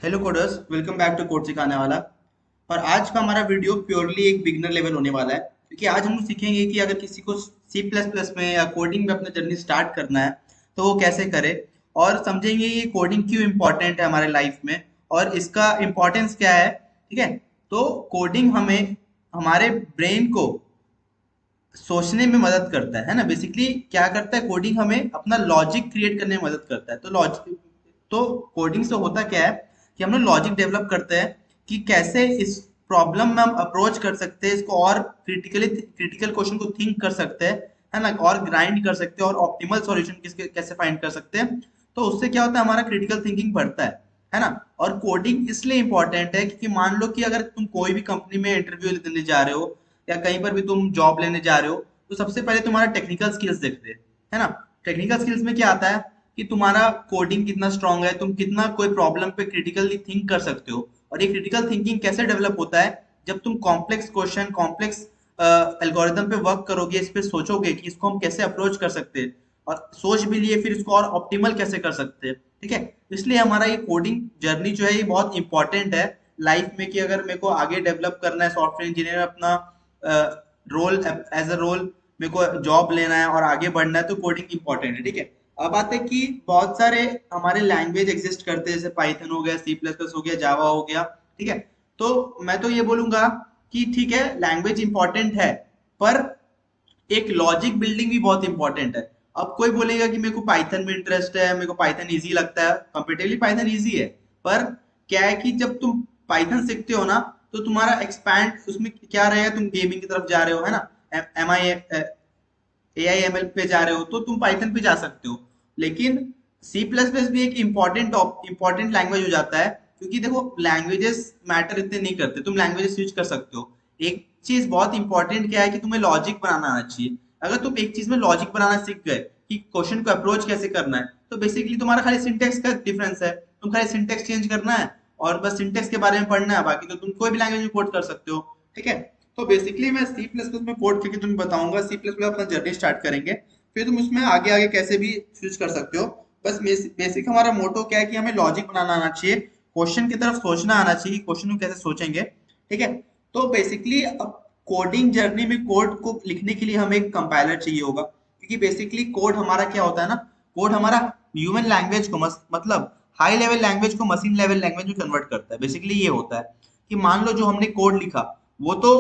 Hello coders, welcome back to code सिखाने वाला। और आज का हमारा वीडियो प्योरली एक बिगनर लेवल होने वाला है, क्योंकि आज हम लोग सीखेंगे कि अगर किसी को सी प्लस प्लस में या कोडिंग में अपना जर्नी स्टार्ट करना है तो वो कैसे करे। और समझेंगे ये कोडिंग क्यों इम्पोर्टेंट है हमारे लाइफ में और इसका इम्पोर्टेंस क्या है। ठीक है, तो कोडिंग हमें हमारे ब्रेन को सोचने में मदद करता है ना। बेसिकली क्या करता है, कोडिंग हमें अपना लॉजिक क्रिएट करने में मदद करता है। तो लॉजिक, तो कोडिंग से होता क्या है कि हम लोग लॉजिक डेवलप करते हैं कि कैसे इस प्रॉब्लम में हम अप्रोच कर सकते हैं इसको, और क्रिटिकल क्वेश्चन को थिंक कर सकते हैं, है ना, और ग्राइंड कर सकते हैं और ऑप्टिमल सॉल्यूशन किसके कैसे फाइंड कर सकते हैं। तो उससे क्या होता है, हमारा क्रिटिकल थिंकिंग बढ़ता है ना। और कोडिंग इसलिए इंपॉर्टेंट है क्योंकि मान लो कि अगर तुम कोई भी कंपनी में इंटरव्यू देने जा रहे हो या कहीं पर भी तुम जॉब लेने जा रहे हो, तो सबसे पहले तुम्हारा टेक्निकल स्किल्स देखते हैं, है ना। टेक्निकल स्किल्स में क्या आता है कि तुम्हारा कोडिंग कितना स्ट्रांग है, तुम कितना कोई प्रॉब्लम पे क्रिटिकली थिंक कर सकते हो। और ये क्रिटिकल थिंकिंग कैसे डेवलप होता है, जब तुम कॉम्प्लेक्स क्वेश्चन, कॉम्प्लेक्स एल्गोरिदम पे वर्क करोगे, इस पे सोचोगे कि इसको हम कैसे अप्रोच कर सकते हैं, और सोच भी लिए फिर इसको और ऑप्टिमल कैसे कर सकते हैं। ठीक है, इसलिए हमारा ये कोडिंग जर्नी जो है ये बहुत इंपॉर्टेंट है लाइफ में, कि अगर मेरे को आगे डेवलप करना है सॉफ्टवेयर इंजीनियर अपना रोल एज अ रोल, मेरे को जॉब लेना है और आगे बढ़ना है, तो कोडिंग इंपॉर्टेंट है। ठीक है, अब बात है कि बहुत सारे हमारे लैंग्वेज एग्जिस्ट करते हैं, जैसे पाइथन हो गया, सी प्लस प्लस हो गया, जावा हो गया। ठीक है, तो मैं तो ये बोलूंगा कि ठीक है, लैंग्वेज इंपॉर्टेंट है, पर एक लॉजिक बिल्डिंग भी बहुत इंपॉर्टेंट है। अब कोई बोलेगा कि मेरे को पाइथन में इंटरेस्ट है, मेरे को पाइथन इजी लगता है, कंपेटिवली पाइथन इजी है, पर क्या है कि जब तुम पाइथन सीखते हो ना, तो तुम्हारा एक्सपैंड उसमें क्या रहेगा, तुम गेमिंग की तरफ जा रहे हो, है ना, एम आई AIML पे जा रहे हो तो तुम पाइथन पे जा सकते हो। लेकिन सी प्लस प्लस भी एक इम्पॉर्टेंट लैंग्वेज हो जाता है, क्योंकि देखो लैंग्वेजेस मैटर इतने नहीं करते, तुम लैंग्वेजेस स्विच कर सकते हो। एक चीज बहुत इंपॉर्टेंट क्या है कि तुम्हें लॉजिक बनाना आना चाहिए। अगर तुम एक चीज में लॉजिक बनाना सीख गए कि क्वेश्चन को अप्रोच कैसे करना है, तो बेसिकली तुम्हारा खाली सिंटेक्स का डिफरेंस है, तुम खाली सिंटेक्स चेंज करना है और बस सिंटेक्स के बारे में पढ़ना है, बाकी तो तुम कोई भी लैंग्वेज में कोड कर सकते हो। ठीक है, तो बेसिकली मैं सी प्लस प्लस में कोड करके तुम्हें बताऊंगा, सी प्लस प्लस अपना जर्नी स्टार्ट करेंगे, फिर तुम उसमें आगे आगे कैसे भी स्विच कर सकते हो। बस बेसिक हमारा मोटो क्या है कि हमें लॉजिक बनाना आना चाहिए, क्वेश्चन की तरफ सोचना आना चाहिए, क्वेश्चन को कैसे सोचेंगे। ठीक है, तो बेसिकली अब कोडिंग जर्नी में कोड को लिखने के लिए हमें एक कंपाइलर चाहिए होगा, क्योंकि बेसिकली कोड हमारा क्या होता है ना, कोड हमारा ह्यूमन लैंग्वेज को मतलब हाई लेवल लैंग्वेज को मशीन लेवल लैंग्वेज में कन्वर्ट करता है। बेसिकली ये होता है कि मान लो जो हमने कोड लिखा, वो तो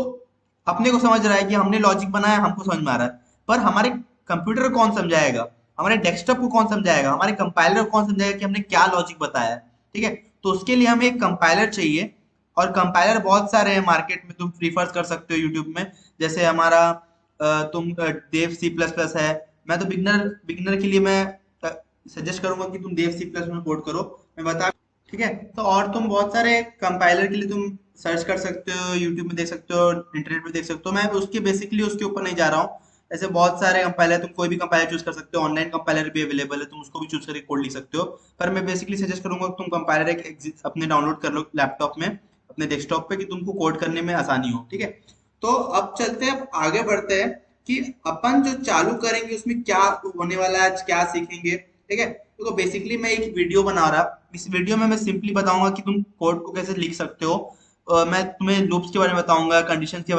अपने को समझ रहा है कि हमने लॉजिक बनाया, हमको समझ में आ रहा है, पर हमारे कंप्यूटर को कौन समझाएगा, हमारे डेस्कटॉप को कौन समझाएगा, हमारे कंपाइलर को कौन समझाएगा कि हमने क्या लॉजिक बताया है। ठीक है, तो उसके लिए हमें एक कंपाइलर चाहिए। और कंपाइलर बहुत सारे हैं मार्केट में, तुम प्रीफर कर सकते हो यूट्यूब में। जैसे हमारा तुम देव सी प्लस प्लस है। मैं तो बिगनर बिगनर के लिए मैं सजेस्ट करूंगा कि तुम देव सी प्लस में कोड करो, मैं बता। ठीक है, तो और तुम बहुत सारे कंपाइलर के लिए तुम सर्च कर सकते हो, यूट्यूब में देख सकते हो, इंटरनेट पे देख सकते हो। मैं उसके बेसिकली उसके ऊपर नहीं जा रहा हूँ। ऐसे बहुत सारे कंपाइलर, तुम कोई भी कंपाइलर चूज कर सकते हो, ऑनलाइन कंपाइलर भी अवेलेबल है, तुम उसको भी चूज करके कोड लिख सकते हो। पर मैं बेसिकली सजेस्ट करूंगा कि तुम कंपाइलर अपने डाउनलोड कर लो लैपटॉप में, अपने डेस्कटॉप पे, कि तुमको कोड करने में आसानी हो। ठीक है, तो अब चलते हैं, अब आगे बढ़ते हैं कि अपन जो चालू करेंगे उसमें क्या होने वाला है, आज क्या सीखेंगे। ठीक है, तो बेसिकली मैं एक वीडियो बना रहा, इस वीडियो में मैं सिंपली बताऊंगा कि तुम कोड को कैसे लिख सकते हो। मैं तुम्हें लूप्स के बारे में बताऊंगा, कंडीशंस के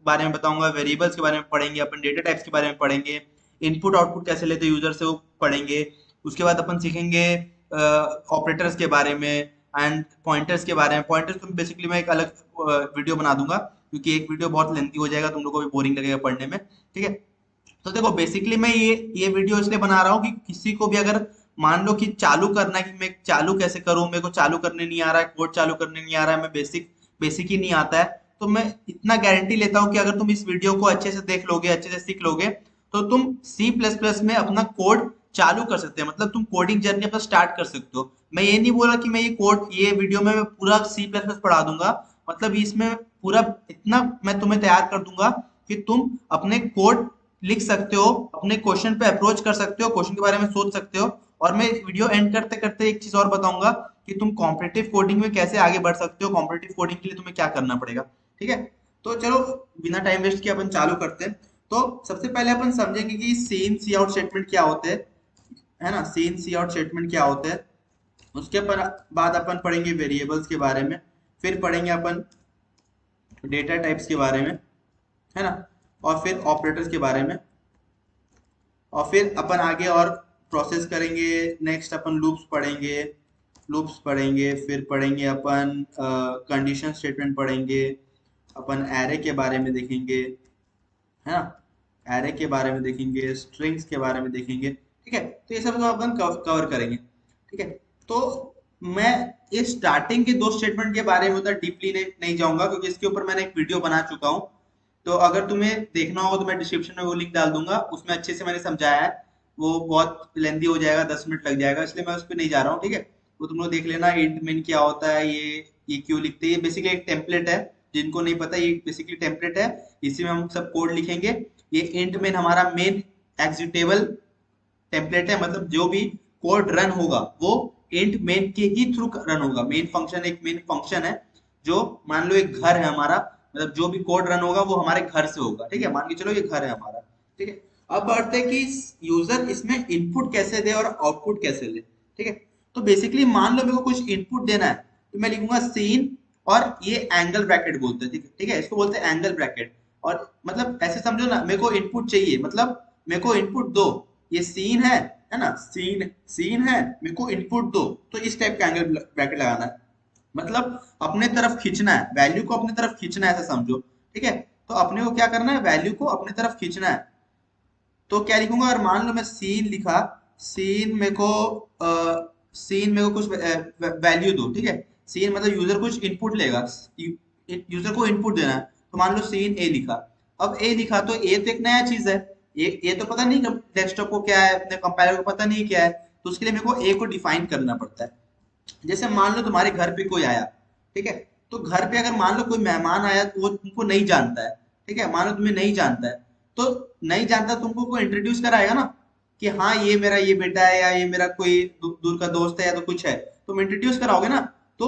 बारे में बताऊंगा, वेरिएबल्स के बारे में पढ़ेंगे, अपन डेटा टाइप्स के बारे में पढ़ेंगे, इनपुट आउटपुट कैसे लेते हैं यूजर से वो पढ़ेंगे। उसके बाद अपन सीखेंगे ऑपरेटर्स के बारे में एंड पॉइंटर्स के बारे में। पॉइंटर्स तो बेसिकली मैं एक अलग वीडियो बना दूंगा, क्योंकि एक वीडियो बहुत लेंथी हो जाएगा, तुम लोगों को भी बोरिंग लगेगा पढ़ने में। ठीक है, तो देखो बेसिकली मैं ये वीडियो इसलिए बना रहा हूँ कि किसी को भी अगर मान लो कि चालू करना है, कि मैं चालू कैसे करूं, मेरे को चालू करने नहीं आ रहा है, कोड चालू करने नहीं आ रहा है, मैं बेसिक बेसिक ही नहीं आता है, तो मैं इतना गारंटी लेता हूँ कि अगर तुम इस वीडियो को अच्छे से देख लोगे, अच्छे से सीख लोगे, तो तुम सी प्लस प्लस में अपना कोड चालू कर सकते हैं, मतलब तुम कोडिंग जर्नी अपना स्टार्ट कर सकते हो। मैं ये नहीं बोल रहा कि मैं ये वीडियो में मैं पूरा सी प्लस प्लस पढ़ा दूंगा, मतलब इसमें पूरा इतना मैं तुम्हें तैयार कर दूंगा कि तुम अपने कोड लिख सकते हो, अपने क्वेश्चन पे अप्रोच कर सकते हो, क्वेश्चन के बारे में सोच सकते हो। और मैं वीडियो एंड करते करते एक चीज और बताऊंगा कि तुम कॉम्पिटिटिव कोडिंग में कैसे आगे बढ़ सकते हो, कॉम्पिटिटिव कोडिंग के लिए तुम्हें क्या करना पड़ेगा। ठीक है, तो चलो बिना टाइम वेस्ट किए अपन चालू करते हैं। तो सबसे पहले अपन समझेंगे कि सी इन सी आउट स्टेटमेंट क्या होते हैं, है ना, सी इन सी आउट स्टेटमेंट क्या होते हैं। उसके बाद अपन पढ़ेंगे वेरिएबल्स के बारे में, फिर पढ़ेंगे अपन डेटा टाइप्स के बारे में, है ना, और फिर ऑपरेटर्स के बारे में, और फिर अपन आगे और प्रोसेस करेंगे। नेक्स्ट अपन लूप्स पढ़ेंगे, फिर पढ़ेंगे अपन कंडीशन स्टेटमेंट पढ़ेंगे, अपन एरे के बारे में देखेंगे, है ना, एरे के बारे में देखेंगे, स्ट्रिंग्स के बारे में देखेंगे। ठीक है, तो ये सब तो अपन कवर करेंगे। ठीक है, तो मैं ये स्टार्टिंग के 2 स्टेटमेंट के बारे में उतना डीपली नहीं जाऊंगा, क्योंकि इसके ऊपर मैंने एक वीडियो बना चुका हूँ। तो अगर तुम्हें देखना होगा तो मैं डिस्क्रिप्शन में वो लिंक डाल दूंगा, उसमें अच्छे से मैंने समझाया है। वो बहुत लेंदी हो जाएगा, 10 मिनट लग जाएगा, इसलिए मैं उस पर नहीं जा रहा हूँ। ठीक है, वो तुम लोग देख लेना, इंट मेन क्या होता है, ये क्यों लिखते हैं। ये बेसिकली एक टेम्पलेट है, जिनको नहीं पता ये बेसिकली टेम्पलेट है, इसी में हम सब कोड लिखेंगे। ये इंट मेन हमारा मेन एग्जीक्यूटेबल टेम्पलेट है, मतलब जो भी कोड रन होगा वो इंट मेन के ही थ्रू रन होगा। मेन फंक्शन है, जो मान लो एक घर है हमारा, मतलब जो भी कोड रन होगा वो हमारे घर से होगा। ठीक है, मान के चलो ये घर है हमारा। ठीक है, अब बढ़ते हैं कि यूजर इसमें इनपुट कैसे दे और आउटपुट कैसे ले। ठीक है, तो बेसिकली मान लो मेरे को कुछ इनपुट देना है, तो मैं लिखूंगा सीन, और ये एंगल ब्रैकेट बोलते हैं। ठीक है, इसको बोलते हैं एंगल ब्रैकेट। और मतलब ऐसे समझो ना, मेरे को इनपुट चाहिए, मतलब मेरे को इनपुट दो, ये सीन है ना, सीन है, मेरे को इनपुट दो, तो इस टाइप का एंगल ब्रैकेट लगाना है। मतलब अपने तरफ खींचना है, वैल्यू को अपने तरफ खींचना है, ऐसा समझो। ठीक है, तो अपने को क्या करना है, वैल्यू को अपने तरफ खींचना है। तो क्या लिखूंगा, अगर मान लो मैं सीन लिखा, सीन मेरे को सीन मेरे को कुछ वैल्यू दो। ठीक है, सीन मतलब यूजर कुछ इनपुट लेगा, यूजर को इनपुट देना है, तो मान लो सीन ए लिखा। अब ए लिखा तो ए तो एक नया चीज है, ये तो पता नहीं डेस्कटॉप को क्या है, अपने कंपाइलर को पता नहीं क्या है, तो उसके लिए मेरे को ए को डिफाइन करना पड़ता है। जैसे मान लो तुम्हारे घर पे कोई आया, ठीक है, तो घर पे अगर मान लो कोई मेहमान आया तो वो तुमको नहीं जानता है। ठीक है, मान लो तुम्हें नहीं जानता है, तो नहीं जानता तुमको कोई इंट्रोड्यूस कराएगा ना, कि हाँ ये मेरा ये बेटा है, या ये मेरा कोई दूर का दोस्त है, या तो कुछ है, तुम इंट्रोड्यूस कराओगे ना। तो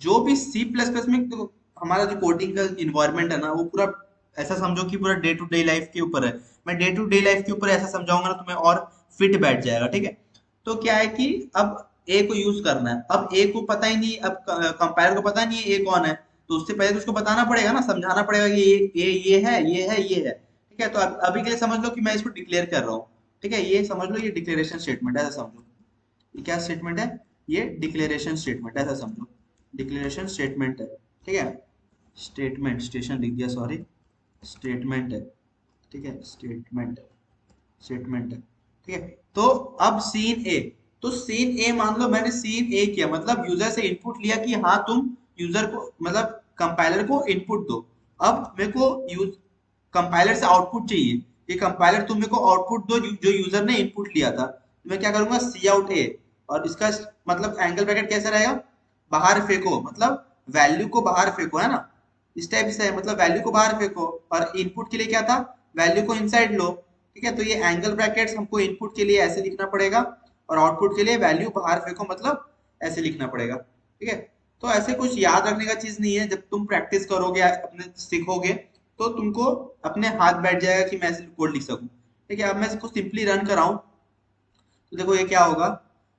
जो भी सी प्लस प्लस में तो हमारा जो कोडिंग का इन्वायरमेंट है ना, वो पूरा ऐसा समझो कि पूरा डे टू डे लाइफ के ऊपर है। मैं डे टू डे लाइफ के ऊपर ऐसा समझाऊंगा ना, तुम्हें और फिट बैठ जाएगा। ठीक है, तो क्या है कि अब ए को यूज करना है, अब ए को पता ही नहीं, अब कंपाइलर को पता नहीं है ए कौन है, तो उससे पहले तो उसको बताना पड़ेगा ना, समझाना पड़ेगा कि ये है, ये है, ये है। ठीक है, तो अभी के लिए समझ लो कि मैं इसको डिक्लेयर कर रहा हूँ। ठीक है, ये समझ लो, ये डिक्लेरेशन स्टेटमेंट है, ऐसा समझो। ये क्या स्टेटमेंट है, ये डिक्लेरेशन स्टेटमेंट, ऐसा समझो, डिक्लेरेशन स्टेटमेंट है। ठीक है, स्टेटमेंट, स्टेशन लिख दिया, सॉरी, स्टेटमेंट है। ठीक है, स्टेटमेंट है। ठीक है, तो अब सीन ए, तो सीन ए मान लो मैंने सीन ए किया, मतलब यूजर से इनपुट लिया कि हाँ तुम यूजर को, मतलब कंपाइलर को इनपुट दो। अब मेरे को यूज कंपाइलर से आउटपुट चाहिए, कि कंपाइलर तुम मेरे को आउटपुट दो जो यूजर ने इनपुट लिया था। तो मैं क्या करूंगा, सी आउट ए, और इसका मतलब एंगल ब्रैकेट कैसा रहेगा, बाहर फेंको, मतलब वैल्यू को बाहर फेंको, है ना, इस टाइप से है, मतलब वैल्यू को बाहर फेंको, और इनपुट के लिए क्या था, वैल्यू को इनसाइड लो। ठीक है, तो ये एंगल ब्रैकेट्स हमको इनपुट के लिए ऐसे लिखना पड़ेगा, और आउटपुट के लिए वैल्यू बाहर फेंको, मतलब ऐसे लिखना पड़ेगा। ठीक है, तो ऐसे कुछ याद रखने का चीज नहीं है, जब तुम प्रैक्टिस करोगे, अपने सीखोगे, तो तुमको अपने हाथ बैठ जाएगा कि मैं ऐसे कोड लिख सकूं। ठीक है, अब मैं इसको सिंपली रन कराऊं, तो देखो ये क्या होगा,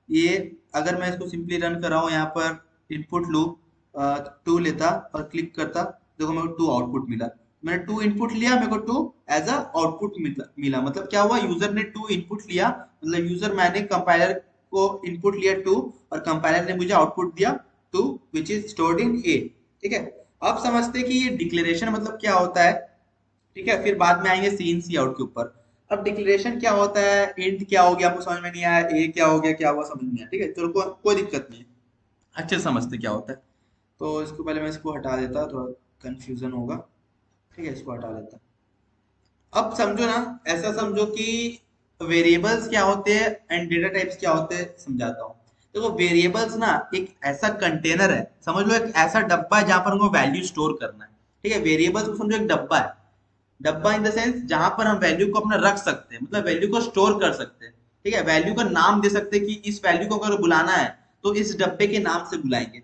ये अगर मैं इसको सिंपली रन कर रहा हूँ, यहाँ पर इनपुट लूँ, टू लेता और क्लिक करता, देखो मेरे को टू आउटपुट मिला। मैंने टू इनपुट लिया, मेरे को टू एज अ आउटपुट मिला, मतलब क्या हुआ, यूजर ने टू इनपुट लिया, मतलब यूजर, मैंने कंपाइलर को इनपुट लिया टू, और कंपाइलर ने मुझे आउटपुट दिया two, which is stored in A. ठीक है, अब समझते हैं कि ये डिक्लेरेशन मतलब क्या होता है। ठीक है, फिर बाद में आएंगे सीन सी आउट के ऊपर। अब डिक्लेरेशन क्या होता है, इंट क्या हो गया, आपको समझ में नहीं आया, ए क्या हो गया, क्या हुआ, समझ नहीं आया। ठीक है, चलो कोई दिक्कत नहीं है, अच्छे से समझते क्या होता है। तो इसको पहले मैं इसको हटा देता, थोड़ा कंफ्यूजन होगा। ठीक है, इसको हटा देता। अब समझो ना, ऐसा समझो कि वेरिएबल्स क्या होते हैं एंड डेटा टाइप्स क्या होते हैं, समझाता हूँ। देखो वेरिएबल्स ना एक ऐसा कंटेनर है, समझ लो एक ऐसा डब्बा है जहां पर हमको वैल्यू स्टोर करना है। ठीक है, वेरिएबल्स को समझो एक डब्बा है, डब्बा इन द सेंस जहां पर हम वैल्यू को अपना रख सकते हैं, मतलब वैल्यू को स्टोर कर सकते हैं। ठीक है, वैल्यू का नाम दे सकते हैं कि इस वैल्यू को अगर बुलाना है तो इस डब्बे के नाम से बुलाएंगे।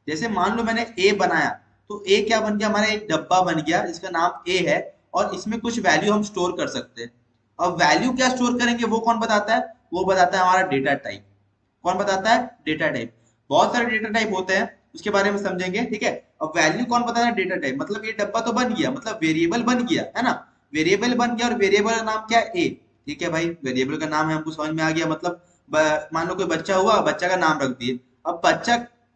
जैसे मान लो मैंने ए बनाया, तो ए क्या बन गया, हमारा एक डब्बा बन गया जिसका नाम ए है, और इसमें कुछ वैल्यू हम स्टोर कर सकते हैं। अब वैल्यू क्या स्टोर करेंगे वो कौन बताता है, वो बताता है हमारा डेटा टाइप। कौन बताता है, डेटा टाइप। बहुत सारे डेटा टाइप होते हैं, उसके बारे में समझेंगे, ठीक है। अब वैल्यू कौन बताता है? Data type. मतलब ये डब्बा तो बन गया, मतलब वेरिएबल बन गया, है ना। वेरिएबल बन गया और वेरिएबल का नाम क्या है? ए। ठीक है भाई, वेरिएबल का नाम है, हमको समझ में आ गया। मतलब मान लो कोई बच्चा हुआ, बच्चा का नाम रख दिए। अब बच्चा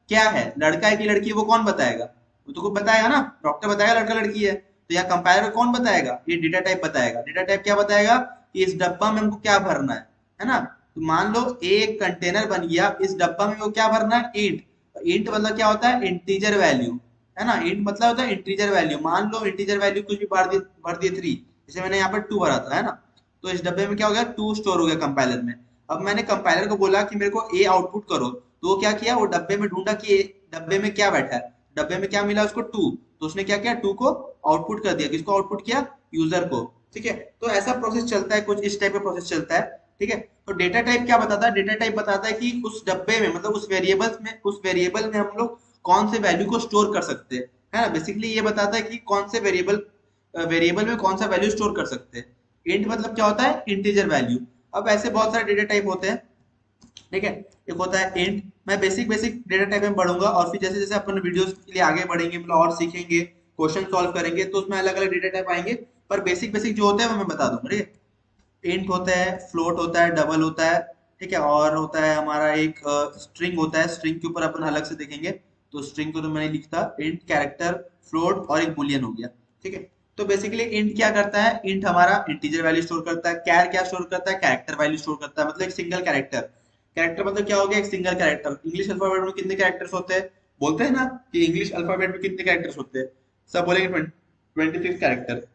क्या है, लड़का है कि लड़की है, वो कौन बताएगा? वो तो को बताएगा ना, डॉक्टर बताएगा लड़का लड़की है। तो यहाँ कंपाइलर कौन बताएगा? ये डेटा टाइप बताएगा। डेटा टाइप क्या बताएगा कि इस डब्बा में हमको क्या भरना है ना। तो मान लो एक कंटेनर बन गया, इस डब्बा में वो क्या भरना है? ईंट। ईंट मतलब क्या होता है? इंटीजर वैल्यू, है ना। ईंट मतलब होता है इंटीजर वैल्यू। मान लो इंटीजर वैल्यू कुछ भी भर दिए 3, जैसे मैंने यहाँ पर 2 भरा था, है ना। तो इस डब्बे में क्या हो गया? 2 स्टोर हो गया कंपाइलर में। अब मैंने कंपाइलर को बोला कि मेरे को ए आउटपुट करो, तो वो क्या किया? वो डब्बे में ढूंढा कि डब्बे में क्या बैठा है। डब्बे में क्या मिला उसको? 2। तो उसने क्या किया? 2 को आउटपुट कर दिया। किसको आउटपुट किया? यूजर को। ठीक है, तो ऐसा प्रोसेस चलता है, कुछ इस टाइप का प्रोसेस चलता है। ठीक है, तो डेटा टाइप क्या बताता है? डेटा टाइप बताता है कि उस डब्बे में, मतलब उस वेरिएबल में हम लोग कौन से वैल्यू को स्टोर कर सकते हैं, है ना। बेसिकली ये बताता है कि कौन से वेरिएबल में कौन सा वैल्यू स्टोर कर सकते हैं। इंट मतलब क्या होता है? Integer value. अब ऐसे बहुत सारे डेटा टाइप होते हैं, ठीक है। एक होता है इंट। मैं बेसिक बेसिक डेटा टाइप में बढ़ूंगा, और फिर जैसे जैसे अपन वीडियोस के लिए आगे बढ़ेंगे, मतलब और सीखेंगे, क्वेश्चन सॉल्व करेंगे, तो उसमें अलग अलग डेटा टाइप आएंगे। पर बेसिक बेसिक जो होते हैं वो मैं बता दूंगा, ठीक है। इंट होता है, फ्लोट होता है, डबल होता है, ठीक है। और होता है हमारा एक स्ट्रिंग होता है। स्ट्रिंग के ऊपर अपन अलग से देखेंगे। तो स्ट्रिंग को तो मैंने लिखता इंट, कैरेक्टर, फ्लोट और एक बुलियन हो गया, ठीक है। तो बेसिकली इंट क्या करता है? इंट हमारा इंटीजर वैल्यू स्टोर करता है। कैर क्या स्टोर करता है? कैरेक्टर वैल्यू स्टोर करता है, मतलब एक सिंगल कैरेक्टर। कैरेक्टर मतलब क्या हो गया? एक सिंगल कैरेक्टर। इंग्लिश अल्फाबेट में कितने कैरेक्टर्स होते हैं? बोलते हैं ना कि इंग्लिश अल्फाबेट में कितने कैरेक्टर्स होते हैं? सब बोलेंगे 26 कैरेक्टर।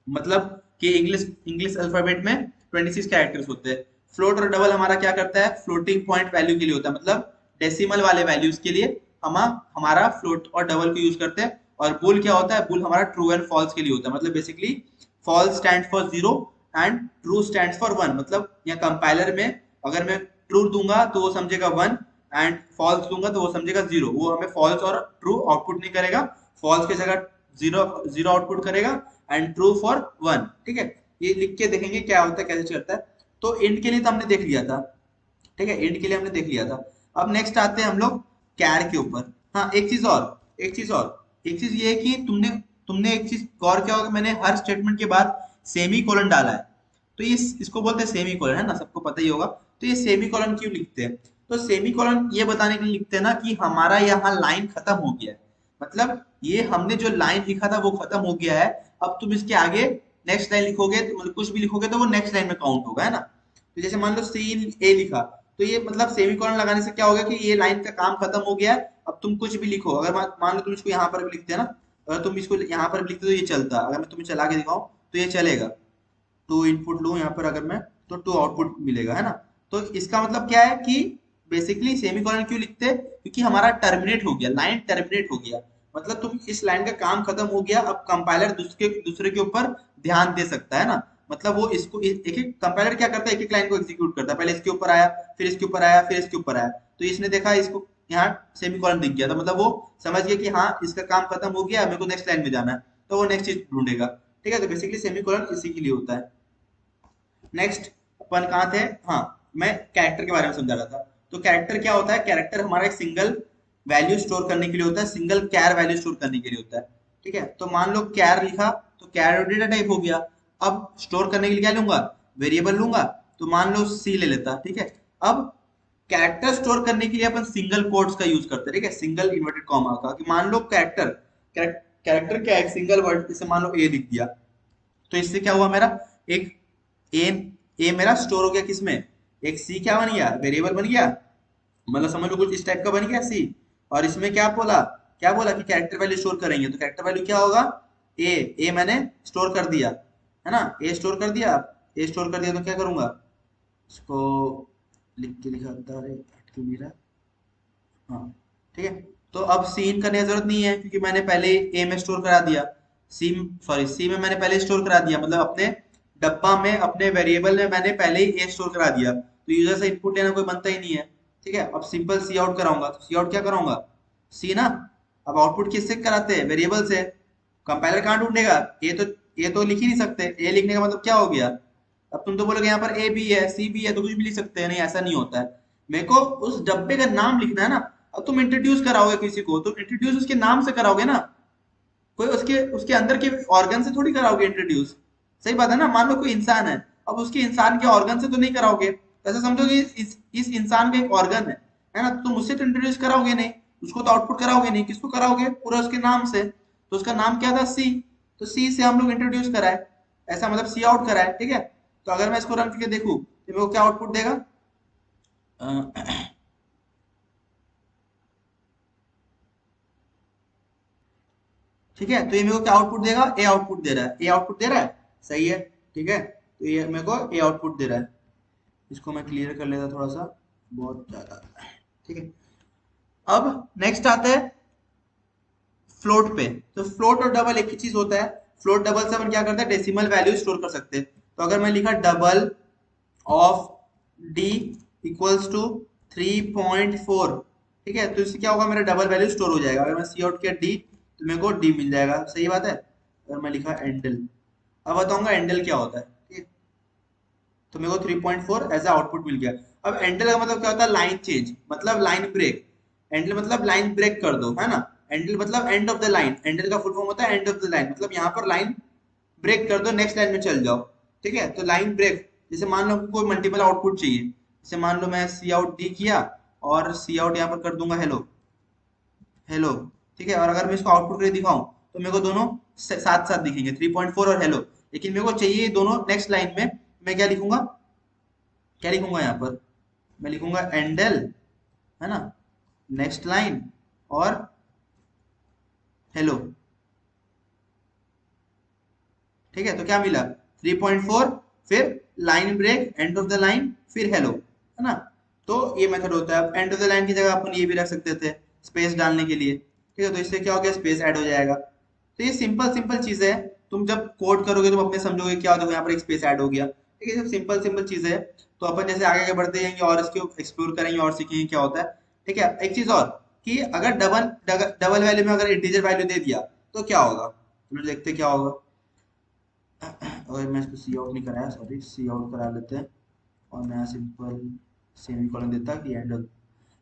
मतलब कि इंग्लिश इंग्लिश अल्फाबेट में 26 कैरेक्टर्स होते हैं। फ्लोट और डबल हमारा क्या करता है? फ्लोटिंग पॉइंट वैल्यू के लिए होता है, मतलब डेसिमल वाले वैल्यूज के लिए हम हमारा फ्लोट और डबल को यूज करते हैं। और बुल क्या होता है? बुल हमारा ट्रू एंड फॉल्स के लिए होता है, मतलब basically false stand for 0 and true stand for 1। मतलब यहाँ कंपाइलर में अगर मैं ट्रू दूंगा तो वो समझेगा 1, एंड फॉल्स दूंगा तो वो समझेगा 0। वो हमें फॉल्स और ट्रू आउटपुट नहीं करेगा, फॉल्स की जगह 0 0 आउटपुट करेगा, एंड ट्रू फॉर 1। ठीक है, ये लिख के देखेंगे क्या होता है, कैसे चलता है। तो इंट के लिए तो हमने देख लिया था, ठीक है। इंट के लिए हमने देख लिया था। अब नेक्स्ट आते हैं हम लोग कैर के ऊपर। हाँ, एक चीज ये है कि तुमने तुमने एक चीज गौर किया होगा, मैंने हर स्टेटमेंट के बाद सेमी कोलन डाला है। तो ये इसको बोलते हैं सेमी कोलन, है ना, सबको पता ही होगा। तो ये सेमी कोलन क्यों लिखते हैं? तो सेमी कोलन ये बताने के लिए लिखते हैं ना कि हमारा यहाँ लाइन खत्म हो गया है। मतलब ये हमने जो लाइन लिखा था वो खत्म हो गया है। अब तुम इसके आगे नेक्स्ट लाइन लिखोगे तो मतलब कुछ भी लिखोगे तो वो नेक्स्ट लाइन में काउंट होगा, है ना। तो जैसे मान लो सीन ए लिखा, तो ये मतलब सेमीकोलन लगाने से क्या होगा कि ये लाइन का काम खत्म हो गया है। अब तुम कुछ भी लिखो, अगर मान लो तुम इसको यहाँ पर भी लिखते हैं ना, अगर तुम इसको यहाँ पर भी लिखते तो ये चलता। अगर मैं तुम्हें चला के दिखाऊं तो ये चलेगा। 2 इनपुट लूं यहाँ पर अगर मैं, तो 2 आउटपुट मिलेगा, है ना। तो इसका मतलब क्या है कि बेसिकली सेमीकोलन क्यों लिखते हैं? क्योंकि हमारा टर्मिनेट हो गया, लाइन टर्मिनेट हो गया। मतलब तुम इस लाइन का काम खत्म हो गया, अब कंपाइलर दूसरे के ऊपर ध्यान दे सकता है ना। मतलब वो इसको एक एक कंपाइलर क्या करता है, एक एक लाइन को एग्जीक्यूट करता है। पहले इसके ऊपर आया, फिर इसके ऊपर आया, फिर इसके ऊपर आया। तो इसने देखा इसको यहाँ सेमीकोलन दिख गया, तो मतलब वो समझ गया कि हाँ इसका काम खत्म हो गया, मेरे को नेक्स्ट लाइन में जाना है, तो वो नेक्स्ट चीज ढूंढेगा। ठीक है, तो बेसिकली सेमीकोलन इसी के लिए होता है। नेक्स्ट अपन कहाँ थे? हाँ, मैं कैरेक्टर के बारे में समझा रहा था। तो कैरेक्टर क्या होता है? कैरेक्टर हमारा एक सिंगल वैल्यू स्टोर करने के लिए होता है, सिंगल कैर वैल्यू स्टोर करने के लिए होता है। ठीक है, तो मान लो कैर लिखा, तो कैर डेटा टाइप हो गया। अब स्टोर करने के लिए क्या लूंगा? वेरिएबल लूंगा। तो मान लो सी ले लेता, ठीक है। अब कैरेक्टर स्टोर करने के लिए अपन सिंगल कोट्स का यूज करते हैं, ठीक है, सिंगल इन्वर्टेड कॉमा का। कि मान लो कैरेक्टर क्या है? एक सिंगल वर्ड, जैसे मान लो ए लिख दिया, तो इससे क्या हुआ मेरा? एक ए ए मेरा स्टोर हो गया किसमें? एक सी क्या बन गया? वेरिएबल बन गया। मतलब समझ लो कुछ इस टाइप का बन गया सी। और इसमें क्या बोला कि कैरेक्टर वैल्यू स्टोर करेंगे, तो कैरेक्टर वैल्यू क्या होगा? ए। ए मैंने स्टोर कर दिया, है ना। ए स्टोर कर दिया। ए स्टोर कर दिया तो क्या करूंगा? इसको लिख के दिखाता, अरे हट क्यों नहीं रहा। हाँ, ठीक है। तो अब सीन करने की जरूरत नहीं है, क्योंकि मैंने पहले ए में स्टोर करा दिया। सी में मैंने पहले स्टोर करा दिया, मतलब अपने डब्बा में, अपने वेरिएबल में मैंने पहले ही ए स्टोर करा दिया। तो यूजर से इनपुट लेना कोई बनता ही नहीं है। ठीक है, अब सिंपल सी आउट कराऊंगा, तो सी आउट क्या कराऊंगा? सी ना। अब आउटपुट किससे कराते हैं? वेरिएबल से। कंपाइलर कहाँ ढूंढेगा? ये तो लिख ही नहीं सकते। ए लिखने का मतलब क्या हो गया? अब तुम तो बोलोगे यहाँ पर ए भी है, सी भी है, तो कुछ भी लिख सकते हैं। नहीं, ऐसा नहीं होता है। मेरे को उस डब्बे का नाम लिखना है ना। अब तुम इंट्रोड्यूस कराओगे किसी को, तुम इंट्रोड्यूस उसके नाम से कराओगे ना, कोई उसके उसके अंदर के ऑर्गन से थोड़ी कराओगे इंट्रोड्यूस। सही बात है ना, मान लो कोई इंसान है, अब उसके इंसान के ऑर्गन से तो नहीं कराओगे, ऐसा समझो कि इस इंसान का एक ऑर्गन है ना, तो तुम उससे तो इंट्रोड्यूस कराओगे नहीं, उसको तो आउटपुट कराओगे नहीं, किसको कराओगे, पूरा उसके नाम से। तो उसका नाम क्या था, सी, तो सी से हम लोग इंट्रोड्यूस कराए, ऐसा मतलब सी आउट कराए, ठीक है। तो अगर मैं इसको रन करके देखूं तो मेरे को क्या आउटपुट देगा, ठीक है। तो ये मेरे को क्या आउटपुट देगा, ए आउटपुट दे रहा है, ए आउटपुट दे रहा है, सही है, ठीक है। तो ये मेरे को ए आउटपुट दे रहा है। इसको मैं क्लियर कर लेता थोड़ा सा, बहुत ज्यादा, ठीक है। अब नेक्स्ट आता है फ्लोट पे। तो फ्लोट और डबल एक ही चीज होता है। फ्लोट डबल से अपन क्या करते हैं, डेसिमल वैल्यू स्टोर कर सकते हैं। तो अगर मैं लिखा double of D equals to 3.4, ठीक है, तो इससे क्या होगा, मेरा डबल वैल्यू स्टोर हो जाएगा। अगर मैं सी आउट किया डी तो मेरे को डी मिल जाएगा, सही बात है। अगर मैं लिखा एंडल, अब बताऊंगा एंडल क्या होता है, ठीक है। तो मेरे को 3.4 एज आउटपुट मिल गया। अब एंडल का मतलब क्या होता है, लाइन चेंज, मतलब लाइन ब्रेक। एंडल मतलब लाइन ब्रेक कर दो, है ना। एंडल मतलब end of the line, endl का फुल फॉर्म होता है एंड ऑफ द लाइन, मतलब यहाँ पर लाइन ब्रेक कर दो, नेक्स्ट लाइन में चल जाओ, ठीक है। तो लाइन ब्रेक, जैसे मान लो कोई मल्टीपल आउटपुट चाहिए, जैसे मान लो मैं सी आउट डी किया और सी आउट यहाँ पर कर दूंगा हेलो, हेलो, ठीक है। और अगर मैं इसको आउटपुट करके दिखाऊं तो मेरे को दोनों साथ साथ दिखेंगे, 3.4 और हेलो। लेकिन मेरे को चाहिए दोनों नेक्स्ट लाइन में, मैं क्या लिखूंगा, क्या लिखूंगा यहाँ पर, मैं लिखूंगा एंडल, है ना, नेक्स्ट लाइन और हेलो, ठीक है। तो क्या मिला, 3.4, फिर line break, end of the line, फिर हेलो, है ना। तो ये मेथड होता है। अब एंड ऑफ द लाइन की जगह अपन ये भी रख सकते थे स्पेस डालने के लिए, ठीक है। तो इससे क्या हो गया, स्पेस ऐड हो जाएगा। तो ये सिंपल सिंपल चीज है, तुम जब कोड करोगे तुम अपने समझोगे क्या, देखो यहाँ पर एक स्पेस ऐड हो गया, ठीक है। सब सिंपल सिंपल चीज है। तो अपन जैसे आगे आगे बढ़ते जाएंगे और इसको एक्सप्लोर करेंगे और सीखेंगे क्या होता है, ठीक है। एक चीज और, कि अगर डबल डबल वैल्यू में अगर इंटीजर वैल्यू दे दिया तो क्या होगा, तो देखते हैं क्या होगा। अगर मैं इसको सी आउट नहीं कराया, सॉरी, सी आउट करा लेते हैं और मैं सिंपल सेमी कॉलन देता कि एंड,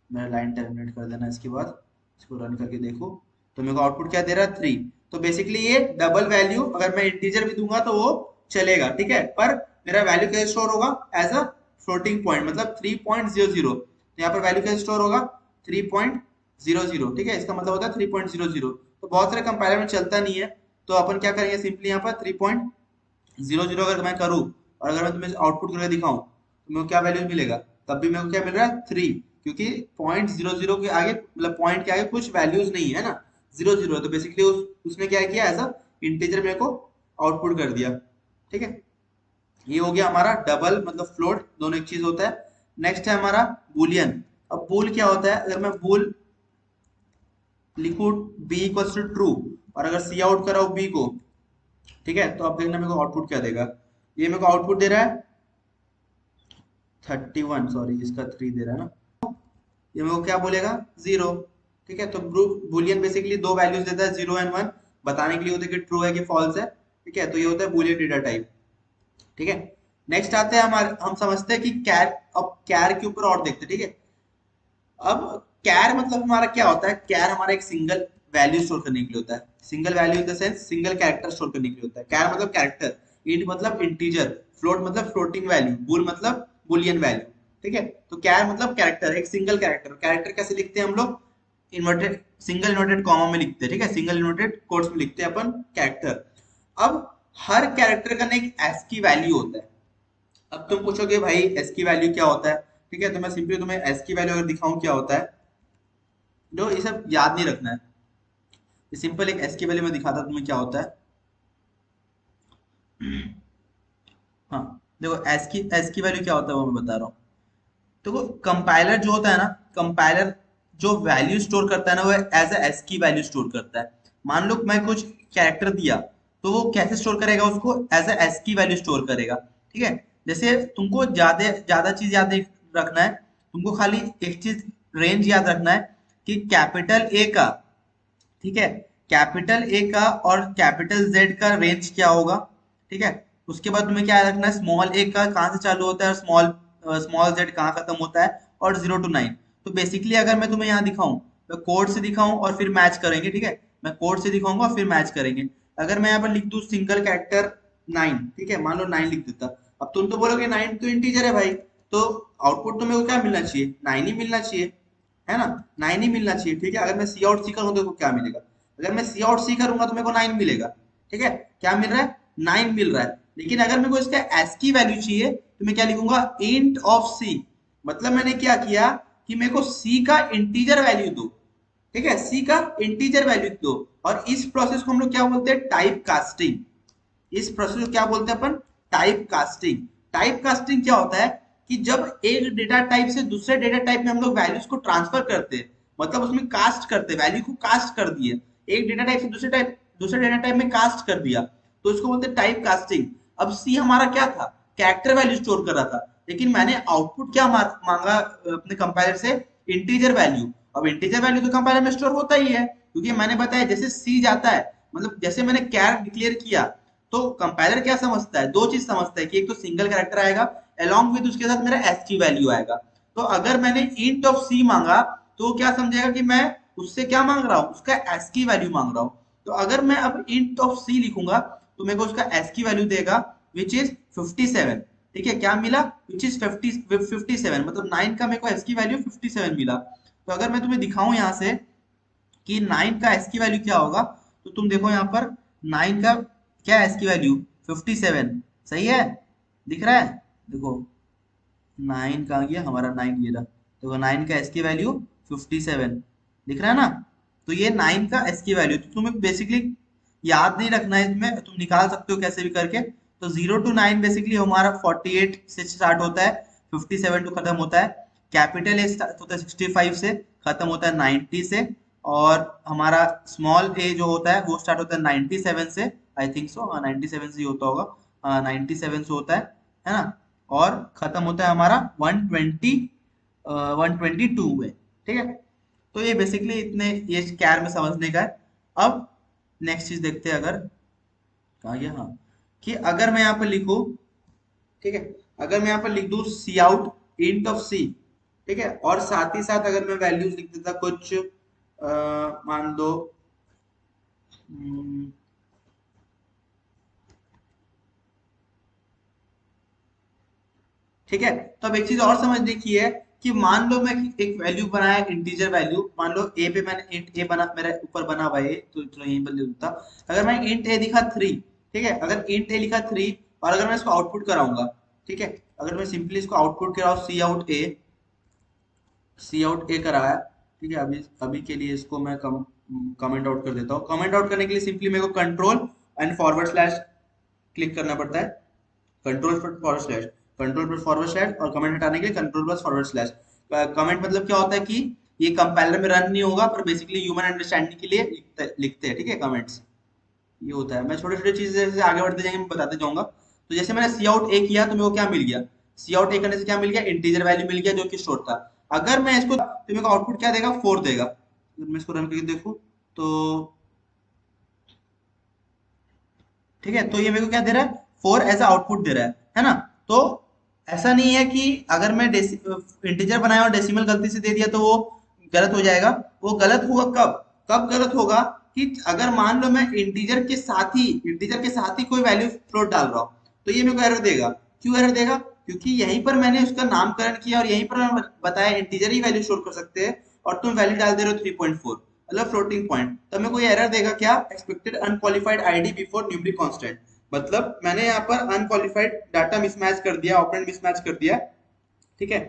मेरा लाइन टर्मिनेट कर देना। इसके बाद इसको रन करके देखो तो मेरे को आउटपुट क्या दे रहा है, 3। तो बेसिकली ये डबल वैल्यू अगर मैं इंटीजर भी दूंगा तो वो चलेगा, ठीक है। पर मेरा वैल्यू कैसे स्टोर होगा, एज अ फ्लोटिंग पॉइंट, मतलब 3.00। तो यहाँ पर वैल्यू कैसे स्टोर होगा, 3.00, ठीक है। इसका मतलब होता है 3.00। तो बहुत सारे कंपाइलर में चलता नहीं है, तो अपन क्या करेंगे, सिंपली यहाँ पर 3.00 अगर मैं करूँ और अगर मैं तुम्हें आउटपुट करके दिखाऊं तो मेरे को क्या वैल्यू मिलेगा, तब भी मेरे को क्या मिल रहा है, 3। क्योंकि 0.00 के आगे, मतलब पॉइंट के आगे कुछ वैल्यूज नहीं है ना, 0 0। तो बेसिकली उसने क्या किया, ऐसा इंटीजर मेरे को आउटपुट कर दिया, ठीक है। ये हो गया हमारा डबल मतलब फ्लोट, दोनों एक चीज होता है। नेक्स्ट है हमारा बुलियन। अब बुल क्या होता है, अगर मैं बुल लिखूं बी इक्वल्स टू ट्रू और अगर सी आउट कराऊं बी को, ठीक है, तो अब देखना मेरे को आउटपुट क्या देगा। ये मेरे को आउटपुट दे रहा है 31, सॉरी इसका 3 दे रहा है ना, ये मेरे को क्या बोलेगा, 0, ठीक है। तो बुलियन बेसिकली दो वैल्यूज देता है, 0 एंड 1, बताने के लिए होता है कि ट्रू है कि फॉल्स है, ठीक है। तो ये होता है बुलियन डेटा टाइप, ठीक है। नेक्स्ट आते हैं हमारे, हम समझते हैं कि कैर, अब कैर के ऊपर और देखते हैं, ठीक है। अब कैर मतलब हमारा क्या होता है, कैर हमारा एक सिंगल वैल्यू स्टोर करने के लिए होता है, single value in the sense single character store करने के लिए होता है। कैर मतलब कैरेक्टर, इंट मतलब इंटीजर, फ्लोट मतलब फ्लोटिंग वैल्यू, बुल मतलब बुलियन वैल्यू, ठीक है। तो कैर मतलब कैरेक्टर, एक सिंगल कैरेक्टर। कैरेक्टर कैसे लिखते हैं हम लोग, इन्वर्टेड, सिंगल इन्वर्टेड कॉमा में लिखते हैं, ठीक है, सिंगल इन्वर्टेड कोट्स में लिखते हैं अपन कैरेक्टर। अब हर कैरेक्टर का ना एक एस्की वैल्यू होता है। अब तुम पूछोगे भाई एस की वैल्यू क्या होता है, ठीक है। तो मैं सिंपली तुम्हें एस की वैल्यू अगर दिखाऊं क्या होता है, जो ये सब याद नहीं रखना है, ये सिंपल एक एस की वैल्यू में दिखाता तुम्हें क्या होता है। हाँ, देखो एस की वैल्यू क्या होता है वो मैं बता रहा हूँ। देखो कंपाइलर जो होता है ना, कंपाइलर जो वैल्यू स्टोर करता है ना, वो एज एस की वैल्यू स्टोर करता है। मान लो मैं कुछ कैरेक्टर दिया, तो वो कैसे स्टोर करेगा, उसको एज एस की वैल्यू स्टोर करेगा, ठीक है। जैसे तुमको ज्यादा ज्यादा चीज याद रखना है, तुमको खाली एक चीज रेंज याद रखना है कि कैपिटल ए का, ठीक है, कैपिटल ए का और कैपिटल जेड का रेंज क्या होगा, ठीक है। उसके बाद तुम्हें क्या रखना है, स्मॉल ए का कहाँ से चालू होता है और स्मॉल स्मॉल जेड कहाँ खत्म होता है, और 0 to 9। तो बेसिकली अगर मैं तुम्हें यहाँ दिखाऊं, तो कोड से दिखाऊं और फिर मैच करेंगे, ठीक है। मैं कोड से दिखाऊंगा और फिर मैच करेंगे। अगर मैं यहाँ पर लिख दूं सिंगल कैरेक्टर 9, ठीक है, मान लो 9 लिख देता। अब तुम तो बोलोगे 9 तो इंटीजर है भाई, तो आउटपुट तो मेरे को क्या मिलना चाहिए, 9 ही मिलना चाहिए, है ना। 9 ही मिलना चाहिए, ठीक है। अगर मैं सी आउट सी करूँ तो देखो क्या मिलेगा। अगर मैं सी आउट सी करूंगा तो मेरे को 9 मिलेगा, ठीक है। क्या मिल रहा है, 9 मिल रहा है। लेकिन अगर मेरे को इसका एस्की वैल्यू चाहिए तो मैं क्या लिखूंगा, इंट ऑफ सी। मतलब मैंने क्या किया कि मेरे को सी का इंटीजर वैल्यू दो, ठीक है, सी का इंटीजर वैल्यू दो। और इस प्रोसेस को हम लोग क्या बोलते हैं, टाइप कास्टिंग। इस प्रोसेस को क्या बोलते हैं अपन, टाइप कास्टिंग। टाइप कास्टिंग क्या होता है कि जब एक डेटा टाइप से दूसरे डेटा टाइप में हम लोग वैल्यूज को ट्रांसफर करते हैं, मतलब उसमें कास्ट करते हैं, वैल्यू को कास्ट कर दिए, एक डेटा टाइप से दूसरे डेटा टाइप में कास्ट कर दिया, तो इसको बोलते हैं टाइप कास्टिंग। अब सी हमारा क्या था, कैरेक्टर वैल्यू स्टोर कर रहा था, लेकिन मैंने आउटपुट क्या मांगा अपने कंपाइलर से, इंटीजर वैल्यू। अब इंटीजर वैल्यू तो कंपाइलर में स्टोर होता ही है, क्योंकि मैंने बताया जैसे सी जाता है, मतलब जैसे मैंने कैर डिक्लेयर किया, तो कंपाइलर क्या समझता है, दो चीज समझता है कि एक तो सिंगल कैरेक्टर आएगा, अलोंग विद उसके साथ मेरा एस्की वैल्यू आएगा। तो अगर मैंने इंट ऑफ सी मांगा तो वो क्या समझेगा कि मैं उससे क्या मांग रहा हूँ, उसका एस्की वैल्यू मांग रहा हूँ। तो अगर मैं अब इंट ऑफ सी लिखूंगा तो मेरे को उसका एस्की वैल्यू देगा विच इज 57, ठीक है। क्या मिला, विच इज 57, मतलब 9 का मेरे को एस्की वैल्यू 57 मिला। तो अगर मैं तुम्हें दिखाऊं यहाँ से कि 9 का एस्की वैल्यू क्या होगा, तो तुम देखो यहाँ पर 9 का क्या है एस्की वैल्यू, 57, सही है, दिख रहा है, देखो 9 कहाँ गया हमारा, 9 ये रहा, देखो 9 का एस्की वैल्यू 57, दिख रहा है ना। तो ये 9 का एस्की वैल्यू, तो तुम्हें बेसिकली याद नहीं रखना है, इसमें तुम निकाल सकते हो कैसे भी करके। तो 0 to 9 बेसिकली हमारा 48 से स्टार्ट होता है, 57 टू खत्म होता है। कैपिटल ए स्टार्ट होता है 65 से, खत्म होता है 90 से। और हमारा स्मॉल ए जो होता है वो स्टार्ट होता है 97 से, आई थिंक सो, हाँ 97 से ही होता होगा, हाँ 97 से होता है ना। और खत्म होता है हमारा 122 में, ठीक है। तो ये बेसिकली इतने ये कैर में समझने का है। अब नेक्स्ट चीज देखते हैं, अगर कहा गया, हाँ, कि अगर मैं यहाँ पर लिखूं, ठीक है, अगर मैं यहाँ पर लिख दूं सी आउट इंट ऑफ सी, ठीक है, और साथ ही साथ अगर मैं वैल्यूज लिख देता कुछ मान दो, हम्म, ठीक है। तो अब एक चीज और समझने की है कि मान लो मैं एक वैल्यू बनाया, इंटीजर वैल्यू, मान लो ए पे मैंने इंट ए बना, मेरे ऊपर बना हुआ है, तो चलो यहीं पर लिख देता। अगर मैं इंट ए लिखा 3, ठीक है, अगर इंट ए लिखा 3 और अगर मैं इसको आउटपुट कराऊंगा, ठीक है, अगर मैं सिंपली इसको आउटपुट कराऊं सी आउट ए कराया, ठीक है। अभी अभी के लिए इसको मैं कमेंट आउट कर देता हूँ। कमेंट आउट करने के लिए सिंपली मेरे को control and forward slash click करना पड़ता है, कंट्रोल पर फॉरवर्ड स्लैश, कंट्रोल पर फॉरवर्ड स्लैश, और कमेंट हटाने के लिए control plus forward slash. Comment मतलब क्या होता है कि ये कंपाइलर में रन नहीं होगा, पर बेसिकली ह्यूमन अंडरस्टैंडिंग के लिए लिखते हैं, ठीक है, कमेंट्स। ये होता है, मैं छोटे छोटे चीजें जैसे आगे बढ़ते जाएंगे मैं बताते जाऊंगा। तो जैसे मैंने सी आउट ए किया तो मेरे को क्या मिल गया, सी आउट ए करने से क्या मिल गया, इंटीजर वैल्यू मिल गया जो कि स्टोर था। अगर मैं इसको तो मेरे को आउटपुट क्या देगा, 4 देगा। अगर मैं इसको रन करके देखूं तो, ठीक है, तो ये मेरे को क्या दे रहा है, 4 एज आउटपुट दे रहा है ना। तो ऐसा नहीं है कि अगर मैं इंटीजर बनाया और डेसिमल गलती से दे दिया तो वो गलत हो जाएगा। वो गलत होगा कब, कब गलत होगा कि अगर मान लो मैं इंटीजर के साथ ही कोई वैल्यू फ्लोट डाल रहा हूँ, तो ये मेरे को एरर देगा। क्यों एरर देगा, क्योंकि यहीं पर मैंने उसका नामकरण किया और यहीं पर मैं बताया इंटीजर ही वैल्यू स्टोर कर सकते हैं, और तुम वैल्यू डाल दे रहे हो 3.4, मतलब फ्लोटिंग पॉइंट। तब मेरे को ये एरर देगा क्या, expected unqualified ID before numeric constant. मतलब मैंने यहाँ पर अनक्वालिफाइड डाटा मिसमैच कर दिया, ऑपरेंड मिसमैच कर दिया, ठीक है।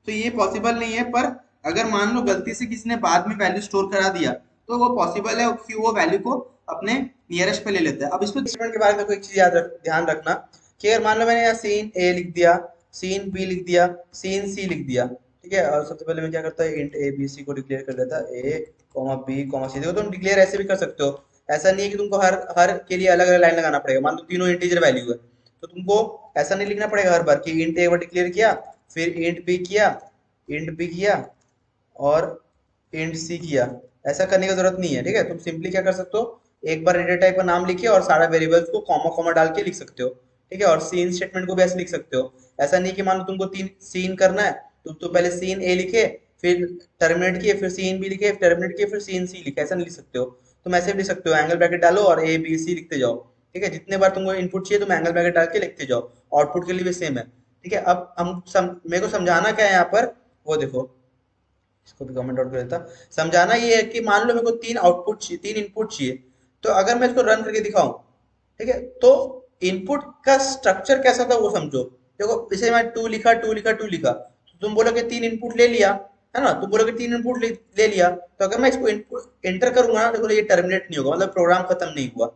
तो ये पॉसिबल नहीं है, पर अगर मान लो गलती से किसी ने बाद में वैल्यू स्टोर करा दिया तो वो पॉसिबल है कि वो वैल्यू को अपने नियरेस्ट पे ले लेता है। अब इसमें स्टेटमेंट के बारे में कोई चीज ध्यान रखना कि अगर मान लो मैंने यहाँ सीन ए लिख दिया, सीन बी लिख दिया, सीन सी लिख दिया, ठीक है, और सबसे पहले मैं क्या करता है, इंट ए बी सी को डिक्लेयर कर देता, ए कॉमा बी कॉमा सी। देखो तुम डिक्लेयर ऐसे भी कर सकते हो, ऐसा नहीं है कि तुमको हर हर के लिए अलग अलग लाइन लगाना पड़ेगा। मान लो तीनों इंटीजर वैल्यू है तो तुमको ऐसा नहीं लिखना पड़ेगा हर बार कि इंट ए बार डिक्लेयर किया, फिर इंट बी किया और इंट सी किया। ऐसा करने की जरूरत नहीं है, ठीक है। तुम सिंपली क्या कर सकते हो, एक बार डेटा टाइप का नाम लिखिए और सारा वेरिएबल्स को कॉमा कॉमा डाल के लिख सकते हो, ठीक है। और सीन स्टेटमेंट को भी ऐसे लिख सकते हो। ऐसा नहीं कि मान लो तुमको तीन सीन करना है तो पहले सीन ए लिखे, फिर टर्मिनेट किए, फिर सी इन बी लिखे, टर्मिनेट किए, फिर सी इन सी लिखे, ऐसा नहीं लिख सकते हो। तुम ऐसे भी लिख सकते हो, एंगल ब्रैकेट डालो और ए बी सी लिखते जाओ। ठीक है, जितने बार तुमको इनपुट चाहिए तुम एंगल ब्रैकेट डाल के लिखते जाओ। आउटपुट के लिए भी सेम है। ठीक है, अब मेरे को समझाना क्या है यहाँ पर, वो देखो, इसको भी कमेंट आउट कर देता। समझाना ये है कि मान लो मेरे को तीन आउटपुट चाहिए, तीन इनपुट चाहिए, तो अगर मैं इसको रन करके दिखाऊं, ठीक है, तो इनपुट का स्ट्रक्चर कैसा था वो समझो। देखो इसे मैं टू लिखा, टू लिखा, टू लिखा, तो तुम बोलोगे तीन इनपुट ले लिया, है ना, तुम बोलोगे तीन इनपुट ले लिया, तो अगर मैं इसको इनपुट एंटर करूंगा ना, देखो ये टर्मिनेट नहीं होगा, मतलब प्रोग्राम खत्म नहीं हुआ।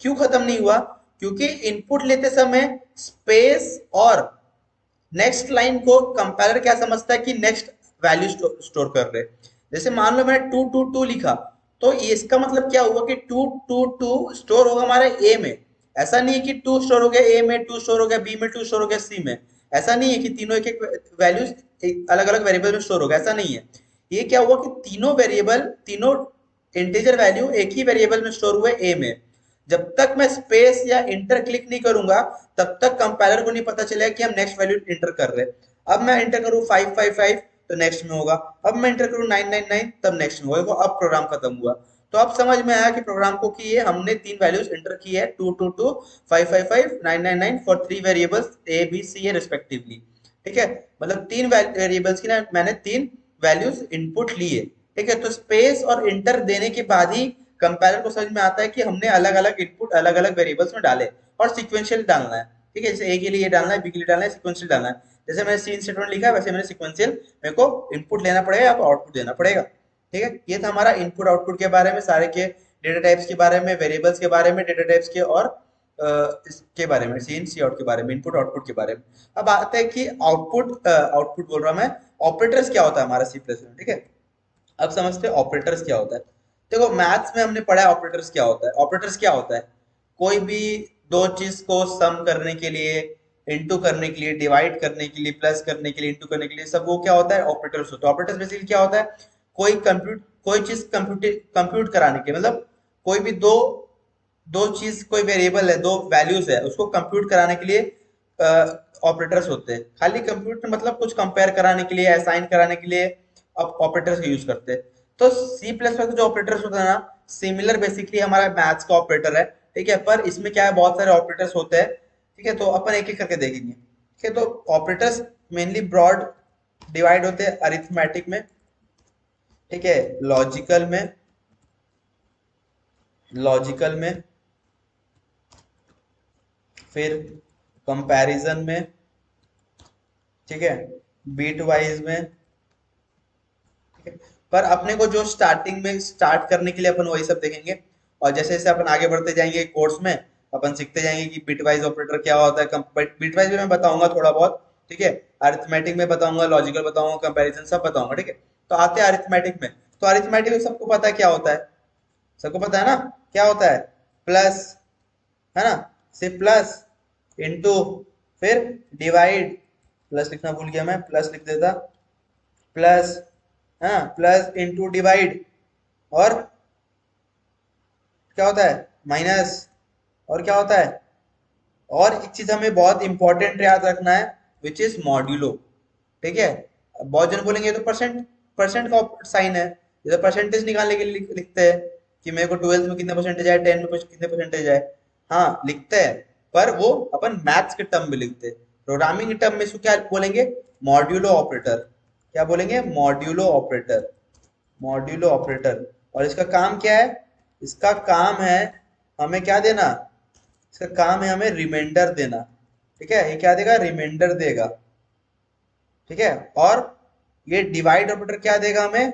क्यों खत्म नहीं हुआ? क्योंकि इनपुट लेते समय स्पेस और नेक्स्ट लाइन को कंपाइलर क्या समझता है कि नेक्स्ट वैल्यू स्टोर कर रहे। जैसे मान लो मैंने टू टू टू लिखा, तो इसका मतलब क्या हुआ कि टू टू टू स्टोर होगा हमारे ए में। ऐसा नहीं है कि टू स्टोर हो गया ए में, टू स्टोर हो गया बी में, टू स्टोर हो गया सी में। ऐसा नहीं है कि तीनों एक एक वैल्यूज अलग अलग वेरिएबल में स्टोर होगा, ऐसा नहीं है। ये क्या हुआ कि तीनों वेरिएबल, तीनों इंटीजर वैल्यू एक ही वेरिएबल में स्टोर हुए ए में। जब तक मैं स्पेस या इंटर क्लिक नहीं करूंगा तब तक कंपाइलर को नहीं पता चलेगा कि हम नेक्स्ट वैल्यू इंटर कर रहे हैं। अब मैं इंटर करूं 555 तो नेक्स्ट में होगा, अब मैं इंटर करूं 999 तब नेक्स्ट में होगा, अब प्रोग्राम खत्म हुआ। तो अब समझ में आया कि प्रोग्राम को कि ये हमने तीन वैल्यूज इंटर की है, 222 555 999 for three variables A B C A respectively. ठीक है, मतलब तीन वेरिएबल्स की ना मैंने तीन वैल्यूज इनपुट लिए। ठीक है, तो स्पेस और इंटर देने के बाद ही कंपाइलर को समझ में आता है कि हमने अलग अलग इनपुट अलग अलग वेरिएबल्स में डाले और सिक्वेंशियल डालना है। ठीक है, जैसे ए के लिए ये डालना है, बी के लिए डालना है, सिक्वेंशियल डालना है। जैसे मैंने सी स्टेटमेंट लिखा है वैसे मैंने सिक्वेंशियल मेरे को इनपुट लेना पड़ेगा, अब आउटपुट देना पड़ेगा। ठीक है, ये था हमारा इनपुट आउटपुट के बारे में, सारे के डेटा टाइप्स के बारे में, वेरिएबल्स के बारे में, डेटा टाइप्स के, और इसके बारे में सी इन सी आउट के बारे में, इनपुट आउटपुट के बारे में। अब आते हैं कि आउटपुट आउटपुट बोल रहा मैं, ऑपरेटर्स क्या होता है हमारा सी प्लस में। ठीक है, अब समझते हैं ऑपरेटर्स क्या होता है। देखो मैथ्स में हमने पढ़ा है ऑपरेटर्स क्या होता है। ऑपरेटर्स क्या होता है? कोई भी दो चीज को सम करने के लिए, इनटू करने के लिए, डिवाइड करने के लिए, प्लस करने के लिए, इनटू करने के लिए, सब वो क्या होता है? ऑपरेटर्स होता है। ऑपरेटर्स बेसिकली क्या होता है? कोई चीज कंप्यूट कराने के, मतलब कोई भी दो दो चीज, कोई वेरिएबल है, दो वैल्यूज है, उसको कंप्यूट कराने के लिए ऑपरेटर्स होते हैं। खाली कंप्यूट मतलब कुछ कंपेयर कराने के लिए, असाइन कराने के लिए ऑपरेटर्स का यूज करते हैं। तो सी प्लस प्लस जो ऑपरेटर्स होता है ना, सिमिलर बेसिकली हमारा मैथ्स का ऑपरेटर है। ठीक है, पर इसमें क्या है, बहुत सारे ऑपरेटर्स होते हैं। ठीक है, तो अपन एक एक करके देखेंगे। ठीक है, तो ऑपरेटर्स मेनली ब्रॉड डिवाइड होते हैं अरिथमेटिक में, ठीक है, लॉजिकल में, फिर कंपैरिजन में, ठीक है, बीट वाइज में। ठीक है, पर अपने को जो स्टार्टिंग में स्टार्ट करने के लिए अपन वही सब देखेंगे, और जैसे जैसे अपन आगे बढ़ते जाएंगे कोर्स में अपन सीखते जाएंगे कि बिटवाइज ऑपरेटर क्या होता है। बिटवाइज में मैं बताऊंगा थोड़ा बहुत। ठीक है, अरिथमेटिक में बताऊंगा, लॉजिकल बताऊंगा, कंपैरिजन सब बताऊंगा। ठीक है, तो आते हैं अरिथमेटिक में। तो अरिथमेटिक में सबको पता है क्या होता है, सबको पता है ना क्या होता है? प्लस, है ना, से प्लस इंटू, फिर डिवाइड, प्लस लिखना भूल गया मैं, प्लस लिख देता, प्लस, हाँ, प्लस इंटू डिवाइड, और क्या होता है? माइनस, और क्या होता है? और एक चीज हमें बहुत इंपॉर्टेंट याद रखना है, विच इज मॉड्यूलो। ठीक है, बहुत जन बोलेंगे तो परसेंट, परसेंट का साइन है, जैसे परसेंटेज निकालने के लिए लिखते हैं कि मेरे को 12th में कितने परसेंटेज आए, 10 में कितने परसेंटेज आए, हाँ लिखते हैं, पर वो अपन मैथ्स के टर्म में लिखते हैं। प्रोग्रामिंग के टर्म में इसको क्या बोलेंगे? Modulo operator. क्या बोलेंगे? Modulo operator, modulo operator. और इसका काम क्या है? इसका काम है हमें क्या देना? इसका काम है हमें रिमाइंडर देना। ठीक है, ये क्या देगा? रिमाइंडर देगा। ठीक है, और ये डिवाइड ऑपरेटर क्या देगा हमें?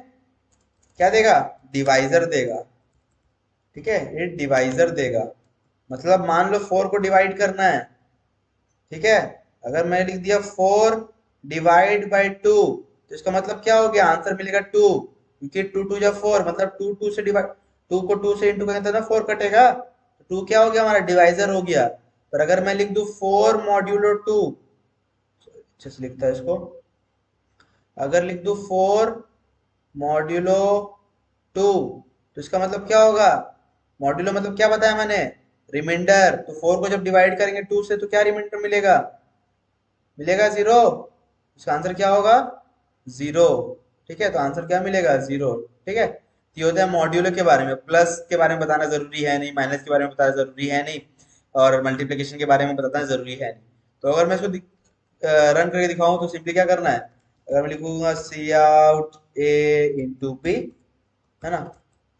क्या देगा? डिवाइजर देगा। ठीक है, ये डिवाइजर देगा। मतलब मान लो 4 को डिवाइड करना है, ठीक है, अगर मैं लिख दिया 4 डिवाइड बाई 2, तो इसका मतलब क्या हो गया? आंसर मिलेगा 2, क्योंकि 2 2 जा 4, मतलब 2 2 से डिवाइड, 2 को 2 से इंटू करेंगे तो ना 4 कटेगा, तो 2 क्या हो गया? हमारा डिवाइजर हो गया। पर अगर मैं लिख दूं 4 मॉड्यूलो 2, अच्छे से लिखता है इसको, अगर लिख दूं 4 मॉड्यूलो 2, तो इसका मतलब क्या होगा? मॉड्यूलो मतलब क्या बताया मैंने? रिमाइंडर। तो 4 को जब डिवाइड करेंगे 2 से तो क्या रिमाइंडर मिलेगा? मिलेगा 0। इसका आंसर क्या होगा? 0। ठीक है, तो आंसर क्या मिलेगा? 0। ठीक है, तो ये होता है मॉड्यूलो के बारे में। प्लस के बारे में बताना जरूरी है नहीं, माइनस के बारे में बताना जरूरी है नहीं, और मल्टीप्लिकेशन के बारे में बताना जरूरी है नहीं। तो अगर मैं इसको रन करके दिखाऊं तो सिंपली क्या करना है? अगर मैं लिखूंगा सी आउट ए इंटू बी, है ना,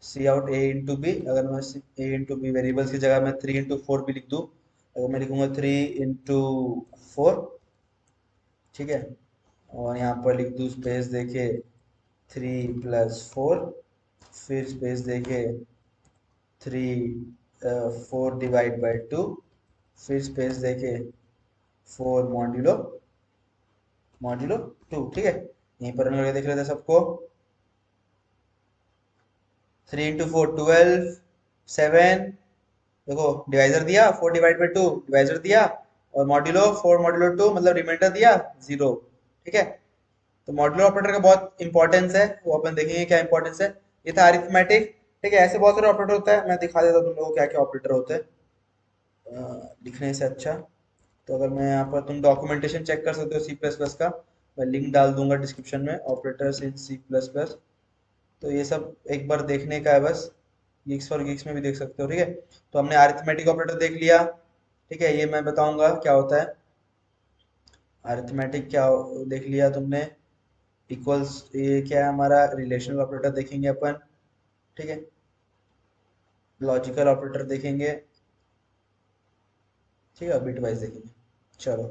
सी आउट ए इंटू बी, अगर मैं ए इंटू बी वेरिएबल्स की जगह मैं 3 इंटू 4 भी लिख दूं, अगर मैं लिखूंगा 3 इंटू 4, ठीक है, और यहाँ पर लिख दूं स्पेस देके 3 + 4, फिर स्पेस देके 4 डिवाइड बाई 2, फिर स्पेस देके 4 मॉड्यूलो 2। ठीक है, यहीं पर रन करके देख लेते हैं सबको। 3 इंटू 4 12, 7, देखो डिवाइजर दिया, 4 डिवाइड बाई 2 डिवाइजर दिया, और मॉड्यूलो 4 मॉड्यूलो 2 मतलब रिमाइंडर दिया 0। ठीक है, तो मॉड्यूलर ऑपरेटर का बहुत इंपॉर्टेंस है, वो अपन देखेंगे क्या इंपॉर्टेंस है। ये था अरिथमेटिक। ठीक है, ऐसे बहुत सारे ऑपरेटर होता है, मैं दिखा देता हूँ तुम लोगों को क्या क्या ऑपरेटर होते हैं लिखने से अच्छा। तो अगर मैं यहाँ पर, तुम डॉक्यूमेंटेशन चेक कर सकते हो सी प्लस प्लस का, मैं लिंक डाल दूंगा डिस्क्रिप्शन में, operators in C plus plus. तो ये सब एक बार देखने का है बस, गिग्स फॉर गिग्स में भी देख सकते हो। ठीक है, तो हमने अरिथमेटिक ऑपरेटर देख लिया। ठीक है, ये मैं बताऊंगा क्या होता है। अरिथमेटिक क्या देख लिया तुमने, इक्वल्स ये क्या है हमारा, रिलेशनल ऑपरेटर देखेंगे अपन। ठीक है, लॉजिकल ऑपरेटर देखेंगे। ठीक है, बिट वाइज देखेंगे। चलो,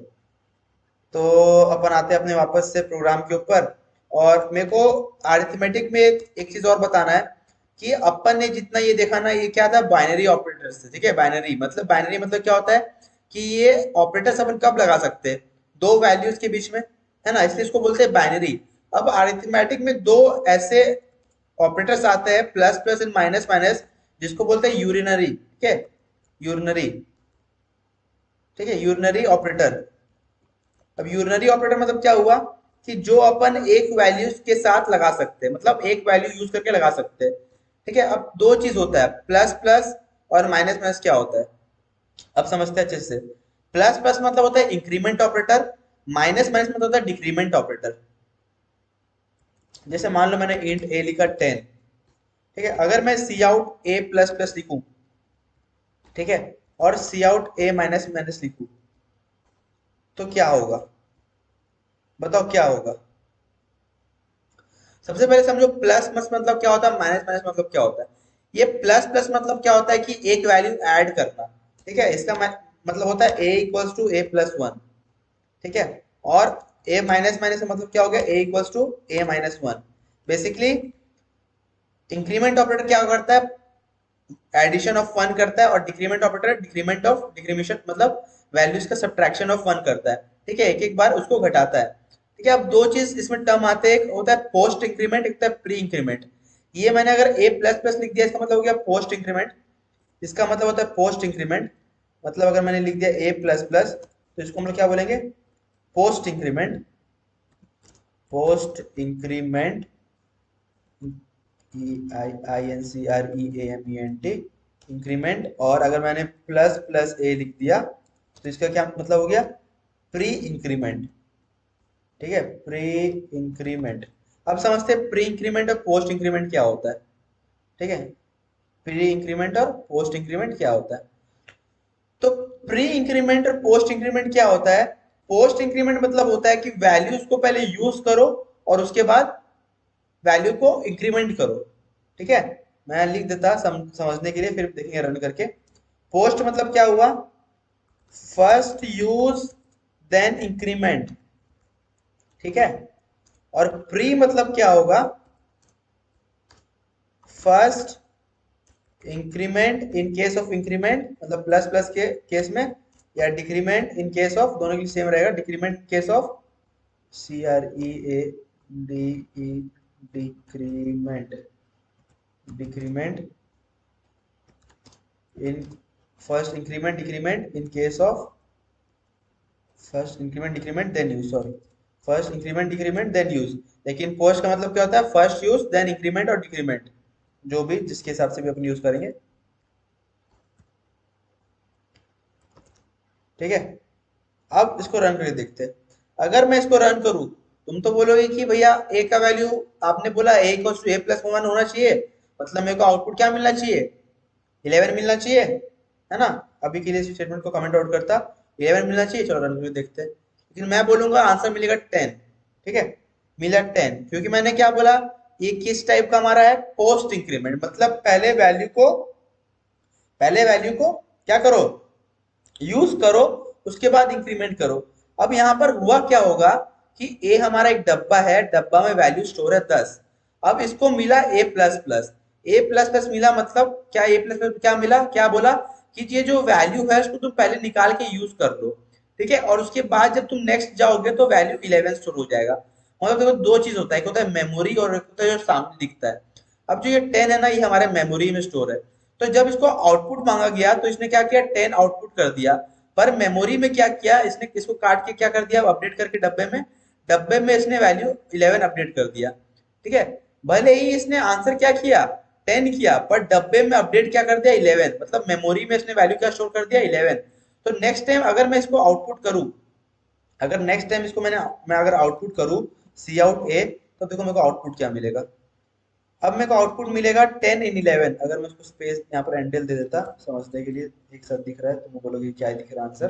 तो अपन आते हैं अपने वापस से प्रोग्राम के ऊपर। और मेरे को अरिथमेटिक में एक चीज और बताना है कि अपन ने जितना ये देखा ना, ये क्या था, बाइनरी ऑपरेटर्स थे। ठीक है, बाइनरी मतलब क्या होता है कि ये ऑपरेटर्स अपन कब लगा सकते हैं? दो वैल्यूज के बीच में, है ना, इसलिए इसको बोलते हैं बाइनरी। अब अरिथमेटिक में दो ऐसे ऑपरेटर्स आते हैं, plus plus and minus minus, जिसको बोलते हैं यूरिनरी। ठीक है, यूरिनरी। ठीक है, यूरिनरी ऑपरेटर। अब यूरिनरी ऑपरेटर मतलब क्या हुआ कि जो अपन एक वैल्यू के साथ लगा सकते हैं, मतलब एक वैल्यू यूज करके लगा सकते हैं। ठीक है, अब दो चीज होता है, प्लस प्लस और माइनस माइनस क्या होता है, अब समझते हैं अच्छे से। प्लस प्लस मतलब होता है इंक्रीमेंट ऑपरेटर, माइनस माइनस मतलब होता है डिक्रीमेंट ऑपरेटर। जैसे मान लो मैंने इंट ए लिखा 10। ठीक है, अगर मैं सी आउट ए प्लस प्लस लिखूं, ठीक है, और सी आउट ए माइनस माइनस लिखूं, तो क्या होगा? बताओ क्या होगा? सबसे पहले समझो प्लस प्लस मतलब क्या होता है, माइनस माइनस मतलब क्या होता है। ये प्लस प्लस मतलब क्या होता है कि एक वैल्यू ऐड करना। ठीक है, इसका मतलब होता है A equals to A plus one. ठीक है, और ए माइनस माइनस का मतलब क्या हो गया, A equals to A minus one. Basically increment operator क्या करता है, एडिशन ऑफ वन करता है, और डिक्रीमेंट ऑपरेटर डिक्रीमेंट ऑफ डिक्रीमेशन मतलब वैल्यूज का सब्ट्रैक्शन ऑफ वन करता है। ठीक है, एक एक बार उसको घटाता है। ठीक है, अब दो चीज इसमें टर्म आते हैं, एक होता है पोस्ट इंक्रीमेंट, एक होता है प्री इंक्रीमेंट। ये मैंने अगर ए प्लस प्लस लिख दिया, इसका मतलब हो गया पोस्ट इंक्रीमेंट। इसका मतलब होता है पोस्ट इंक्रीमेंट, मतलब अगर मैंने लिख दिया ए प्लस प्लस, तो इसको हम लोग क्या बोलेंगे, post increment. Post increment, INCREAMENT, increment. और अगर मैंने प्लस प्लस ए लिख दिया, तो इसका क्या मतलब हो गया, प्री इंक्रीमेंट। ठीक है, प्री इंक्रीमेंट। अब समझते हैं प्री इंक्रीमेंट और पोस्ट इंक्रीमेंट क्या होता है। ठीक है, प्री इंक्रीमेंट और पोस्ट इंक्रीमेंट क्या होता है। तो प्री इंक्रीमेंट और पोस्ट इंक्रीमेंट क्या होता है? पोस्ट इंक्रीमेंट मतलब होता है कि वैल्यूज को पहले यूज करो और उसके बाद वैल्यू को इंक्रीमेंट करो। ठीक है, मैं लिख देता समझने के लिए, फिर देखेंगे रन करके। पोस्ट मतलब क्या हुआ, फर्स्ट यूज देन इंक्रीमेंट। ठीक है, और प्री मतलब क्या होगा, first increment in case of increment मतलब प्लस प्लस के केस में, या डिक्रीमेंट इन केस ऑफ, दोनों के लिए सेम रहेगा, decrement case of, CREADE, decrement. Decrement in first increment decrement in case of first increment decrement then use, sorry, first increment decrement then use. लेकिन post का मतलब क्या होता है, फर्स्ट यूज देन इंक्रीमेंट और डिक्रीमेंट, जो भी जिसके हिसाब से भी अपन यूज करेंगे। ठीक है, अब इसको रन करके देखते हैं। अगर मैं इसको रन करूं तुम तो बोलोगे कि भैया ए का वैल्यू, आपने बोला A equal to A plus one होना चाहिए, मतलब मेरे को आउटपुट क्या मिलना चाहिए, 11 मिलना चाहिए, है ना। अभी के लिए इस स्टेटमेंट को कमेंट आउट करता, 11 मिलना चाहिए। चलो रन करके देखते हैं। लेकिन मैं बोलूंगा आंसर मिलेगा 10। ठीक है, मिला 10, क्योंकि मैंने क्या बोला, ये किस टाइप का हमारा है, पोस्ट इंक्रीमेंट, मतलब पहले वैल्यू को क्या करो, यूज करो, उसके बाद इंक्रीमेंट करो। अब यहाँ पर हुआ क्या होगा कि ए हमारा एक डब्बा है, डब्बा में वैल्यू स्टोर है 10। अब इसको मिला ए प्लस प्लस, ए प्लस प्लस मिला, मतलब क्या ए प्लस प्लस क्या मिला, क्या बोला कि ये जो वैल्यू है उसको तुम पहले निकाल के यूज कर लो। ठीक है, और उसके बाद जब तुम नेक्स्ट जाओगे तो वैल्यू 11 स्टोर हो जाएगा। मतलब देखो दो चीज होता है, एक होता है मेमोरी और एक होता है जो सामने दिखता है। अब जो ये 10 है ना, ये हमारे मेमोरी में स्टोर है। तो जब इसको आउटपुट मांगा गया तो इसने क्या किया, 10 आउटपुट कर दिया। पर मेमोरी में क्या किया इसने, इसको काट के क्या कर दिया, अपडेट करके डब्बे में इसने वैल्यू 11 अपडेट कर दिया। ठीक है, भले ही इसने आंसर क्या किया, 10 किया, पर डब्बे में अपडेट क्या कर दिया, 11, मतलब मेमोरी में इसने वैल्यू क्या स्टोर कर दिया, 11। तो नेक्स्ट टाइम अगर मैं इसको आउटपुट करूं, अगर नेक्स्ट टाइम इसको मैं अगर आउटपुट करूं सी आउट ए, तो देखो मेरे को आउटपुट क्या मिलेगा। अब मेरे को आउटपुट मिलेगा 10 in 11। अगर मैं उसको स्पेस यहाँ पर एंडल दे देता समझने के लिए, एक साथ दिख रहा है तो मैं बोलोगे क्या दिख रहा है आंसर।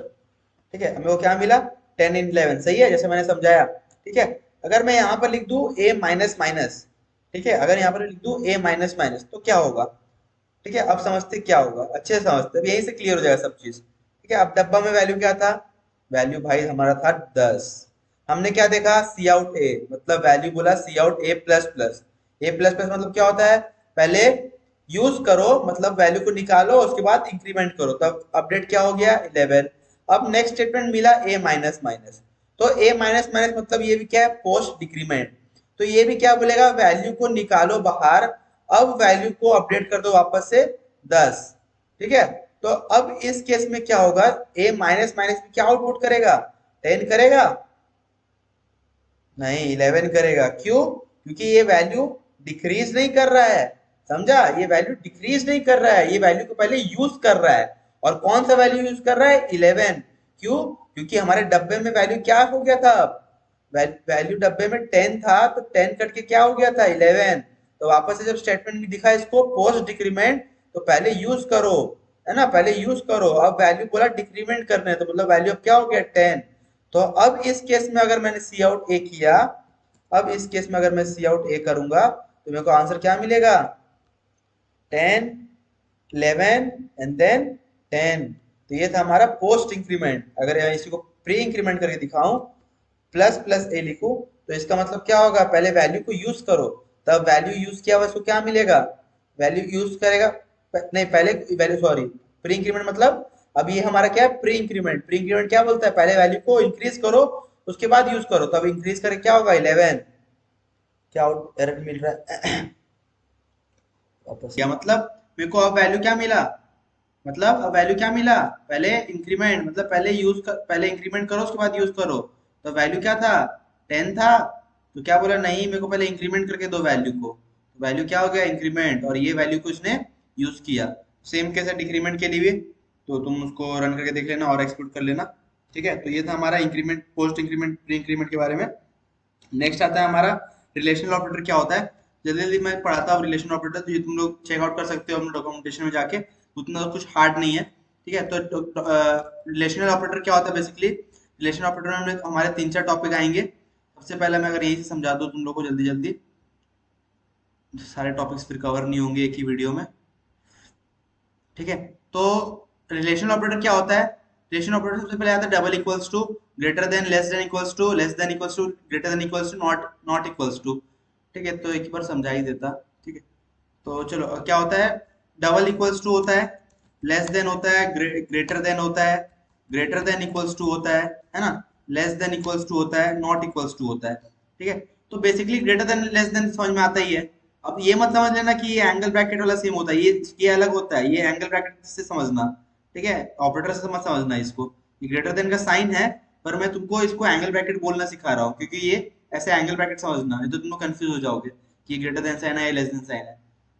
ठीक है, मेरे को क्या मिला, 10 in 11, सही है, जैसे मैंने समझाया। ठीक है, अगर मैं यहाँ पर लिख दूं a माइनस माइनस, ठीक है, अगर यहाँ पर लिख दूं a माइनस माइनस तो क्या होगा। ठीक है, अब समझते क्या होगा, अच्छे से समझते, अब यहीं से क्लियर हो जाएगा सब चीज। ठीक है, अब डब्बा में वैल्यू क्या था, वैल्यू भाई हमारा था 10। हमने क्या देखा, सी आउट ए, मतलब वैल्यू बोला सी आउट ए प्लस प्लस। ए प्लस प्लस मतलब क्या होता है, पहले यूज करो, मतलब वैल्यू को निकालो, उसके बाद इंक्रीमेंट करो, तब अपडेट क्या हो गया, 11। अब नेक्स्ट स्टेटमेंट मिला ए माइनस माइनस, तो ए माइनस माइनस मतलब ये भी क्या है, पोस्ट डिक्रीमेंट। तो ये भी क्या बोलेगा, वैल्यू को निकालो बाहर, अब वैल्यू को अपडेट कर दो वापस से 10। ठीक है, तो अब इस केस में क्या होगा, ए माइनस माइनस क्या आउटपुट करेगा, 10 करेगा, नहीं 11 करेगा। क्यों, क्योंकि ये वैल्यू डिक्रीज नहीं कर रहा है, समझा, ये वैल्यू डिक्रीज नहीं कर रहा है, ये वैल्यू को पहले यूज कर रहा है। और कौन सा वैल्यू यूज कर रहा है, 11। क्यों, क्योंकि हमारे डब्बे में वैल्यू क्या हो गया था, वैल्यू डब्बे में 10 था, तो 10 कट के क्या हो गया था, 11। तो वापस से जब स्टेटमेंट में दिखा इसको पोस्ट डिक्रीमेंट, तो पहले यूज करो, है ना, पहले यूज करो। अब वैल्यू बोला डिक्रीमेंट करने, तो मतलब वैल्यू अब क्या हो गया, 10। तो अब इस केस में अगर मैंने सी आउट ए किया, अब इस केस में अगर मैं सी आउट ए करूंगा तो मेरे को आंसर क्या मिलेगा, 10, 11 एंड देन 10। तो ये था हमारा पोस्ट इंक्रीमेंट। अगर मैं इसी को प्री इंक्रीमेंट करके दिखाऊं, प्लस प्लस ए लिखूं, तो इसका मतलब क्या होगा, पहले वैल्यू को यूज करो, तब वैल्यू यूज किया हुआ इसको क्या मिलेगा, वैल्यू यूज करेगा, नहीं पहले वैल्यू, सॉरी, प्री इंक्रीमेंट मतलब, अब ये हमारा क्या है, प्री इंक्रीमेंट। प्री इंक्रीमेंट क्या बोलता है, पहले वैल्यू को इंक्रीज करो, उसके बाद यूज करो, तब इंक्रीज करके क्या होगा, 11। क्या आउट एरर मिल रहा है वापस, क्या मतलब, मेरे को अब वैल्यू क्या मिला, मतलब अब वैल्यू क्या मिला, पहले इंक्रीमेंट, मतलब पहले इंक्रीमेंट करो उसके बाद यूज करो। तो वैल्यू क्या था, 10 था, तो क्या बोला, नहीं मेरे को पहले इंक्रीमेंट करके दो वैल्यू को, तो वैल्यू क्या हो गया, इंक्रीमेंट, और ये वैल्यू को इसने यूज किया। सेम कैसे डिक्रीमेंट के लिए भी, तो तुम उसको रन करके देख लेना और एक्सक्लूड कर लेना। ठीक है, तो ये था हमारा increment, post increment, pre increment के बारे में। नेक्स्ट आता है हमारा रिलेशनल ऑपरेटर क्या होता है। जल्दी जल्दी मैं पढ़ाता हूँ रिलेशन ऑपरेटर, तो ये तुम लोग चेकआउट कर सकते हो अपने डॉक्यूमेंटेशन में जाके, उतना कुछ हार्ड नहीं है। ठीक है, तो रिलेशनल ऑपरेटर क्या होता है, बेसिकली रिलेशन ऑपरेटर में हमारे 3-4 टॉपिक आएंगे। सबसे पहले मैं अगर यही से समझा दूँ तुम लोग को जल्दी जल्दी, सारे टॉपिक्स फिर कवर नहीं होंगे एक ही वीडियो में। ठीक है, तो रिलेशन ऑपरेटर क्या होता है, रिलेशन ऑपरेटर सबसे पहले आता है double equals to, greater than, less than equals to, less than equals to, greater than equals to, not not equals to. ठीक है, तो एक बार समझा ही देता। ठीक है, तो चलो क्या होता है, डबल इक्वल्स टू होता है, लेस देन होता है, ग्रेटर देन होता है, ग्रेटर देन इक्वल्स टू होता है ना, लेस देन इक्वल्स टू होता है, नॉट इक्वल्स टू होता है। ठीक है, तो basically greater than less then समझ में आता ही है। अब ये मत समझ लेना कि ये एंगल ब्रैकेट वाला सेम होता है, ये अलग होता है, ये एंगल ब्रैकेट से समझना। ठीक है, ऑपरेटर से मत समझना इसको, ये ग्रेटर देन का साइन है, पर मैं तुमको इसको एंगल ब्रैकेट बोलना सिखा रहा हूँ, क्योंकि ये ऐसे एंगल ब्रैकेट समझना, नहीं तो तुम लोग कंफ्यूज हो जाओगे कि ग्रेटर देन साइन है या लेस देन साइन है।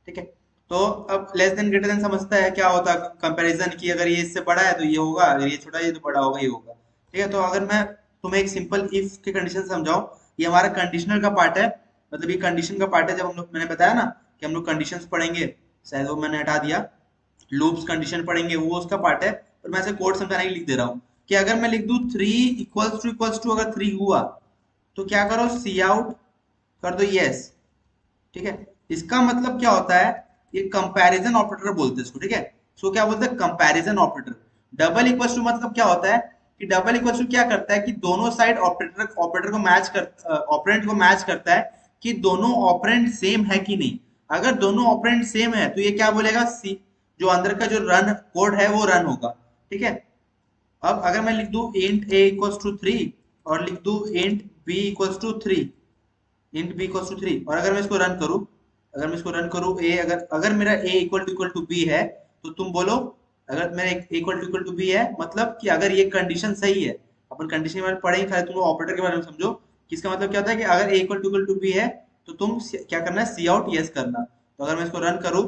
ठीक है, तो अब लेस देन ग्रेटर देन समझता है क्या होता है, कंपैरिजन की, अगर ये इससे बड़ा है तो ये होगा, अगर ये छोटा है तो बड़ा होगा, ये होगा। ठीक है, तो अगर मैं तुम्हें एक सिंपल इफ की कंडीशन समझाऊं, ये हमारा कंडीशनल का पार्ट है, मतलब ये कंडीशन का पार्ट है। जब हम लोग, मैंने बताया ना कि हम लोग कंडीशंस पढ़ेंगे, शायद वो मैंने हटा दिया, लूप्स कंडीशन पढ़ेंगे, वो उसका पार्ट है। पर मैं ऐसे कोड समझाने के लिए लिख दे रहा हूँ कि अगर मैं लिख दूं 3 इक्वल्स टू अगर 3 हुआ तो क्या करो, सी आउट कर दो यस। ठीक है, इसका मतलब क्या होता है, ये कंपैरिजन ऑपरेटर बोलते हैं इसको। ठीक है, इसको क्या बोलते हैं, comparison operator. Double equal to मतलब क्या होता है कि डबल इक्वल टू क्या करता है कि दोनों साइड ऑपरेटर ऑपरेटर को मैच कर ऑपरेंड को मैच करता है कि दोनों ऑपरेंड सेम है कि नहीं। अगर दोनों ऑपरेंड सेम है तो ये क्या बोलेगा, सी जो अंदर का जो रन कोड है वो रन होगा। ठीक है, अब अगर मैं लिख दूं इंट a इक्वल्स टू 3 और लिख दूं int b equals to 3, int B equal to 3, और अगर मैं इसको रन करूं, अगर मैं इसको रन करूं ए, अगर अगर मेरा ए इक्वल टू बी है तो तुम बोलो, अगर मेरा इक्वल टू बी है मतलब कि अगर ये कंडीशन सही है, अपन कंडीशन के बारे में पढ़ेंगे, खाली तुम ऑपरेटर के बारे में समझो कि इसका मतलब क्या होता है कि अगर ए इक्वल टू बी है तो तुम क्या करना है, सी आउट यस करना। तो अगर मैं इसको रन करूं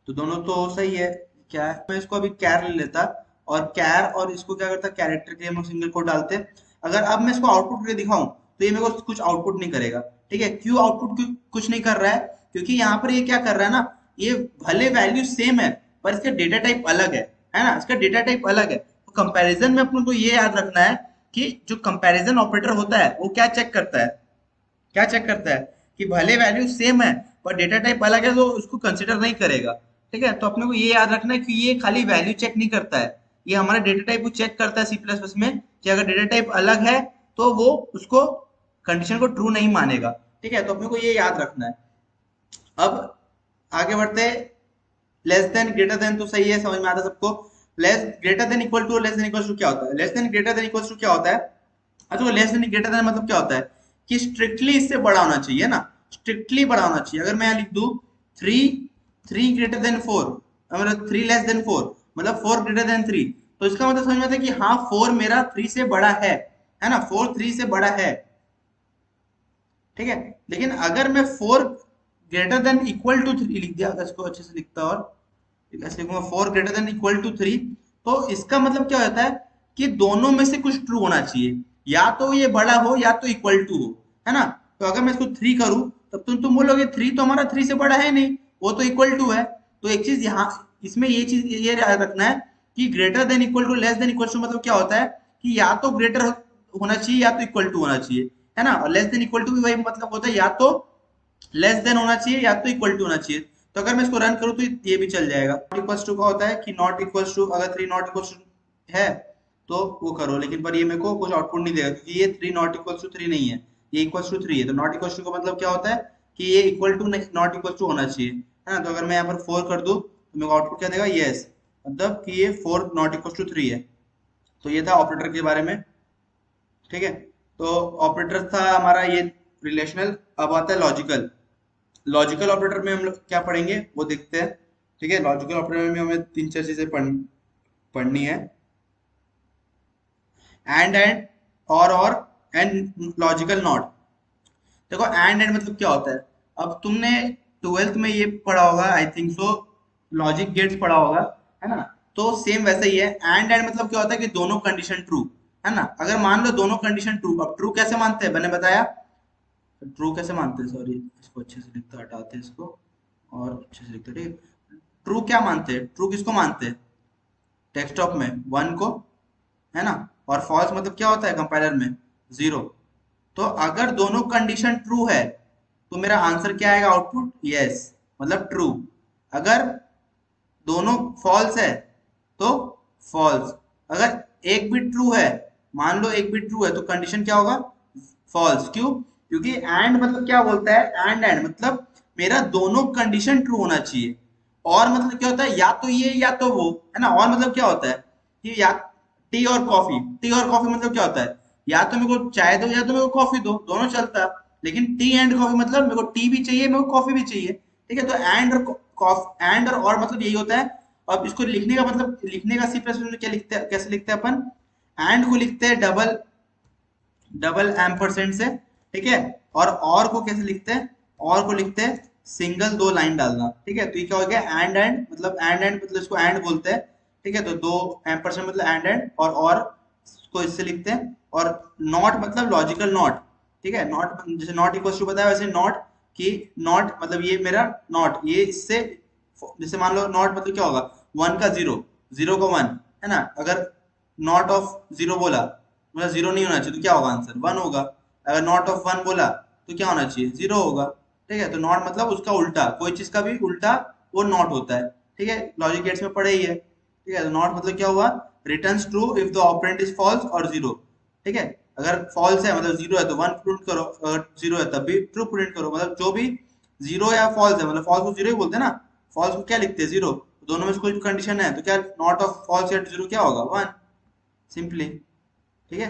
तो दोनों तो सही है। क्या है, मैं इसको अभी कैर ले लेता, और कैर और इसको क्या करता, कैरेक्टर के लिए हम सिंगल कोट डालते। अगर अब मैं इसको आउटपुट करके दिखाऊं तो ये मेरे को कुछ आउटपुट नहीं करेगा। ठीक है, क्यों आउटपुट कुछ नहीं कर रहा है, क्योंकि यहाँ पर ये क्या कर रहा है ना, ये भले वैल्यू सेम है पर इसका डेटा टाइप अलग है ना, इसका डेटा टाइप अलग है। तो कंपैरिजन में अपन को ये याद रखना है कि जो कंपैरिजन ऑपरेटर होता है वो क्या चेक करता है, क्या चेक करता है कि भले वैल्यू सेम है पर डेटा टाइप अलग है तो उसको कंसिडर नहीं करेगा। ठीक है, तो अपने को ये याद रखना है कि ये खाली वैल्यू चेक नहीं करता है, ये हमारे डेटा टाइप को चेक करता है सी प्लस प्लस में कि अगर डेटा टाइप अलग है तो वो उसको कंडीशन को ट्रू नहीं मानेगा। ठीक है, तो अपने को ये याद रखना है। अब आगे बढ़ते, लेस देन ग्रेटर देन तो सही है, समझ में आता है सबको। Less greater than equal to, less than equal to क्या होता है, less than greater than equal to क्या होता है। अच्छा, लेस देन ग्रेटर देन मतलब क्या होता है कि स्ट्रिक्टली इससे बड़ा होना चाहिए ना, स्ट्रिक्टली बड़ा होना चाहिए। अगर मैं यहाँ लिख दूं 3 ग्रेटर देन 4, मतलब 3 लेस देन 4 मतलब 4 ग्रेटर देन 3, तो इसका मतलब समझ में आता है कि हाँ 4 मेरा 3 से बड़ा है ना, 4 3 से बड़ा है। ठीक है, लेकिन अगर मैं 4 ग्रेटर देन इक्वल टू 3 लिख दिया, अगर इसको अच्छे से लिखता और ऐसे लिखूंगा 4 ग्रेटर देन इक्वल टू 3, तो इसका मतलब क्या होता है कि दोनों में से कुछ ट्रू होना चाहिए, या तो ये बड़ा हो या तो इक्वल टू हो, है ना। तो अगर मैं इसको 3 करूं तब तुम बोलोगे 3 तो हमारा 3 से बड़ा है नहीं, वो तो इक्वल टू है। तो एक चीज यहाँ इसमें ये चीज ये याद रखना है कि greater than equal to less than equal to मतलब क्या होता है कि या तो ग्रेटर होना चाहिए या तो इक्वल टू होना चाहिए, है ना। और लेस देन इक्वल टू भी वही मतलब होता है, या तो लेस देन होना चाहिए या तो इक्वल टू होना चाहिए। तो अगर मैं इसको रन करूं तो ये भी चल जाएगा। नॉट इक्वल टू का होता है कि नॉट इक्वल टू, अगर 3 नॉट इक्वल टू है तो वो करो, लेकिन पर ये मेरे को कुछ आउटपुट नहीं देगा क्योंकि ये 3 नॉट इक्वल टू 3 नहीं है, ये इक्वल टू 3 है। तो नॉट इक्वल टू का मतलब क्या होता है कि ये equal to not equal to होना चाहिए, है ना। तो अगर मैं यहाँ पर 4 कर दूं तो मेरे को आउटपुट क्या देगा, यस, मतलब कि ये 4 नॉट इक्वल टू 3 है। तो ये था ऑपरेटर के बारे में। ठीक है, तो ऑपरेटर था हमारा ये रिलेशनल। अब आता है लॉजिकल। लॉजिकल ऑपरेटर में हम लोग क्या पढ़ेंगे वो देखते हैं। ठीक है, लॉजिकल ऑपरेटर में हमें 3 4 चीजें पढ़नी है। एंड और एंड लॉजिकल नॉट। देखो एंड मतलब क्या होता है, अब तुमने 12th में ये पढ़ा होगा I think so, logic gates पढ़ा होगा, है ना। तो सेम वैसा ही है। एंड मतलब क्या होता है कि दोनों कंडीशन ट्रू, है ना। अगर मान लो दोनों कंडीशन ट्रू, अब ट्रू कैसे मानते हैं मैंने बताया, ट्रू कैसे मानते हैं, सॉरी इसको अच्छे से लिखते, हटाते हैं इसको और अच्छे से लिखते हैं। ठीक है, ट्रू क्या मानते हैं, ट्रू किसको मानते हैं, डेस्कटॉप में 1 को, है ना। और फॉल्स मतलब क्या होता है कंपाइलर में, 0। तो अगर दोनों कंडीशन ट्रू है तो मेरा आंसर क्या आएगा, आउटपुट यस, मतलब ट्रू। अगर दोनों फॉल्स है तो फॉल्स। अगर एक भी ट्रू है, मान लो एक भी ट्रू है तो कंडीशन क्या होगा, फॉल्स। क्यों, क्योंकि एंड मतलब क्या बोलता है, एंड मतलब मेरा दोनों कंडीशन ट्रू होना चाहिए। और मतलब क्या होता है, या तो ये या तो वो, है ना। और मतलब क्या होता है कि या टी और कॉफी, टी और कॉफी मतलब क्या होता है, या तो मेरे को चाय दो या तो मेरे को कॉफी दो, दोनों चलता है। लेकिन टी एंड कॉफी मतलब मेरे को टी भी चाहिए, मेरे को कॉफी भी चाहिए। ठीक है, तो एंड और मतलब यही होता है। अब इसको लिखने का मतलब, लिखने का सी प्लस में क्या लिखते हैं, कैसे लिखते हैं अपन, एंड को लिखते हैं डबल डबल एम्परसेंड से। ठीक है, और को कैसे लिखते हैं, और को लिखते हैं सिंगल 2 लाइन डालना। ठीक है, तो ये क्या हो गया, एंड एंड मतलब इसको एंड बोलते हैं। ठीक है, तो 2 एम्परसेंड मतलब एंड और को इससे लिखते हैं। और नॉट मतलब लॉजिकल नॉट। ठीक है। नॉट जैसे नॉट इक्वल टू बताया वैसे नॉट, कि नॉट मतलब ये मेरा नॉट, ये इससे जैसे मान लो नॉट मतलब क्या होगा, वन का जीरो, जीरो का वन, है ना। अगर नॉट ऑफ जीरो बोला मतलब जीरो नहीं होना चाहिए, तो क्या होगा आंसर, वन होगा। अगर नॉट ऑफ वन बोला तो क्या होना चाहिए, जीरो होगा। ठीक है, तो नॉट मतलब उसका उल्टा, कोई चीज का भी उल्टा वो नॉट होता है। ठीक है, लॉजिक गेट्स में पढ़े ही है। ठीक है, तो नॉट मतलब क्या हुआ, returns true if the operand is false और जीरो। ठीक है, अगर फॉल्स है मतलब जीरो है तो वन प्रिंट करो, अगर जीरो है तब भी ट्रू प्रिंट करो, मतलब जो भी जीरो या फॉल्स है, मतलब फॉल्स को जीरो ही बोलते हैं ना, फॉल्स को क्या लिखते हैं, जीरो। दोनों में से कोई भी कंडीशन है तो क्या not of false at zero क्या होगा, वन, सिंपली। ठीक है,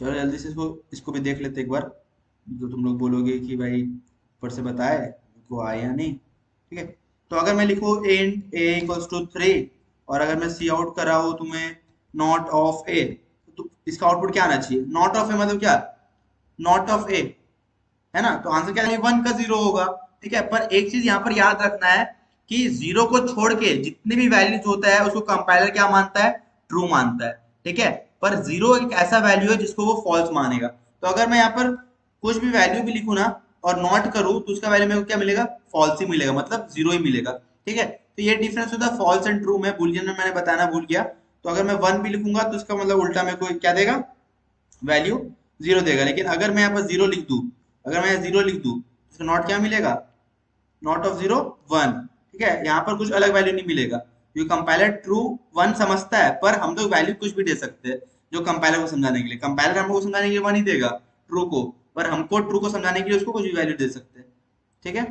चलो जल्दी से इसको इसको भी देख लेते एक बार, जो तुम लोग बोलोगे कि भाई ऊपर से बताए को आया नहीं। ठीक है, तो अगर मैं लिखूँ int A equals to three, और अगर मैं सी आउट करा हूँ तुम्हें नॉट ऑफ ए, तो इसका आउटपुट क्या आना चाहिए, नॉट ऑफ ए मतलब क्या, नॉट ऑफ ए, है ना। तो आंसर क्या है, वन का जीरो होगा। ठीक है, पर एक चीज यहाँ पर याद रखना है कि जीरो को छोड़ के जितने भी वैल्यूज होता है उसको कंपाइलर क्या मानता है, ट्रू मानता है। ठीक है, पर जीरो एक ऐसा वैल्यू है जिसको वो फॉल्स मानेगा। तो अगर मैं यहाँ पर कुछ भी वैल्यू भी लिखूँ ना और नॉट करूँ तो उसका वैल्यू मेरे को क्या मिलेगा, फॉल्स ही मिलेगा, मतलब जीरो ही मिलेगा। ठीक है, तो ये डिफरेंस होता है फॉल्स एंड ट्रू में, बुलियन में मैंने बताना भूल गया। तो अगर मैं वन भी लिखूंगा तो इसका मतलब उल्टा मेरे को क्या देगा, वैल्यू जीरो देगा। लेकिन अगर मैं यहाँ पर जीरो लिख दूं, अगर मैं जीरो लिख दूं तो नॉट क्या मिलेगा, नॉट ऑफ जीरो वन। ठीक है, यहाँ पर कुछ अलग वैल्यू नहीं मिलेगा, क्योंकि कंपाइलर ट्रू वन समझता है, पर हम लोग वैल्यू कुछ भी दे सकते हैं जो कंपाइलर को समझाने के लिए, कंपाइलर हमको समझाने के लिए वन ही देगा ट्रू को, पर हमको ट्रू को समझाने के लिए उसको कुछ भी वैल्यू दे सकते हैं। ठीक है,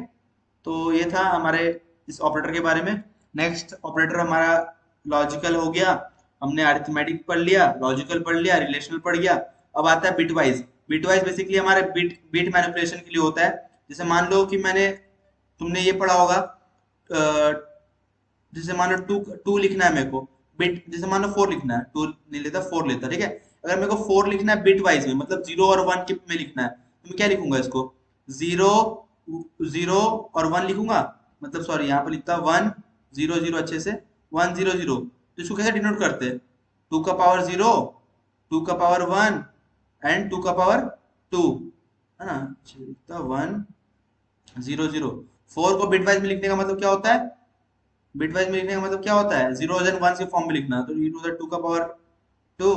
तो ये था हमारे इस ऑपरेटर के बारे में। नेक्स्ट ऑपरेटर हमारा लॉजिकल हो गया, हमने अरिथमेटिक पढ़ लिया, लॉजिकल पढ़ लिया, रिलेशनल पढ़ गया। अब आता है बिटवाइज। बिटवाइज बेसिकली हमारे बिट बिट मैनिपुलेशन के लिए होता है। जैसे मान लो कि मैंने, तुमने ये पढ़ा होगा, जैसे मान लो टू टू लिखना है मेरे को बिट, जैसे मान लो फोर लिखना है, टू नहीं लेता फोर लेता। ठीक है, अगर मेरे को फोर लिखना है बिट वाइज में, मतलब जीरो और वन के में लिखना है, तो मैं क्या लिखूंगा इसको, जीरो जीरो और वन लिखूंगा, मतलब सॉरी यहाँ पर लिखता वन जीरो जीरो, अच्छे से वन जीरो जीरो। तो इसको कैसे डिनोट करते हैं, टू का पावर जीरो, टू का पावर वन एंड टू का पावर टू, है ना। वन जीरो जीरो, फोर को बिटवाइज में लिखने का मतलब क्या होता है, बिटवाइज में लिखने का मतलब क्या होता है, जीरो एंड वन के फॉर्म में लिखना। तो ये टू का पावर टू,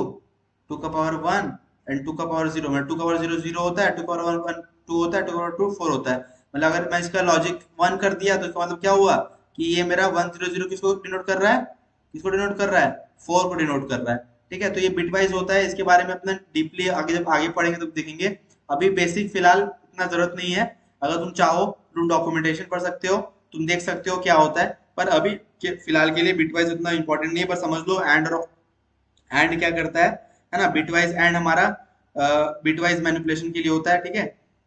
टू का पावर वन एंड टू का पावर जीरो, मतलब टू का पावर जीरो जीरो होता है, टू का पावर वन वन टू होता है, टू का पावर टू फोर होता है। मतलब अगर मैं इसका लॉजिक वन कर दिया तो इसका मतलब क्या हुआ कि ये मेरा वन जीरो जीरो किसको डिनोट कर रहा है, किसको डिनोट कर रहा है, फोर को डिनोट कर रहा है। ठीक है, तो ये बिटवाइज होता है, इसके बारे में अपना डीपली आगे जब आगे पढ़ेंगे तब देखेंगे। अभी बेसिक फिलहाल इतना जरूरत नहीं है, अगर तुम चाहो तुम डॉक्यूमेंटेशन पढ़ सकते हो, तुम देख सकते हो क्या होता है, पर अभी फिलहाल के लिए बिटवाइज उतना इंपॉर्टेंट नहीं है, पर समझ लो एंड और एंड क्या करता है ना, बिटवाइज एंड हमारा बिटवाइज मैनिपुलेशन के लिए होता है। ठीक है,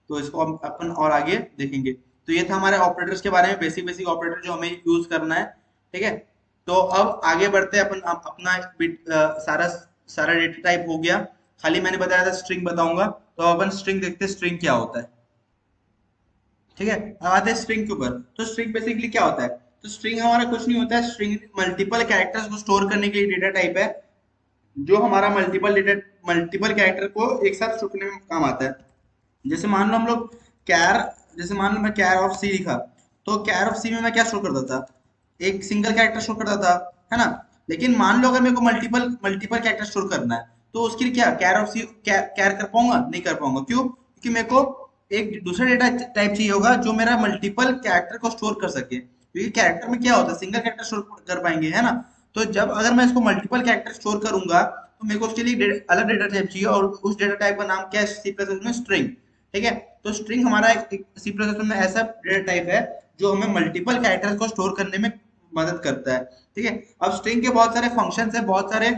तो इसको हम अपन और आगे देखेंगे। तो ये था हमारे ऑपरेटर्स के बारे में, बेसिक बेसिक ऑपरेटर जो हमें यूज करना है। ठीक है, तो अब आगे बढ़ते हैं अपन, अपना बिट सारा सारा डेटा टाइप हो गया, खाली मैंने बताया था स्ट्रिंग बताऊंगा। तो अपन स्ट्रिंग देखते हैं, स्ट्रिंग क्या होता है। ठीक है, अब आते हैं स्ट्रिंग के ऊपर। तो स्ट्रिंग बेसिकली क्या होता है, तो स्ट्रिंग हमारा कुछ नहीं होता है, स्ट्रिंग मल्टीपल कैरेक्टर्स को स्टोर करने के लिए डेटा टाइप है, जो हमारा मल्टीपल कैरेक्टर को एक साथ रखने में काम आता है। जैसे मान लो हम लोग कैर, जैसे मान लो मैं कैर ऑफ सी लिखा, तो कैर ऑफ सी में मैं क्या शो करता था, एक सिंगल कैरेक्टर शो करता था, है ना। लेकिन मान लो अगर मेरे को मल्टीपल मल्टीपल कैरेक्टर स्टोर करना है, तो उसके लिए क्या कैर ऑफ सी कैर कर पाऊंगा, नहीं कर पाऊंगा, क्यों, क्योंकि मेरे को एक दूसरा डेटा टाइप चाहिए होगा जो मेरा मल्टीपल कैरेक्टर को स्टोर कर सके, क्योंकि कैरेक्टर में क्या होता है, सिंगल कैरेक्टर स्टोर कर पाएंगे, है ना। तो जब अगर मैं इसको मल्टीपल कैरेक्टर स्टोर करूंगा तो मेरे को उसके लिए अलग डेटा टाइप चाहिए, और उस डेटा टाइप का नाम क्या है सी प्लस में, स्ट्रिंग। ठीक है, तो स्ट्रिंग हमारा एक सी प्लस में ऐसा डेटा टाइप है जो हमें मल्टीपल कैरेक्टर्स को स्टोर करने में मदद करता है। ठीक है, अब स्ट्रिंग के बहुत सारे फंक्शंस है, बहुत सारे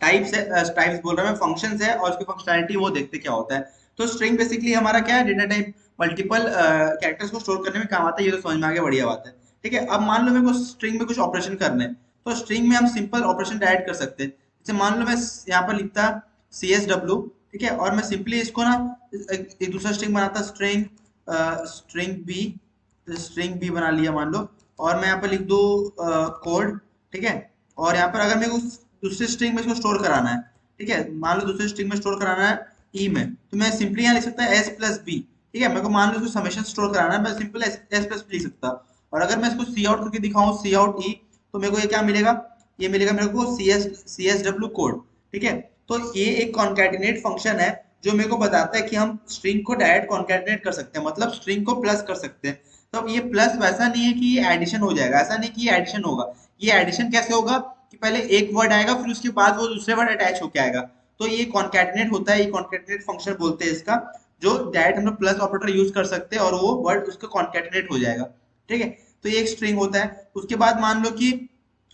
टाइप्स है, टाइप्स बोल रहा मैं, फंक्शंस है, और उसकी फंक्शनैलिटी वो देखते क्या होता है। तो स्ट्रिंग बेसिकली हमारा क्या है, डेटा टाइप मल्टीपल कैरेक्टर्स को स्टोर करने में काम आता है, ये तो समझ में आ गया, बढ़िया बात है। ठीक है, अब मान लो मेरे को स्ट्रिंग में कुछ ऑपरेशन करने हैं, तो स्ट्रिंग में हम सिंपल ऑपरेशन ऐड कर सकते हैं। जैसे मान लो मैं यहाँ पर लिखता CSW, ठीक है, और मैं सिंपली इसको ना एक दूसरा स्ट्रिंग बनाता, स्ट्रिंग स्ट्रिंग बी बना लिया मान लो, और मैं यहाँ पर लिख दूँ कोड। ठीक है, और यहाँ पर अगर मेरे को दूसरे स्ट्रिंग में इसको स्टोर कराना है, ठीक है, मान लो दूसरे स्ट्रिंग में स्टोर कराना है ई में, तो मैं सिंपली यहाँ लिख सकता है एस प्लस बी। ठीक है, मेरे को मान लो इसको समेशन स्टोर कराना है, मैं सिंपल एस प्लस बी लिख सकता। और अगर मैं इसको सी आउट करके दिखाऊं सी आउट ई, तो मेरे को ये क्या मिलेगा, ये मिलेगा मेरे को सी एस डब्ल्यू कोड। ठीक है, तो ये एक कॉन्कैटिनेट फंक्शन है जो मेरे को बताता है कि हम स्ट्रिंग को डायरेक्ट कॉन्कैटिनेट कर सकते हैं, मतलब स्ट्रिंग को प्लस कर सकते हैं। तो अब ये प्लस वैसा नहीं है कि ये एडिशन हो जाएगा, ऐसा नहीं कि ये एडिशन होगा। ये एडिशन कैसे होगा कि पहले एक वर्ड आएगा फिर उसके बाद वो दूसरे वर्ड अटैच होके आएगा। तो ये कॉन्कैटिनेट होता है, ये कॉन्कैटिनेट फंक्शन बोलते हैं इसका, जो डायरेक्ट हम लोग प्लस ऑपरेटर यूज कर सकते हैं और वो वर्ड उसका कॉन्कैटिनेट हो जाएगा। ठीक है, तो ये एक स्ट्रिंग होता है। उसके बाद मान लो कि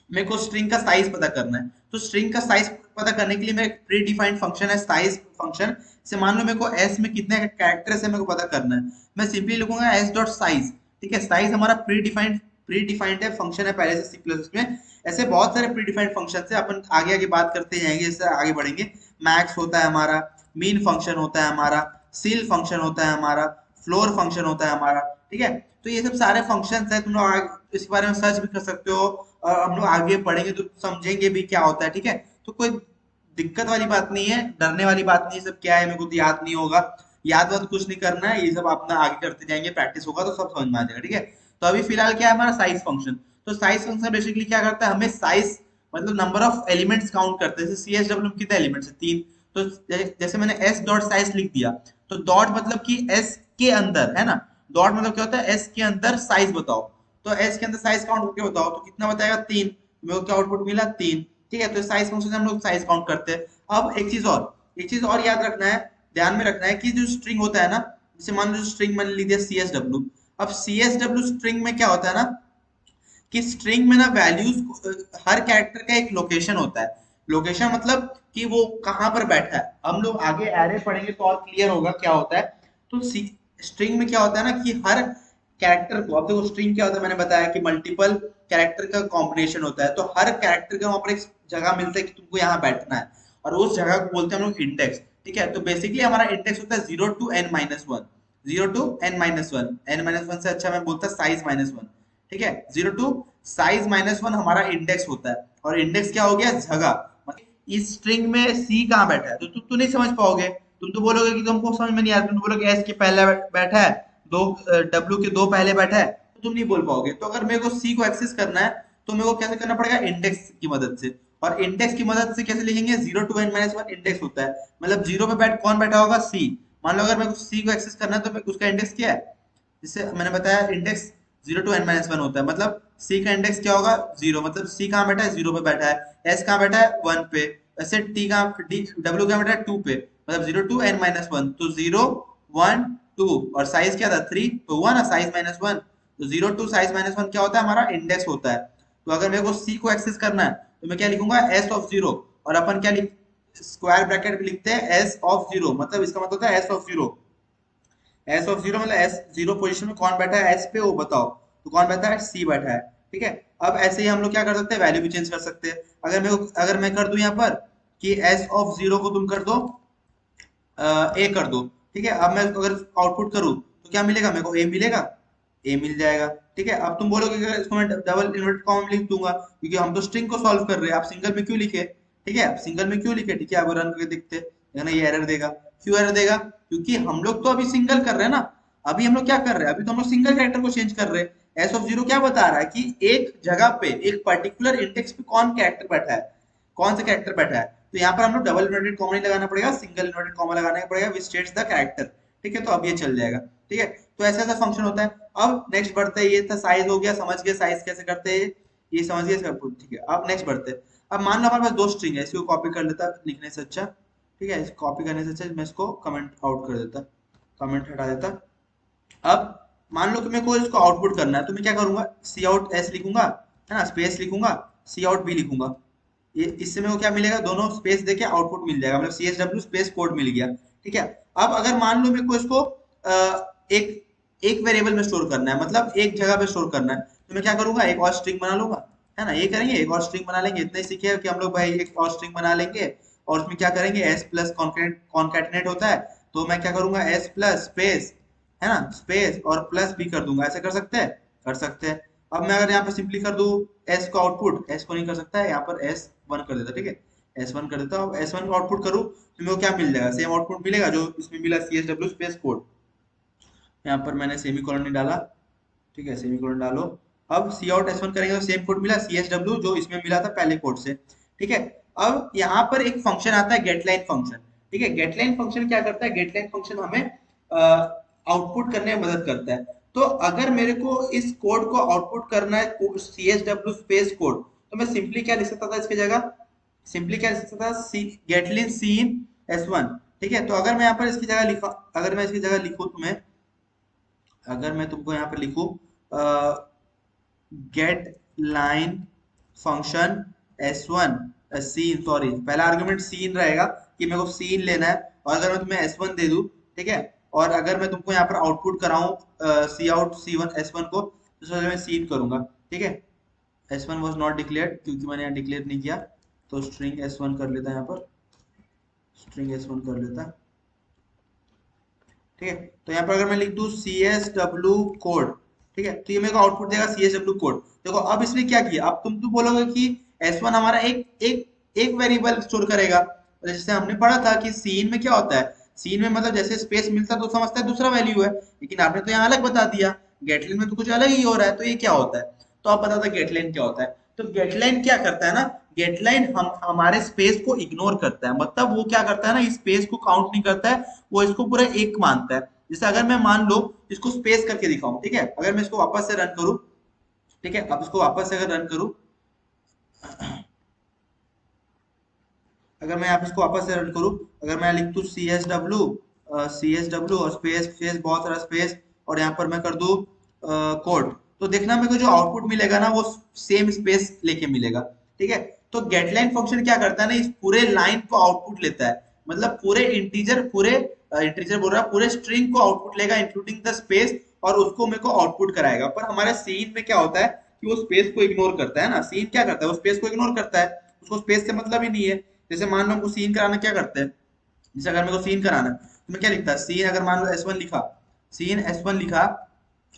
मेरे को स्ट्रिंग का साइज पता करना है, तो स्ट्रिंग का साइज पता करने के लिए मेरा प्री डिफाइंड फंक्शन है साइज फंक्शन। से मान लो मेरे को एस में कितने कैरेक्टर्स है मेरे को पता करना है, मैं सिंपली लिखूंगा एस डॉट साइज। ठीक है, साइज हमारा प्री डिफाइंड है फंक्शन है पहले से सी प्लस में। ऐसे बहुत सारे प्री डिफाइंड फंक्शन है, अपन आगे आगे बात करते जाएंगे, जैसे आगे बढ़ेंगे। मैक्स होता है हमारा, मीन फंक्शन होता है हमारा, सील फंक्शन होता है हमारा, फ्लोर फंक्शन होता है हमारा। ठीक है, तो ये सब सारे फंक्शंस है, तुम लोग इसके बारे में सर्च भी कर सकते हो और हम लोग आगे पढ़ेंगे तो समझेंगे भी क्या होता है। ठीक है, तो कोई दिक्कत वाली बात नहीं है, डरने वाली बात नहीं है। सब क्या है मेरे को तो याद नहीं होगा, याद वाद कुछ नहीं करना है, ये सब अपना आगे करते जाएंगे, प्रैक्टिस होगा तो सब समझ में आ जाएगा। ठीक है, तो अभी फिलहाल क्या है हमारा साइज फंक्शन। तो साइज फंक्शन बेसिकली क्या करता है, हमें साइज मतलब नंबर ऑफ एलिमेंट्स काउंट करते हैं। जैसे सी एस डब्ल्यू में कितने एलिमेंट्स है, 3। तो जैसे मैंने एस डॉट साइज लिख दिया, तो डॉट मतलब कि एस के अंदर है ना, डॉट मतलब क्या होता है एस के अंदर साइज बताओ। तो एस के अंदर साइज काउंट करके बताओ, तो कितना बताएगा 3। मेरे को क्या आउटपुट मिला 3। ठीक है, तो साइज फंक्शन से हम लोग साइज काउंट करते हैं। अब एक चीज और याद रखना है, ध्यान में रखना है कि जो स्ट्रिंग होता है ना, जैसे मान लो स्ट्रिंग मान लीजिए सी एस डब्ल्यू। अब सी एस डब्ल्यू स्ट्रिंग में क्या होता है ना कि स्ट्रिंग में ना वैल्यूज, हर कैरेक्टर का एक लोकेशन होता है। लोकेशन मतलब कि वो कहाँ पर बैठा है। हम लोग आगे एरे पढ़ेंगे तो और क्लियर होगा क्या होता है। तो स्ट्रिंग में क्या होता है ना कि हर कैरेक्टर को, अब देखो स्ट्रिंग क्या होता है, मैंने बताया कि मल्टीपल कैरेक्टर का कॉम्बिनेशन होता है। तो हर कैरेक्टर का वहां पर एक जगह मिलता है कि तुमको यहाँ बैठना है, और उस जगह को बोलते हैं हम लोग इंडेक्स। ठीक है, तो बेसिकली हमारा इंडेक्स होता है 0 to n-1, 0 to n-1, n-1 से अच्छा मैं बोलता साइज -1। ठीक है, 0 to साइज -1 हमारा इंडेक्स होता है। और इंडेक्स क्या हो गया, जगह। मतलब इस स्ट्रिंग में सी कहाँ बैठा है, तो तू नहीं समझ पाओगे। तुम तो बोलोगे कि तुमको समझ में नहीं आ रहा, तुम तो बोलोगे एस के पहले बैठा है, दो डब्ल्यू के दो पहले बैठा है, तो तुम नहीं बोल पाओगे। तो अगर मेरे को सी को एक्सेस करना है, तो मेरे को कैसे करना पड़ेगा, इंडेक्स की मदद से। और इंडेक्स की मदद से कैसे लिखेंगे, 0 to n-1 इंडेक्स होता है, मतलब जीरो पे कौन बैठा होगा, सी। मान लो अगर मेरे को सी को एक्सेस करना है, तो उसका इंडेक्स क्या है, जिससे मैंने बताया इंडेक्स 0 to n-1 होता है। मतलब सी का इंडेक्स क्या होगा, 0। मतलब सी कहाँ बैठा है, 0 पे बैठा है। एस कहाँ बैठा है, 1 पे। ऐसे टी कहाँ, डी डब्ल्यू कहाँ बैठा है, 2 पे। मतलब 0 to n-1, तो 0 1 2, और साइज क्या था 3, तो हुआ ना साइज -1। तो 0 to साइज -1 क्या होता है, हमारा इंडेक्स होता है। तो अगर मेरे को सी को एक्सेस करना है, तो मैं क्या लिखूंगा, एस ऑफ 0। और अपन क्या लिख, स्क्वायर ब्रैकेट में लिखते हैं एस ऑफ 0, मतलब इसका मतलब होता है एस ऑफ 0। एस ऑफ 0 मतलब एस 0 पोजीशन में कौन बैठा है, एस पे, वो बताओ। तो कौन बैठा है, सी बैठा है। ठीक है, अब ऐसे ही हम लोग क्या कर सकते हैं, वैल्यू भी चेंज कर सकते हैं। अगर मैं कर दूं यहाँ पर कि एस ऑफ 0 को तुम कर दो ए कर दो। ठीक है, अब मैं अगर आउटपुट करूँ तो क्या मिलेगा, मेरे को ए मिलेगा, ए मिल जाएगा। ठीक है, अब तुम बोलोगे कि अगर इसको मैं डबल इन्वर्टेड कॉमा में लिख दूंगा, क्योंकि हम तो स्ट्रिंग को सॉल्व कर रहे हैं, आप सिंगल में क्यों लिखे। ठीक है, आप सिंगल में क्यों लिखे, ठीक है, अब रन करके देखते हैं ना, ये एरर देगा। क्यों एरर देगा, क्योंकि हम लोग तो अभी सिंगल कर रहे हैं ना। अभी हम लोग क्या कर रहे हैं, अभी तो हम लोग सिंगल कैरेक्टर को चेंज कर रहे हैं। एस ऑफ 0 क्या बता रहा है कि एक जगह पे, एक पर्टिकुलर इंडेक्स पे कौन कैरेक्टर बैठा है, कौन सा कैरेक्टर बैठा है। तो यहाँ पर हम लोग डबल इन्वर्टेड कॉमा नहीं लगाना पड़ेगा, सिंगल इन्वर्टेड कॉमा लगाना पड़ेगा, विच स्टेट्स द कैरेक्टर। ठीक है, तो अब ये चल जाएगा। ठीक है, तो ऐसा ऐसा फंक्शन होता है। अब नेक्स्ट बढ़ते हैं, ये था साइज हो गया, समझ गए साइज कैसे करते हैं, ये समझ गए सब कुछ। ठीक है, अब नेक्स्ट बढ़ते हैं। अब मान लो हमारे पास दो स्ट्रिंग है, इसको कॉपी कर लेता लिखने से अच्छा। ठीक है, इसको कॉपी करने से अच्छा मैं इसको कमेंट आउट कर देता, कमेंट हटा देता। अब मान लो कि मेरे को इसको आउटपुट करना है, तो मैं क्या करूंगा, सी आउट एस लिखूंगा, है ना, स्पेस लिखूंगा, सी आउट बी लिखूंगा। ये इससे मेरे को क्या मिलेगा, दोनों स्पेस देके आउटपुट मिल जाएगा, मतलब C S W space code मिल गया। ठीक है, अब अगर मान लो मेरे को इसको एक एक वेरिएबल में स्टोर करना है, मतलब एक जगह पे स्टोर करना है, तो मैं क्या करूंगा, एक और स्ट्रिंग बना लूंगा, है ना, ये करेंगे, एक और स्ट्रिंग बना लेंगे। इतना ही सीखे कि हम लोग भाई एक और स्ट्रिंग बना लेंगे, और उसमें क्या करेंगे, एस प्लस कॉन्कैटिनेट होता है, तो मैं क्या करूंगा, एस प्लस स्पेस, है ना, स्पेस और प्लस भी कर दूंगा। ऐसे कर सकते हैं, कर सकते हैं। अब मैं अगर यहाँ पे सिंपली कर दूं एस को आउटपुट, एस को नहीं कर सकता है, यहाँ पर एस 1 कर देता। ठीक है, S1 कर देता हूँ। अब S1 का आउटपुट करूँ तो मेरे को क्या मिल जाएगा, सेम आउटपुट मिलेगा जो इसमें मिला, CSW स्पेस कोड। यहाँ पर मैंने सेमी कॉलन नहीं डाला, ठीक है, सेमी कोलन डालो। अब सी आउट एस वन करेंगे तो सेम कोड मिला, सी एस डब्ल्यू जो इसमें मिला था पहले कोड से, ठीक है। अब यहाँ पर एक फंक्शन आता है गेटलाइन फंक्शन, ठीक है। गेटलाइन फंक्शन क्या करता है, गेटलाइन फंक्शन हमें आउटपुट करने में मदद करता है। तो अगर मेरे को इस कोड को आउटपुट करना है C S W space code, तो मैं सिंपली क्या लिख सकता था इसकी जगह, सिंपली क्या लिख सकता था, गेटलिन सीन एस वन, ठीक है। तो अगर मैं यहाँ पर इसकी जगह लिखा, अगर मैं इसकी जगह लिखूँ तुम्हें, अगर मैं तुमको यहाँ पर लिखूं get line function S1 cin, sorry पहला आर्गुमेंट सीन रहेगा कि मेरे को सीन लेना है, और अगर मैं तुम्हें S1 दे दूं, ठीक है, और अगर मैं तुमको यहाँ पर आउटपुट कराऊं सी आउट C1 S1 को, तो सबसे मैं सीन करूंगा, ठीक है। S1 वाज नॉट डिक्लेयर्ड क्योंकि मैंने यहाँ डिक्लेयर नहीं किया, तो स्ट्रिंग S1 कर लेता, यहाँ पर स्ट्रिंग S1 कर लेता, ठीक है। तो यहाँ पर अगर मैं लिख दूं सी एस डब्ल्यू कोड, ठीक है, तो ये मेरे को आउटपुट देगा सी एस डब्ल्यू कोड। देखो अब इसने क्या किया, अब तुम तो बोलोगे कि S1 हमारा एक एक एक वेरिएबल स्टोर करेगा, और जैसे हमने पढ़ा था कि सीन में क्या होता है, सीन में मतलब जैसे स्पेस मिलता है तो समझता है दूसरा वैल्यू है, लेकिन आपने तो यहाँ अलग बता दिया, गेटलाइन में तो कुछ अलग ही हो रहा है, तो ये क्या होता है। तो आप बता दो गेटलाइन क्या होता है। तो गेटलाइन क्या करता है ना, गेटलाइन हम हमारे स्पेस को इग्नोर करता है, मतलब वो क्या करता है ना, इस स्पेस को काउंट नहीं करता है, वो इसको पूरा एक मानता है। जैसे अगर मैं मान लो इसको स्पेस करके दिखाऊं, ठीक है, अगर मैं इसको वापस से रन करूं, ठीक है, अब इसको वापस से अगर रन करूं, अगर मैं यहाँ पे इसको वापस से रन करूं, अगर मैं लिख दूं सी एस डब्ल्यू और स्पेस स्पेस बहुत सारा स्पेस, और यहाँ पर मैं कर दूं कोड, तो देखना मेरे को जो आउटपुट मिलेगा ना वो सेम स्पेस लेके मिलेगा, ठीक है। तो गेटलाइन फंक्शन क्या करता है ना, इस पूरे लाइन को आउटपुट लेता है, मतलब पूरे इंटीजर, पूरे इंटीजर बोल रहा है, पूरे स्ट्रिंग को आउटपुट लेगा इंक्लूडिंग द स्पेस, और उसको मेरे को आउटपुट कराएगा। पर हमारे सीन में क्या होता है कि वो स्पेस को इग्नोर करता है ना, सीन क्या करता है, वो स्पेस को इग्नोर करता है, उसको स्पेस से मतलब ही नहीं है। जैसे मान लो हमको सीन कराना क्या करते हैं, जैसे अगर मेरे को सीन कराना है तो मैं क्या लिखता है, सीन अगर मान लो S1 लिखा, सीन S1 लिखा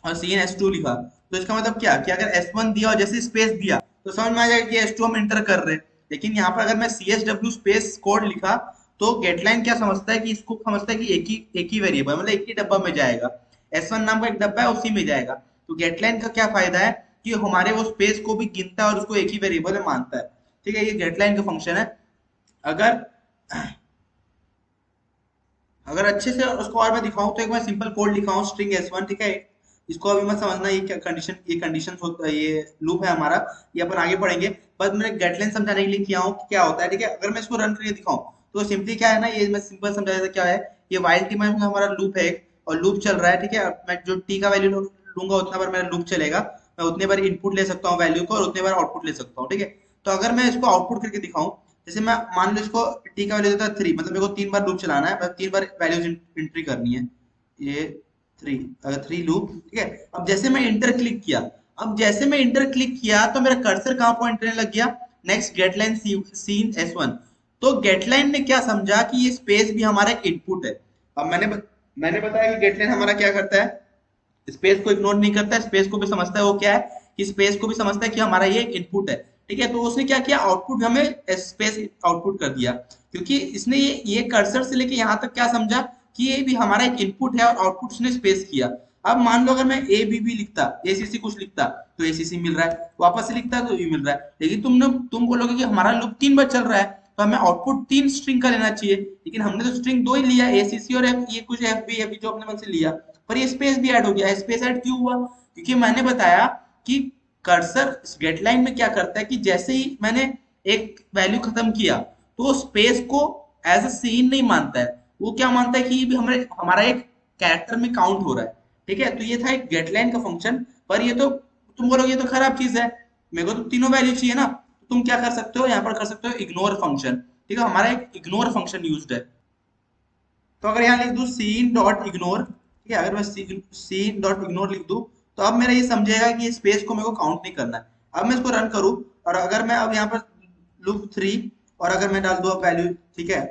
और सीन S2 लिखा, तो इसका मतलब क्या कि अगर S1 दिया और जैसे स्पेस दिया तो समझ में आ जाएगा कि S2 हम इंटर कर रहे हैं। लेकिन यहाँ पर अगर मैं CSW स्पेस कोड लिखा, तो गेटलाइन क्या समझता है कि इसको समझता है कि एक ही वेरिएबल, मतलब एक ही डब्बा में जाएगा, S1 नाम का एक डब्बा है उसी में जाएगा। तो गेटलाइन का क्या फायदा है कि हमारे वो स्पेस को भी गिनता है और उसको एक ही वेरिएबल में मानता है, ठीक है। ये गेटलाइन का फंक्शन है। अगर अगर अच्छे से उसको और मैं दिखाऊं तो एक मैं सिंपल कोड लिखाऊं स्ट्रिंग S1, ठीक है, इसको अभी मत समझना ये क्या कंडीशन, ये कंडीशन होता है, ये लूप है हमारा, ये अपन आगे पढ़ेंगे, बस मैंने गेटलाइन समझाने के लिए किया हूं कि क्या होता है, ठीक है। अगर मैं इसको रन करके दिखाऊं तो सिंपली क्या है ना, ये मैं सिंपल समझा देता क्या है, ये व्हाइल टी में हमारा लूप है एक, और लूप चल रहा है, ठीक है। अब मैं जो टी का वैल्यू लूंगा उतना बार मेरा लूप चलेगा, मैं उतने बार इनपुट ले सकता हूँ वैल्यू को, और उतने बार आउटपुट ले सकता हूँ, ठीक है। तो अगर मैं इसको आउटपुट करके दिखाऊं, जैसे मैं मान लो इसको टी का वैल्यू देता है 3, मतलब मेरे को 3 बार लूप चलाना है, मतलब 3 बार वैल्यूज एंट्री करनी है, ये 3, अगर 3 लूप, ठीक है। अब जैसे मैं इंटर क्लिक किया, अब जैसे मैं इंटर क्लिक किया तो मेरा कर्सर कहाँ पॉइंट करने लग गया, नेक्स्ट गेटलाइन सीन S1। तो गेटलाइन ने क्या समझा कि ये स्पेस भी हमारा एक इनपुट है। अब मैंने बताया कि गेटलाइन हमारा क्या करता है, स्पेस को इग्नोर नहीं करता है, स्पेस को भी समझता है, वो क्या है कि स्पेस को भी समझता है कि हमारा ये एक इनपुट है, ठीक है। तो उसने क्या किया, आउटपुट हमें स्पेस आउटपुट कर दिया, क्योंकि इसने ये कर्सर से लेके यहाँ तक क्या समझा कि ये भी हमारा एक इनपुट है और आउटपुट उसने स्पेस किया। अब मान लो अगर मैं ए बी बी लिखता, एसीसी कुछ लिखता, तो एसीसी मिल रहा है, वापस से लिखता तो ये मिल रहा है, लेकिन तुम बोलोगे कि हमारा लूप 3 बार चल रहा है तो हमें आउटपुट 3 स्ट्रिंग का लेना चाहिए, लेकिन हमने तो स्ट्रिंग 2 ही लिया, एसीसी और ये कुछ एफ बी जो अपने मन से लिया, पर ये स्पेस भी ऐड हो गया। स्पेस ऐड क्यों हुआ, क्योंकि मैंने बताया कि कर्सर गेटलाइन में क्या करता है कि जैसे ही मैंने एक वैल्यू खत्म किया तो स्पेस को एज अ सीन नहीं मानता है, वो क्या मानता है कि ये भी हमारे हमारा एक कैरेक्टर में काउंट हो रहा है, ठीक है। तो ये था एक गेटलाइन का फंक्शन। पर ये तो तुम बोलोगे ये तो खराब चीज है, मेरे को तो तीनों वैल्यू चाहिए ना, तो तुम क्या कर सकते हो, यहाँ पर कर सकते हो इग्नोर फंक्शन, ठीक है, हमारा एक इग्नोर फंक्शन यूज्ड है। तो अगर यहाँ लिख दूं सीन डॉट इग्नोर, ठीक है, अगर मैं सीन डॉट इग्नोर लिख दूं तो अब मेरा ये समझेगा कि स्पेस को मेरे को काउंट नहीं करना है। अब मैं इसको रन करूं, और अगर मैं अब यहाँ पर लूप 3 और अगर मैं डाल दूं अब वैल्यू, ठीक है,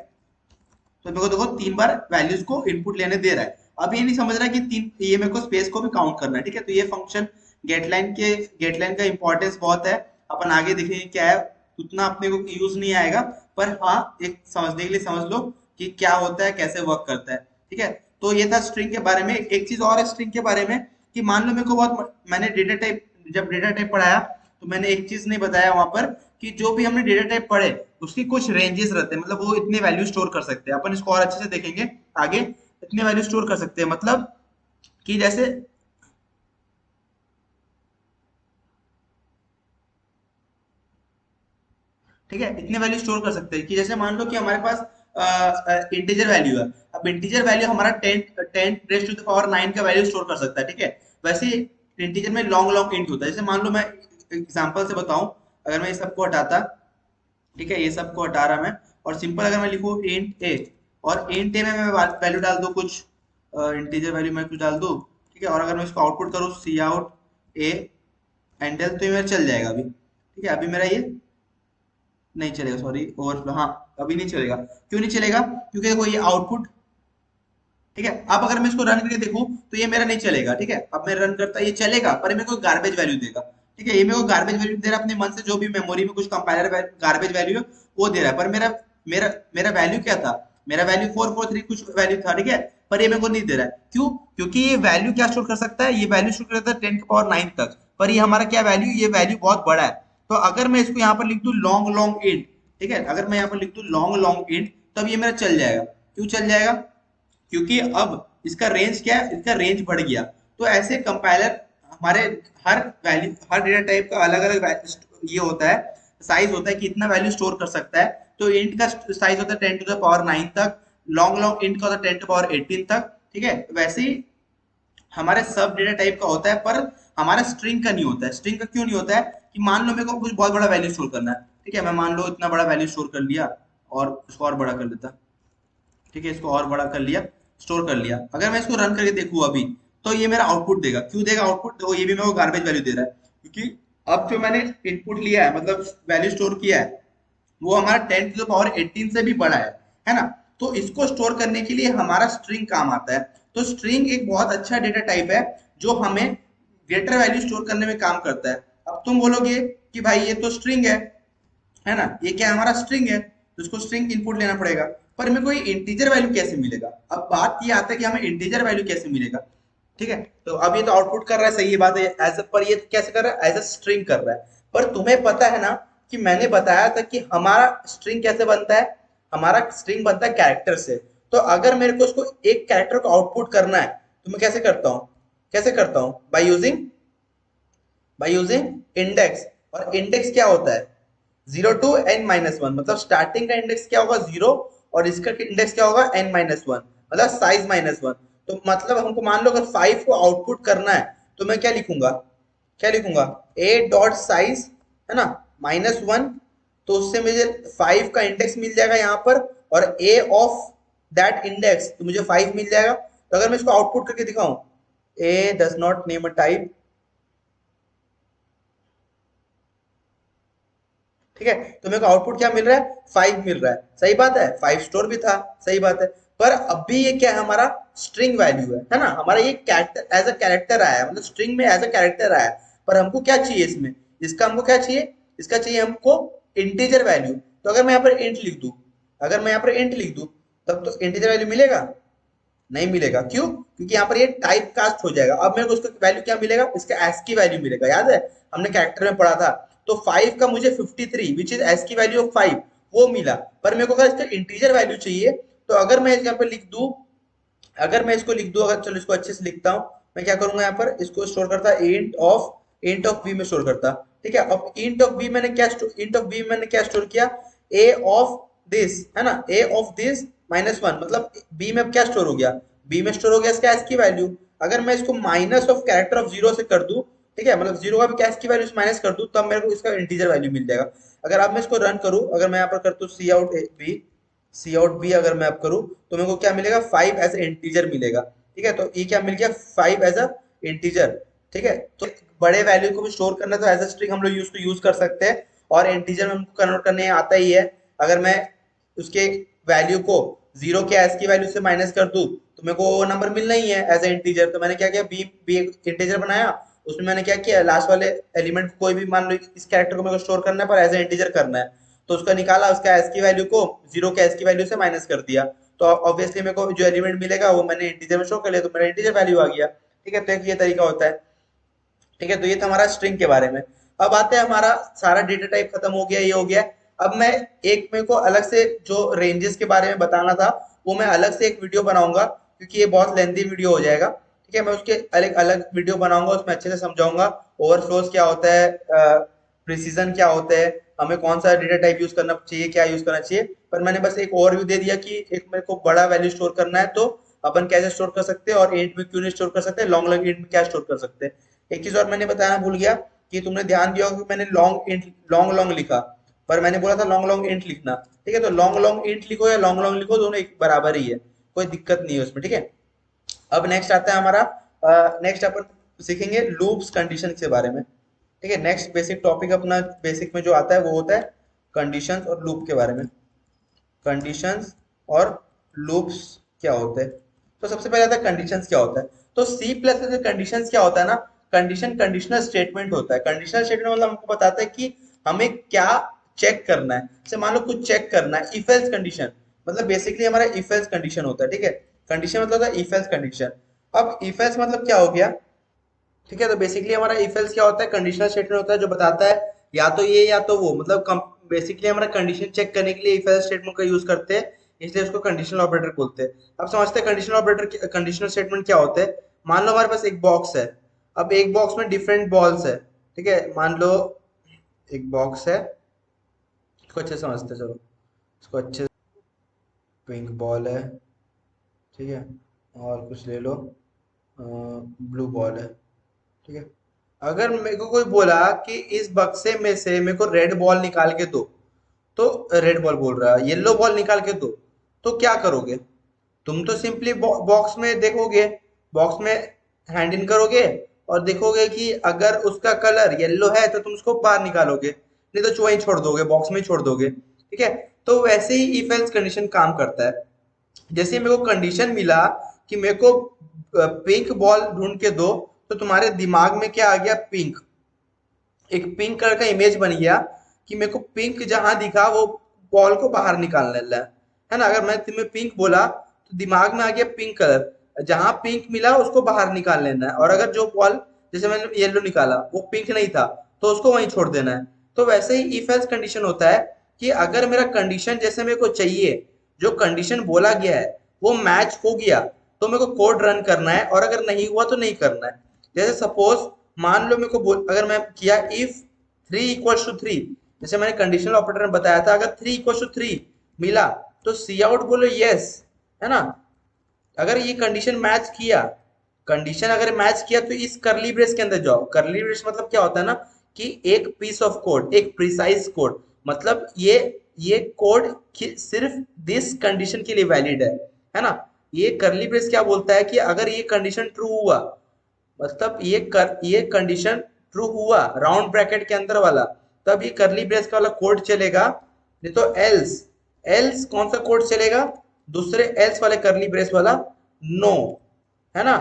तो मेरे को देखो 3 बार वैल्यूज को इनपुट लेने दे रहा है। अब ये नहीं समझ रहा कि ये मेरे को स्पेस को भी काउंट करना है, ठीक है। तो ये फंक्शन गेटलाइन का इंपॉर्टेंस बहुत है, अपन आगे देखेंगे क्या है। उतना अपने को यूज नहीं आएगा, पर हाँ एक समझने के लिए समझ लो कि क्या होता है, कैसे वर्क करता है। ठीक है, तो ये था स्ट्रिंग के बारे में। एक चीज और है स्ट्रिंग के बारे में कि मान लो मेरे को बहुत, मैंने डेटा टाइप, जब डेटा टाइप पढ़ाया तो मैंने एक चीज नहीं बताया वहां पर कि जो भी हमने डेटा टाइप पढ़े उसकी कुछ रेंजेस रहते हैं, मतलब वो इतने वैल्यू स्टोर कर सकते हैं। अपन इसको और अच्छे से देखेंगे आगे। इतने वैल्यू स्टोर कर सकते हैं मतलब कि जैसे, ठीक है, इतने वैल्यू स्टोर कर सकते हैं कि जैसे मान लो कि हमारे पास इंटीजर वैल्यू है। अब इंटीजर वैल्यू हमारा 10 रेज टू द पावर 9 का वैल्यू स्टोर कर सकता है। ठीक है, वैसे इंटीजर में लॉन्ग लॉन्ग इंट होता है। जैसे मान लो मैं एग्जांपल से बताऊं, अगर मैं ये सबको हटाता, ठीक है, ये सबको हटा रहा मैं, और सिंपल अगर मैं लिखूं इंट ए, और इंट ए में मैं वैल्यू डाल दूं कुछ इंटीजर वैल्यू मैं कुछ डाल दूं, ठीक है, और अगर मैं इसको आउटपुट करूं सी आउट ए एंडल, तो ये मेरा चल जाएगा अभी। ठीक है, अभी मेरा ये नहीं चलेगा, सॉरी ओवरफ्लो, हाँ अभी नहीं चलेगा। क्यों नहीं चलेगा? क्योंकि देखो ये आउटपुट, ठीक है, अब अगर मैं इसको रन करके देखूं तो ये मेरा नहीं चलेगा। ठीक है, अब मैं रन करता, ये चलेगा पर ये मेरे को गार्बेज वैल्यू देगा। ठीक है, ये मेरे को गार्बेज वैल्यू दे रहा है अपने मन से, जो भी मेमोरी में कुछ कंपाइलर गार्बेज वैल्यू है वो दे रहा है, पर मेरा मेरा मेरा वैल्यू क्या था? मेरा वैल्यू 443 कुछ वैल्यू था। ठीक है, पर ये मेरे को नहीं दे रहा है। क्यों? क्योंकि ये वैल्यू क्या स्टोर कर सकता है? ये वैल्यू स्टोर कर सकता है 10 की पावर 9 तक, पर ये हमारा क्या वैल्यू, ये वैल्यू बहुत बड़ा है। तो अगर मैं इसको यहाँ पर लिख दूं लॉन्ग लॉन्ग इंट, ठीक है, अगर मैं यहाँ पर लिख दूं लॉन्ग लॉन्ग इंट, तब ये मेरा चल जाएगा। क्यों चल जाएगा? क्योंकि अब इसका रेंज क्या है, इसका रेंज बढ़ गया। तो ऐसे कंपाइलर हमारे हर वैल्यू, हर डेटा टाइप का अलग अलग ये होता है, साइज होता है कि इतना वैल्यू स्टोर कर सकता है। तो इंट का साइज होता है 10 टू द पावर 9 तक, लॉन्ग लॉन्ग इंट का होता है 10 टू द पावर 18 तक। ठीक है, वैसे ही हमारे सब डेटा टाइप का होता है, पर हमारा स्ट्रिंग का नहीं होता है। स्ट्रिंग का क्यों नहीं होता है? कि मान लो मेरे को कुछ बहुत बड़ा वैल्यू स्टोर करना है, ठीक है, मैं मान लो इतना बड़ा वैल्यू स्टोर कर लिया, और इसको और बड़ा कर लेता, ठीक है, इसको और बड़ा कर लिया, स्टोर कर लिया। अगर मैं इसको रन करके देखूं अभी, तो ये मेरा आउटपुट देगा। क्यों देगा आउटपुट? तो ये भी मेरे को गार्बेज वैल्यू दे रहा है, क्योंकि अब जो मैंने इनपुट लिया है, मतलब वैल्यू स्टोर किया है, वो हमारा 10 टू द पावर 18 से भी बड़ा है ना। तो इसको स्टोर करने के लिए हमारा स्ट्रिंग काम आता है। तो स्ट्रिंग एक बहुत अच्छा डेटा टाइप है जो हमें ग्रेटर वैल्यू स्टोर करने में काम करता है। अब तुम बोलोगे कि भाई ये तो स्ट्रिंग है ना, ये क्या हमारा स्ट्रिंग है, तो इसको स्ट्रिंग इनपुट लेना पड़ेगा। पर मेरे को ये इंटीजर वैल्यू कैसे मिलेगा? अब बात ये आता है कि हमें इंटीजर वैल्यू कैसे मिलेगा। ठीक है, तो अब ये तो आउटपुट कर रहा है, सही है, बात है, एज पर ये कैसे कर रहा है? एज अ स्ट्रिंग कर रहा है। पर तुम्हें पता है ना कि मैंने बताया था कि हमारा स्ट्रिंग कैसे बनता है? हमारा स्ट्रिंग बनता है कैरेक्टर से। तो अगर मेरे को उसको एक कैरेक्टर को आउटपुट करना है, तो मैं कैसे करता हूँ? कैसे करता हूँ? By using index. और इंडेक्स क्या होता है? 0 to n-1, मतलब स्टार्टिंग का इंडेक्स क्या होगा? 0, और इसका इंडेक्स क्या होगा? n-1, मतलब साइज -1। तो मतलब हमको मान लो अगर 5 को आउटपुट करना है, तो मैं क्या लिखूंगा? क्या लिखूंगा? a डॉट साइज, है ना, -1। तो उससे मुझे 5 का इंडेक्स मिल जाएगा यहाँ पर, और a ऑफ दैट इंडेक्स, तो मुझे 5 मिल जाएगा। तो अगर मैं इसको आउटपुट करके दिखाऊं, a does not name a type, ठीक है, तो मेरे को आउटपुट क्या मिल रहा है? 5 मिल रहा है। सही बात है, 5 स्टोर भी था, सही बात है। पर अभी ये क्या है? हमारा स्ट्रिंग वैल्यू है ना, हमारा ये कैरेक्टर, एज अ कैरेक्टर आया है, मतलब स्ट्रिंग में एज अ कैरेक्टर आया है। पर हमको क्या चाहिए इसमें? इसका हमको क्या चाहिए? इसका चाहिए हमको इंटीजर वैल्यू। तो अगर मैं यहाँ पर इंट लिख दूं, अगर मैं यहाँ पर इंट लिख दूं, तब तो इंटीजर वैल्यू मिलेगा? नहीं मिलेगा। क्यों? क्योंकि यहाँ पर ये टाइप कास्ट हो जाएगा। अब मेरे को उसका वैल्यू क्या मिलेगा? इसका एस की वैल्यू मिलेगा। याद है, हमने कैरेक्टर में पढ़ा था। तो 5 का मुझे 53 विच इज एस की वैल्यू ऑफ 5 वो मिला। पर मेरे को अगर इसका इंटीजर वैल्यू चाहिए, तो अगर मैं यहाँ पे लिख दूं, अगर मैं इसको लिख दूं, अगर चलो इसको अच्छे से लिखता हूँ, मैं क्या करूंगा, यहाँ पर इसको स्टोर करता इंट ऑफ बी में स्टोर करता। ठीक है, अब इंट ऑफ बी मैंने क्या स्टोर किया? ए ऑफ दिस, है ना, ए ऑफ दिस -1, मतलब बी में क्या स्टोर हो गया? बी में स्टोर हो गया इसका एस की वैल्यू। अगर मैं इसको माइनस ऑफ कैरेक्टर ऑफ 0 से कर दूं, ठीक है, मतलब 0 का भी कैश की वैल्यू माइनस कर दूं, तब मेरे को इसका इंटीजर वैल्यू मिल जाएगा। अगर अब मैं इसको रन करूं, अगर मैं यहाँ पर करता हूँ सी आउट बी, अगर मैं अब करूं, तो मेरे को क्या मिलेगा? 5 एज इंटीजर मिलेगा। ठीक है, तो ये क्या मिल गया? 5 एज अ इंटीजर। ठीक है, तो बड़े वैल्यू को भी स्टोर करना, तो एज अ स्ट्रिंग हम लोग यूज कर सकते हैं, और इंटीजर में हमको कन्वर्ट करने आता ही है। अगर मैं उसके वैल्यू को 0 के एस की वैल्यू से माइनस कर दूं, तो मेरे को वो नंबर मिलना ही है एज ए इंटीजर। तो मैंने क्या किया? बी बी इंटीजर बनाया, उसमें मैंने क्या किया, लास्ट वाले एलिमेंट को कोई भी मान लो इस कैरेक्टर को मेरे को स्टोर करना है पर एज ए इंटीजर करना है, तो उसका निकाला, उसका एस की वैल्यू को जीरो के एस की वैल्यू से माइनस कर दिया, तो ऑब्वियसली मेरे को जो एलिमेंट मिलेगा वो मैंने इंटीजर में शो कर लिया, तो मेरा इंटीजर वैल्यू आ गया। ठीक है, तो एक ये तरीका होता है। ठीक है, तो ये था हमारा स्ट्रिंग के बारे में। अब आते हैं, हमारा सारा डेटा टाइप खत्म हो गया, ये हो गया। अब मैं एक, मेरे को अलग से जो रेंजेस के बारे में बताना था वो मैं अलग से एक वीडियो बनाऊंगा, क्योंकि ये बहुत लेंथी वीडियो हो जाएगा। ठीक है, मैं उसके अलग अलग वीडियो बनाऊंगा, उसमें अच्छे से समझाऊंगा ओवरफ्लोज क्या होता है, प्रिसीजन क्या होता है, हमें कौन सा डेटा टाइप यूज करना चाहिए, क्या यूज करना चाहिए। पर मैंने बस एक ओवरव्यू दे दिया कि एक मेरे को बड़ा वैल्यू स्टोर करना है तो अपन कैसे स्टोर कर सकते हैं, और इंट में क्यों नहीं स्टोर कर सकते, लॉन्ग लॉन्ग इंट में क्या स्टोर कर सकते हैं। एक चीज और मैंने बताना भूल गया कि तुमने ध्यान दिया होगा कि मैंने लॉन्ग इंट लॉन्ग लॉन्ग लिखा, पर मैंने बोला था लॉन्ग लॉन्ग इंट लिखना। ठीक है, तो लॉन्ग लॉन्ग इंट लिखो या लॉन्ग लॉन्ग लिखो, दोनों एक बराबर ही है, कोई दिक्कत नहीं है उसमें। ठीक है, अब नेक्स्ट आता है हमारा, नेक्स्ट अपन सीखेंगे लूप्स कंडीशन के बारे में। ठीक है, नेक्स्ट बेसिक टॉपिक अपना बेसिक में जो आता है वो होता है कंडीशंस और लूप के बारे में। कंडीशंस और लूप्स क्या होते हैं, तो सबसे पहले आता है कंडीशंस क्या होता है। तो सी प्लस में कंडीशंस क्या होता है ना, कंडीशन कंडीशनल स्टेटमेंट होता है। कंडीशनल स्टेटमेंट मतलब हमको बताता है कि हमें क्या चेक करना है। जैसे मान लो कुछ चेक करना है, इफ एल्स कंडीशन, मतलब बेसिकली हमारा इफ एल्स कंडीशन होता है। ठीक है, कंडीशन मतलब होता है इफ एल्स कंडीशन। अब इफ एल्स मतलब क्या हो गया। ठीक है, तो बेसिकली हमारा इफ एल्स क्या होता है, कंडीशनल स्टेटमेंट होता है जो बताता है या तो ये या तो वो, मतलब बेसिकली हमारा कंडीशन चेक करने के लिए इफ एल्स स्टेटमेंट का यूज करते हैं, इसलिए उसको कंडीशनल ऑपरेटर बोलते हैं। अब समझते हैं कंडीशनल ऑपरेटर, कंडीशनल स्टेटमेंट क्या होते हैं। मान लो हमारे पास एक बॉक्स है, अब एक बॉक्स में डिफरेंट बॉल्स है। ठीक है, मान लो एक बॉक्स है, इसको अच्छे से समझते हैं, चलो इसको अच्छे, पिंक बॉल है, ठीक है, और कुछ ले लो, ब्लू बॉल है। ठीक है, अगर मेरे को कोई बोला कि इस बक्से में से मेरे को रेड बॉल निकाल के दो, तो रेड बॉल बोल रहा है, येलो बॉल निकाल के दो, तो क्या करोगे। तुम तो सिंपली बॉक्स में देखोगे, बॉक्स में हैंड इन करोगे और देखोगे कि अगर उसका कलर येलो है तो तुम उसको बाहर निकालोगे, नहीं तो वहीं छोड़ दोगे, बॉक्स में ही छोड़ दोगे। ठीक है, तो वैसे ही इफ एल्स कंडीशन काम करता है। जैसे मेरे को कंडीशन मिला कि मेरे को पिंक बॉल ढूंढ के दो, तो तुम्हारे दिमाग में क्या आ गया, पिंक, एक पिंक कलर का इमेज बन गया कि मेरे को पिंक जहां दिखा वो बॉल को बाहर निकालने लगा है ना। अगर मैं तुम्हें पिंक बोला तो दिमाग में आ गया पिंक कलर, जहां पिंक मिला उसको बाहर निकाल लेना है, और अगर जो बॉल, जैसे मैंने येलो निकाला वो पिंक नहीं था, तो उसको वहीं छोड़ देना है। तो वैसे ही इफ एल्स कंडीशन होता है कि अगर मेरा कंडीशन जैसे मेरे को चाहिए, जो कंडीशन बोला गया है वो मैच हो गया, तो मेरे को कोड रन करना है, और अगर नहीं हुआ तो नहीं करना है। जैसे सपोज मान लो मेरे को अगर मैं किया इफ 3 इक्वल्स टू 3, जैसे मैंने कंडीशनल ऑपरेटर में बताया था, अगर 3 इक्वल्स टू 3 मिला तो सी आउट बोलो यस, है ना। अगर ये कंडीशन मैच किया, कंडीशन अगर मैच किया तो इस करली ब्रेस के अंदर जाओ। करली ब्रेस मतलब क्या होता है ना, कि एक पीस ऑफ कोड, एक प्रिसाइज कोड, मतलब ये कोड सिर्फ दिस कंडीशन के लिए वैलिड है ना। ये करली ब्रेस क्या बोलता है कि अगर ये कंडीशन ट्रू हुआ, मतलब ये कंडीशन ट्रू हुआ राउंड ब्रैकेट के अंदर वाला, तब ये करली ब्रेस का वाला कोड चलेगा। नहीं तो एल्स, एल्स कौन सा कोड चलेगा, दूसरे एल्स वाले करली ब्रेस वाला, नो, है ना,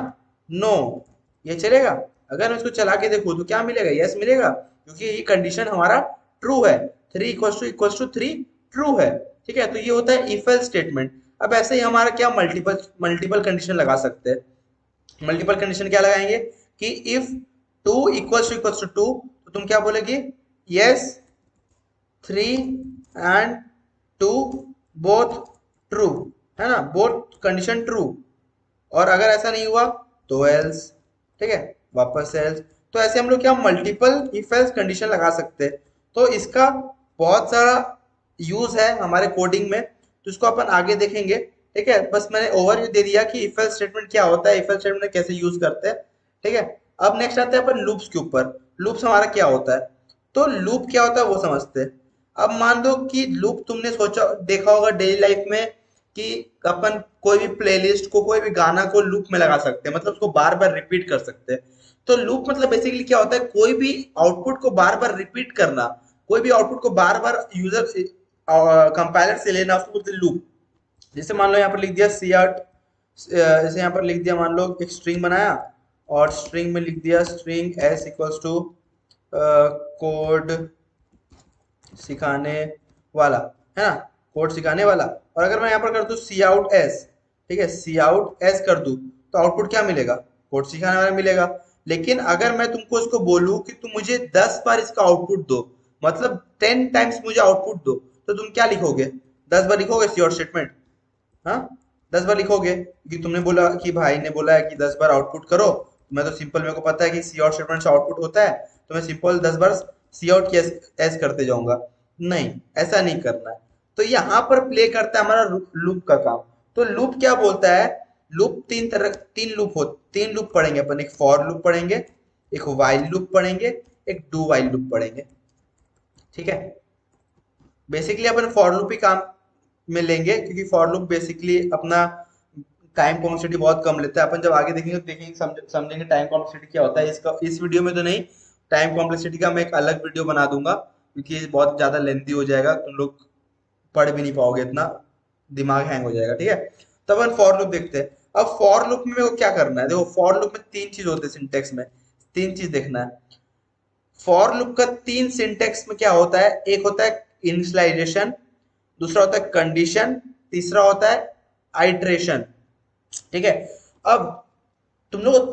नो, ये चलेगा। अगर मैं इसको चला के देखूं तो क्या मिलेगा, यस मिलेगा, क्योंकि ये कंडीशन हमारा ट्रू है, 3 इक्वल्स टू 3 ट्रू है। ठीक है, तो ये होता है इफ एल्स स्टेटमेंट। अब ऐसे ही हमारा क्या मल्टीपल मल्टीपल कंडीशन लगा सकते हैं। मल्टीपल कंडीशन क्या लगाएंगे कि इफ 2 इक्वल्स टू 2, तो तुम क्या बोलेगी, यस 3 एंड 2 बोथ ट्रू, है ना, बोथ कंडीशन ट्रू। और अगर ऐसा नहीं हुआ तो एल्स। ठीक है, वापस से एल्स। तो ऐसे हम लोग क्या मल्टीपल इफ एल्स कंडीशन लगा सकते हैं। तो इसका बहुत सारा यूज है हमारे कोडिंग में, तो इसको अपन आगे देखेंगे। ठीक है, बस मैंने ओवरव्यू दे दिया कि इफ एल्स स्टेटमेंट क्या होता है, इफ एल्स स्टेटमेंट कैसे यूज करते हैं। ठीक है, अब नेक्स्ट आते हैं अपन लूप्स के ऊपर। लूप्स हमारा क्या होता है, तो लूप क्या होता है वो समझते हैं। अब मान दो कि लूप तुमने सोचा देखा होगा डेली लाइफ में कि अपन कोई भी प्लेलिस्ट को, कोई भी गाना को लूप में लगा सकते हैं, मतलब उसको बार बार रिपीट कर सकते हैं। तो लूप मतलब बेसिकली क्या होता है, कोई भी आउटपुट को बार बार रिपीट करना, कोई भी आउटपुट को बार बार यूजर कंपाइलर से लेना, उसको बोलते हैं लूप। जैसे मान लो यहाँ पर लिख दिया सी आउट, जैसे यहाँ पर लिख दिया, मान लो एक स्ट्रिंग बनाया और स्ट्रिंग में लिख दिया string S equals to code सिखाने वाला, है ना, कोड सिखाने वाला। और अगर मैं यहाँ पर कर दूं सी आउट एस, ठीक है, सी आउट एस कर दूं तो आउटपुट क्या मिलेगा, कोड सिखाने वाला मिलेगा। लेकिन अगर मैं तुमको इसको बोलूं कि तुम मुझे 10 बार इसका आउटपुट दो, मतलब 10 टाइम्स मुझे आउटपुट दो, तो तुम क्या लिखोगे, 10 बार लिखोगे सी आउट स्टेटमेंट, हाँ 10 बार लिखोगे, क्योंकि तुमने बोला कि भाई ने बोला है कि 10 बार आउटपुट करो, तो मैं तो सिंपल, मेरे को पता है कि सी आउट स्टेटमेंट से आउटपुट होता है, तो मैं सिंपल 10 बार सी आउट एस करते जाऊंगा। नहीं, ऐसा नहीं करना है। तो यहाँ पर प्ले करता है हमारा लूप का काम। तो लूप क्या बोलता है, लूप तीन लूप पढ़ेंगे अपन, एक फॉर लूप पढ़ेंगे, एक वाइल लूप पढ़ेंगे, एक डू वाइल लूप पढ़ेंगे, ठीक है। बेसिकली अपन फॉर लूप ही काम में लेंगे, क्योंकि फॉर लूप बेसिकली अपना टाइम कॉम्प्लेक्सिटी बहुत कम लेता है। अपन जब आगे देखेंगे तो देखेंगे, समझेंगे टाइम कॉम्प्लेक्सिटी क्या होता है। इसका इस वीडियो में तो नहीं, टाइम कॉम्प्लेक्सिटी का मैं एक अलग वीडियो बना दूंगा, क्योंकि ये बहुत ज्यादा लेंथी हो जाएगा, तुम लोग पढ़ भी नहीं पाओगे इतना, दिमाग हैंग हो जाएगा, ठीक है। तब अपन फॉर लूप देखते हैं। अब फॉर लूप में मेरे को क्या करना है, देखो फॉर लूप में तीन चीज होते हैं सिंटेक्स में, तीन चीज देखना है। फॉर लूप का तीन सिंटेक्स में क्या होता है, एक होता है इनिशियलाइजेशन, दूसरा होता है कंडीशन, तीसरा होता है आइट्रेशन, ठीक है। अब तुम लोग को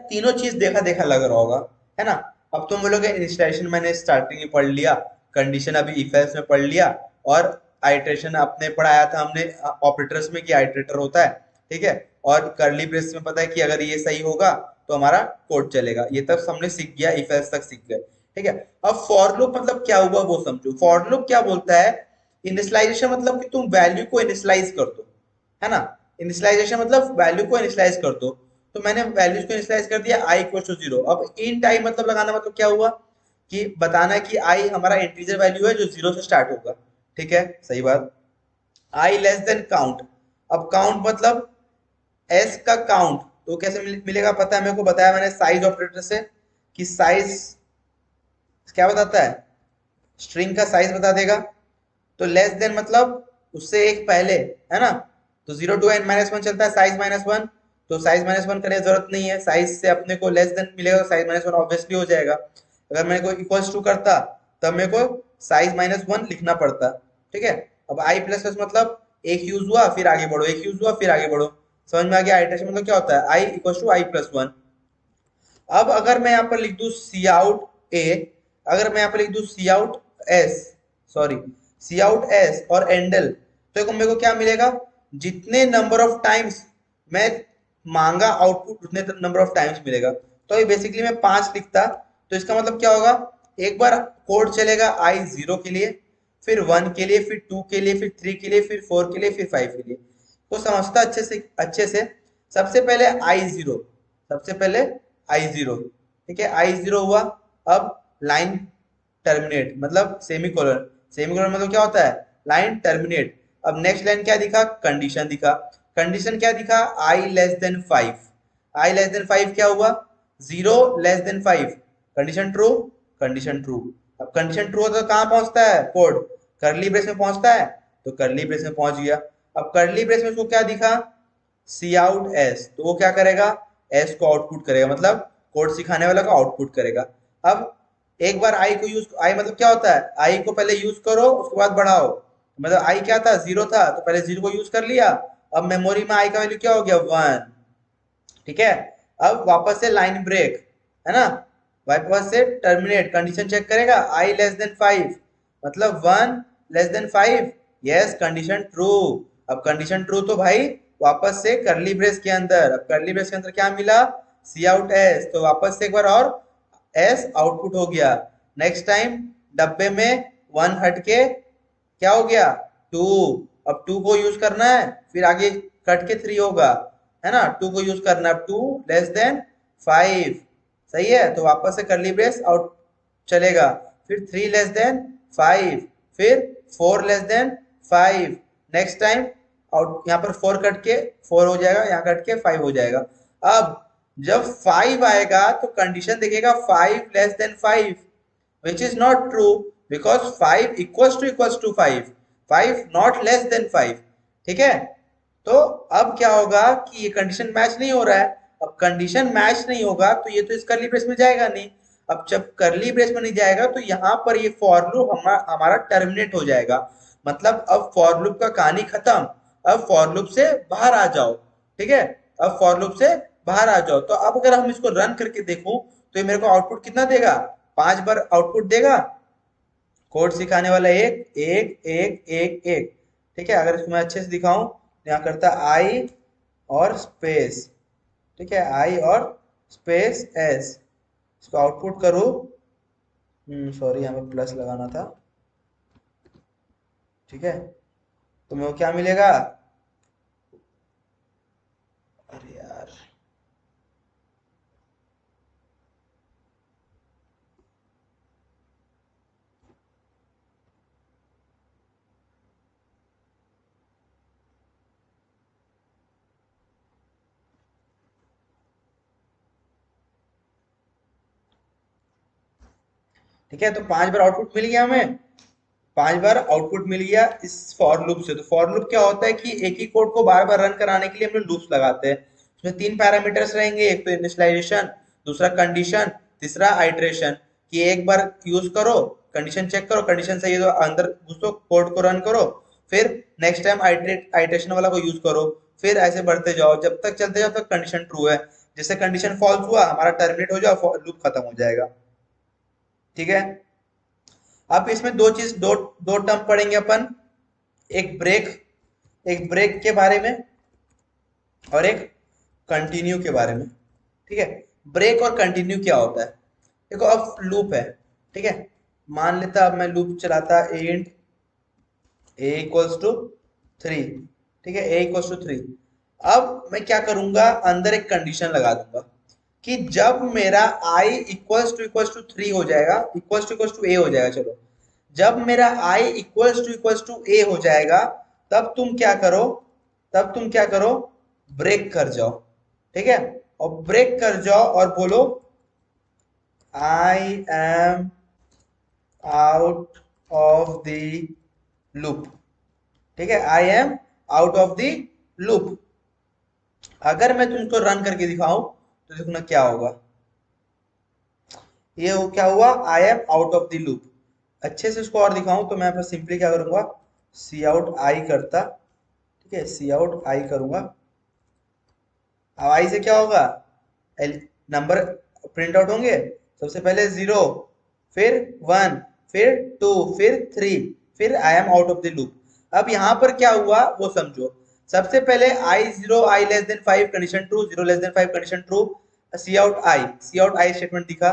तीनों चीज देखा देखा लग रहा होगा, है ना। अब तुम बोलोगे इनिशियलाइजेशन मैंने स्टार्टिंग में पढ़ लिया, कंडीशन अभी इफ एल्स में पढ़ लिया, और आइट्रेशन आपने पढ़ाया था हमने ऑपरेटर्स में कि आइट्रेटर होता है, ठीक है। और करली ब्रेस में पता है कि अगर ये सही होगा तो हमारा कोड चलेगा। ये तक हमने सीख गया, इफ एल्स तक सीख गए, ठीक है। अब फॉर लूप मतलब क्या हुआ वो समझो। फॉर लूप क्या बोलता है, इनिशियलाइजेशन मतलब कि तुम वैल्यू को इनिशियलाइज कर दो, है ना। इनिशियलाइजेशन मतलब वैल्यू को इनिशियलाइज कर दो। तो मैंने वैल्यूज को इनिशियलाइज कर दिया i इक्वल टू 0। अब int i मतलब लगाना, मतलब क्या हुआ कि बताना है कि i हमारा इंटीजर वैल्यू है जो 0 से स्टार्ट होगा, ठीक है, सही बात। i लेस देन काउंट, अब काउंट मतलब s का काउंट, तो कैसे मिलेगा पता है मेरे को, बताया मैंने साइज ऑपरेटर से, कि साइज क्या बताता है, स्ट्रिंग का साइज बता देगा। तो लेस देन मतलब उससे एक पहले, है ना। तो 0 टू n माइनस वन चलता है, साइज माइनस वन, तो साइज माइनस वन करने की जरूरत नहीं है, साइज से अपने को लेस देन मिलेगा, तो साइज माइनस वन ऑब्वियसली हो जाएगा। अगर मैं को इक्वल्स टू करता तब मेरे को साइज माइनस वन लिखना पड़ता, ठीक है। अब आई प्लस प्लस मतलब एक यूज हुआ फिर आगे बढ़ो, एक यूज हुआ फिर आगे बढ़ो, समझ में आ गया। आइट्रेशन मतलब क्या होता है, I equal to I plus one. अब अगर मैं यहाँ पर लिख दूं सी आउट ए, अगर मैं यहाँ पर लिख दूं C out S, sorry C out S और एंडल, तो मेरे को क्या मिलेगा, जितने नंबर ऑफ टाइम्स मैं मांगा आउटपुट उतने नंबर ऑफ टाइम्स मिलेगा। तो ये बेसिकली मैं 5 लिखता, तो इसका मतलब क्या होगा, एक बार कोड चलेगा आई 0 के लिए, फिर 1 के लिए, फिर 2 के लिए, फिर 3 के लिए, फिर 4 के लिए, फिर 5 के लिए। तो समझता अच्छे से सबसे पहले आई 0, सबसे पहले I0, ठीक है, I0 हुआ। अब लाइन टर्मिनेट मतलब सेमीकोलन, सेमीकोलन मतलब क्या होता है, लाइन टर्मिनेट। अब नेक्स्ट लाइन क्या दिखा, कंडीशन दिखा, कंडीशन क्या दिखा, i less than 5, i less than 5 क्या हुआ, 0 less than 5, condition true, condition true. अब कंडीशन ट्रू होता तो कहाँ पहुंचता है कोड, करली ब्रेस में पहुंचता है, तो करली ब्रेस में पहुंच गया। अब करली ब्रेस में उसको क्या दिखा, सी आउट एस, तो वो क्या करेगा, एस को आउटपुट करेगा, मतलब कोड सिखाने वाला को आउटपुट करेगा। अब एक बार आई को यूज, आई मतलब क्या होता है, आई को पहले यूज करो उसके बाद बढ़ाओ, मतलब आई क्या था, 0 था, तो पहले 0 को यूज कर लिया। अब मेमोरी में आई का वैल्यू क्या हो गया, 1, ठीक है। अब वापस से लाइन ब्रेक, है ना, वापस से टर्मिनेट, कंडीशन चेक करेगा, आई लेस देन 5 मतलब 1 less than 5, yes condition true. अब कंडीशन ट्रू तो भाई वापस से करली ब्रेस के अंदर, अब करली ब्रेस के अंदर क्या मिला, सी आउट एस, तो वापस से एक बार और एस आउटपुट हो गया। नेक्स्ट टाइम डब्बे में 1 हट के क्या हो गया, 2, अब 2 को यूज करना है, फिर आगे कट के 3 होगा, है ना, 2 को यूज करना है, 2 लेस देन 5, सही है, तो वापस से करली ब्रेस आउट चलेगा, फिर 3 लेस देन 5, फिर 4 less than 5, next time out, यहाँ पर 4 कट के 4 हो जाएगा, यहाँ कट के 5 हो जाएगा। अब जब 5 आएगा तो कंडीशन देखेगा 5 less than 5, which is not true because 5 equals to 5, 5 not less than 5, ठीक है। तो अब क्या होगा कि ये कंडीशन मैच नहीं हो रहा है, अब कंडीशन मैच नहीं होगा तो ये तो इस करली ब्रेस में जाएगा नहीं। अब जब करली ब्रेस में नहीं जाएगा तो यहाँ पर ये फॉर लूप हमारा टर्मिनेट हो जाएगा। मतलब अब फॉर लूप का कहानी खत्म। अब फॉर लूप से बाहर आ जाओ। ठीक है, अब फॉर लूप से बाहर आ जाओ। तो अब अगर हम इसको रन करके देखूं तो ये मेरे को आउटपुट कितना देगा, 5 बार आउटपुट देगा। कोड सिखाने वाला एक एक एक एक एक। ठीक है, अगर इसको मैं अच्छे से दिखाऊं तो यहाँ करता आई और स्पेस। ठीक है, आई और स्पेस एस। इसको आउटपुट करूं, सॉरी यहाँ पे प्लस लगाना था। ठीक है, तो मेरे को क्या मिलेगा, अरे यार, ठीक है, तो 5 बार आउटपुट मिल गया हमें। 5 बार आउटपुट मिल गया इस फॉर लूप से। तो फॉर लूप क्या होता है कि एक ही कोड को बार बार रन कराने के लिए हम लोग लूप्स लगाते हैं। उसमें 3 पैरामीटर्स रहेंगे, एक तो इनिशियलाइजेशन, दूसरा कंडीशन, तीसरा आइटरेशन। कि एक बार यूज करो, कंडीशन चेक करो, कंडीशन सही है तो अंदर घुसो, कोड को रन करो, फिर नेक्स्ट टाइम आइटरेशन वाला को यूज करो, फिर ऐसे बढ़ते जाओ जब तक चलते जाओ तक कंडीशन ट्रू है। जैसे कंडीशन फॉल्स हुआ हमारा टर्मिनेट हो जाओ, लूप खत्म हो जाएगा। ठीक है, अब इसमें दो चीज, दो दो टर्म पढ़ेंगे अपन। एक ब्रेक, एक ब्रेक के बारे में, और एक कंटिन्यू के बारे में। ठीक है, ब्रेक और कंटिन्यू क्या होता है। देखो अब लूप है, ठीक है, मान लेता अब मैं लूप चलाता इंट ए इक्वल्स टू 3। ठीक है, ए इक्वल्स टू 3। अब मैं क्या करूंगा, अंदर एक कंडीशन लगा दूंगा कि जब मेरा i इक्वल्स टू 3 हो जाएगा, इक्वल्स टू ए हो जाएगा, चलो, जब मेरा i इक्वल्स टू ए हो जाएगा तब तुम क्या करो, तब तुम क्या करो, ब्रेक कर जाओ। ठीक है, और ब्रेक कर जाओ और बोलो I am out of the loop. ठीक है, I am out of the loop. अगर मैं तुमको रन करके दिखाऊं तो देखना क्या होगा। ये क्या हुआ, I am out of the loop. अच्छे से इसको और दिखाऊं तो मैं यहाँ पर सिंपली क्या करूंगा, सी आउट आई करता। ठीक है, सी आउट आई करूंगा। अब आई से क्या होगा, नंबर प्रिंट आउट होंगे। सबसे पहले 0, फिर 1, फिर 2, फिर 3, फिर I am out of the loop. अब यहाँ पर क्या हुआ वो समझो। सबसे पहले i0 i less than 5 condition true, 0 less than 5 condition true, cout I, cout I statement दिखा।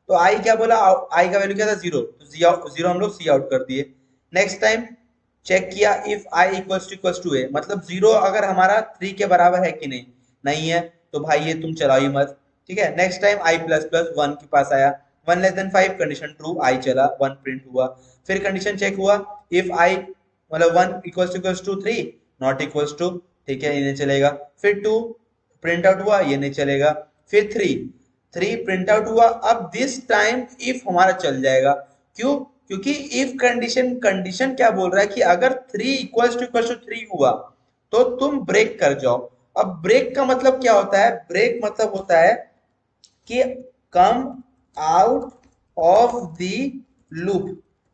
तो आई क्या बोला, आई का वैल्यू क्या था 0, तो 0 हम लोग सी आउट कर दिए। नेक्स्ट टाइम चेक किया इफ आई इक्वल्स टू ए, मतलब 0 अगर हमारा 3 के बराबर है कि नहीं, नहीं है तो भाई ये तुम चलाओ ही मत। ठीक है, next time I plus plus 1 के पास आया, 1 less than 5 condition true, I चला, 1 प्रिंट हुआ। फिर कंडीशन चेक हुआ इफ आई मतलब 1 equals to 3 not equals to, ठीक है ये नहीं चलेगा। फिर 2 प्रिंट आउट हुआ, ये नहीं चलेगा। फिर 3 प्रिंट आउट हुआ। अब दिस टाइम इफ हमारा चल जाएगा, क्यों, क्योंकि इफ कंडीशन, कंडीशन क्या बोल रहा है कि अगर 3 इक्वल्स टू 3 हुआ तो तुम ब्रेक कर जाओ। अब ब्रेक का मतलब क्या होता है, ब्रेक मतलब होता है कि come out of the loop.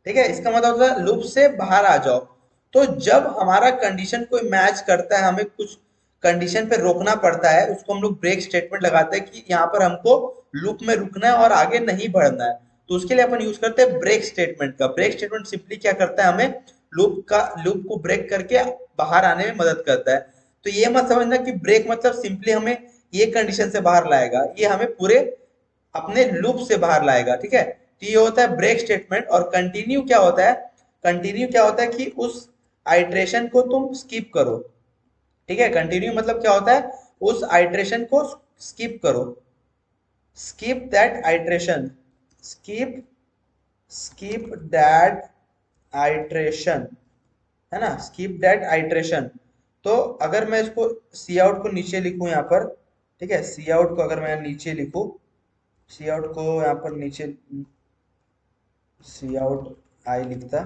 ठीक है, इसका मतलब होता है लूप से बाहर आ जाओ। तो जब हमारा कंडीशन कोई मैच करता है, हमें कुछ कंडीशन पे रोकना पड़ता है, उसको हम लोग ब्रेक स्टेटमेंट लगाते हैं कि यहाँ पर हमको लूप में रुकना है और आगे नहीं बढ़ना है। तो उसके लिए अपन यूज करते हैं ब्रेक स्टेटमेंट का। ब्रेक स्टेटमेंट सिंपली क्या करता है, हमें लूप को ब्रेक करके बाहर आने में मदद करता है। तो ये मत समझना कि ब्रेक मतलब सिंपली हमें ये कंडीशन से बाहर लाएगा, ये हमें पूरे अपने लूप से बाहर लाएगा। ठीक है, तो ये होता है ब्रेक स्टेटमेंट। और कंटिन्यू क्या होता है, कंटिन्यू क्या होता है कि उस आइट्रेशन को तुम स्किप करो। ठीक है, कंटिन्यू मतलब क्या होता है, उस आइट्रेशन को स्किप करो, skip that iteration, skip skip that iteration, है ना, स्किप दैट आइट्रेशन। तो अगर मैं इसको सी आउट को नीचे लिखूं यहाँ पर, ठीक है, सी आउट को अगर मैं नीचे लिखूं, सी आउट को यहाँ पर नीचे, सी आउट आई लिखता।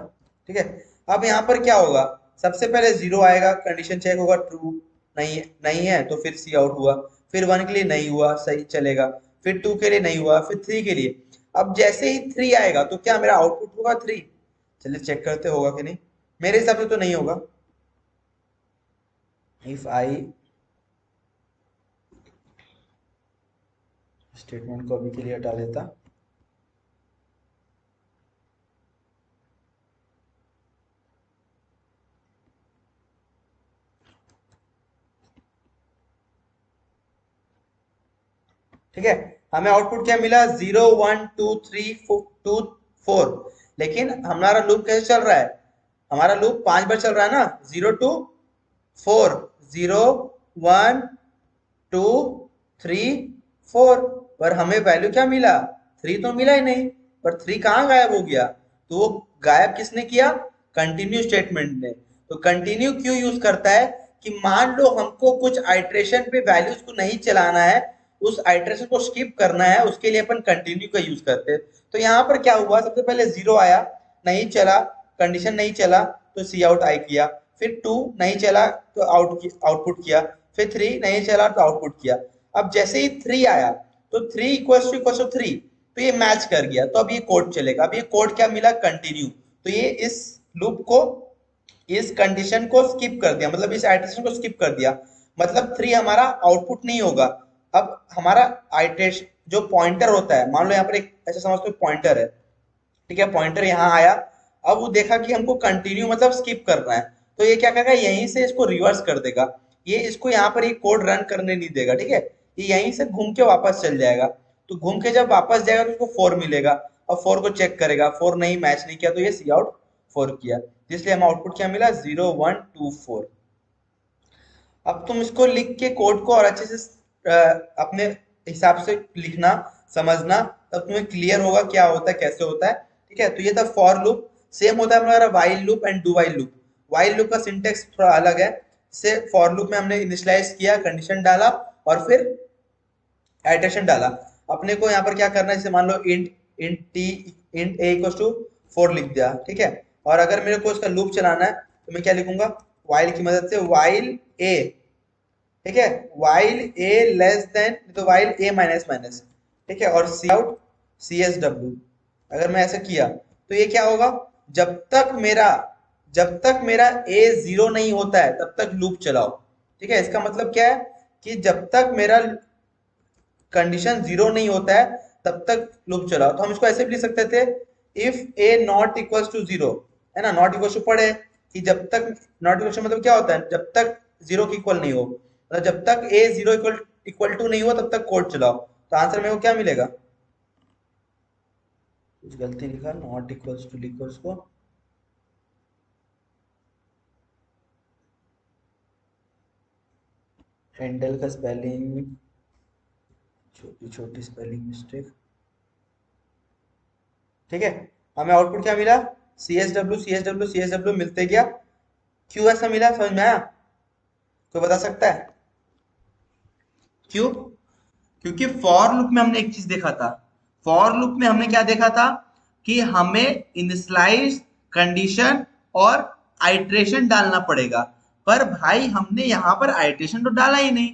ठीक है, अब यहाँ पर क्या होगा, सबसे पहले 0 आएगा, कंडीशन चेक होगा ट्रू, नहीं नहीं है तो फिर सी आउट हुआ। फिर 1 के लिए नहीं हुआ, सही चलेगा, फिर 2 के लिए नहीं हुआ, फिर 3 के लिए। अब जैसे ही 3 आएगा तो क्या मेरा आउटपुट होगा 3? चलिए चेक करते होगा कि नहीं। मेरे हिसाब से तो नहीं होगा। इफ आई, स्टेटमेंट को अभी के लिए हटा देता। ठीक है, हमें आउटपुट क्या मिला? 0 1 2 3 2 4। लेकिन हमारा लूप कैसे चल रहा है? हमारा लूप 5 बार चल रहा है ना, 0 2 4, 0 1 2 3 4। पर हमें वैल्यू क्या मिला? 3 तो मिला ही नहीं। पर 3 कहाँ गायब हो गया? तो वो गायब किसने किया? कंटिन्यू स्टेटमेंट ने। तो कंटिन्यू क्यों यूज करता है? कि मान लो हमको कुछ आइट्रेशन पे वैल्यूज को नहीं चलाना है, उस आइट्रेशन को स्किप करना है, उसके लिए अपन कंटिन्यू का यूज करते हैं। तो यहाँ पर क्या हुआ? सबसे पहले 0 आया, नहीं चला, कंडीशन नहीं चला, तो सी आउट आई किया। फिर 2 नहीं चला तो आउटपुट किया। फिर 3 नहीं चला तो आउटपुट किया। अब जैसे ही 3 आया तो 3 इक्वल्स टू 3, तो ये मैच कर गया। तो अब ये कोड चलेगा। अब ये कोड क्या मिला? कंटिन्यू। तो ये इस लूप को, इस कंडीशन को स्किप कर दिया, मतलब इस आइट्रेशन को स्किप कर दिया। मतलब 3 हमारा आउटपुट नहीं होगा। अब हमारा आइट्रेशन जो पॉइंटर होता है, मान लो यहाँ पर एक ऐसा समझते हो पॉइंटर है, ठीक है, पॉइंटर यहाँ आया। अब वो देखा कि हमको कंटिन्यू मतलब स्किप करना है, तो ये क्या करेगा? यहीं से इसको रिवर्स कर देगा। ये इसको यहाँ पर ये कोड रन करने नहीं देगा, ठीक है। ये यहीं से घूम के वापस चल जाएगा। तो घूम के जब वापस जाएगा तो उसको 4 मिलेगा। और 4 को चेक करेगा, 4 नहीं मैच नहीं किया, तो ये सी आउट 4 किया। इसलिए हम आउटपुट क्या मिला? 0 1 2 4। अब तुम इसको लिख के कोड को और अच्छे से अपने हिसाब से लिखना, समझना, तब तुम्हें क्लियर होगा क्या होता है, कैसे होता है। ठीक है, तो ये था फॉर लूप। सेम होता है हमारा while loop and do while loop. While loop का सिंटेक्स थोड़ा अलग है। जैसे फॉर लूप में हमने इनिशियलाइज किया, कंडीशन डाला और फिर आइटरेशन डाला। अपने को यहाँ पर क्या करना है? जैसे मान लो int int T int A equals to 4 लिख दिया, ठीक है। और अगर मेरे को इसका लूप चलाना है तो मैं क्या लिखूंगा? वाइल की मदद से वाइल ए, ठीक है, वाइल ए लेस देन, तो वाइल ए माइनस माइनस, ठीक है, और सी आउट सी एस डब्ल्यू। अगर मैं ऐसा किया तो ये क्या होगा? जब तक मेरा जब तक मेरा ए 0 नहीं होता है तब तक लूप चलाओ। ठीक है, इसका मतलब क्या है? कि जब तक मेरा कंडीशन 0 नहीं होता है तब तक लूप चलाओ। तो हम इसको ऐसे भी लिख सकते थे, if A not equals to 0, है ना, नॉट इक्वल्स टू पढ़े कि जब तक, नॉट इक्वल्स टू मतलब क्या होता है? जब तक 0 के इक्वल नहीं हो, मतलब जब तक ए 0 इक्वल इक्वल टू नहीं हुआ तब तक कोड चलाओ। तो आंसर मेरे को क्या मिलेगा? कुछ गलती लिखा, नॉट इक्वल्स टू लिखो उसको। हैंडल का स्पेलिंग, छोटी छोटी स्पेलिंग मिस्टेक। ठीक है, हमें आउटपुट क्या मिला? C S W C S W C S W मिलते गया। क्यों ऐसा मिला, समझ में आया? कोई बता सकता है क्यों? क्योंकि फॉर लूप में हमने एक चीज देखा था। फॉर लूप में हमने क्या देखा था? कि हमें इनिशियलाइज, कंडीशन और आइट्रेशन डालना पड़ेगा। पर भाई हमने यहाँ पर आइट्रेशन तो डाला ही नहीं।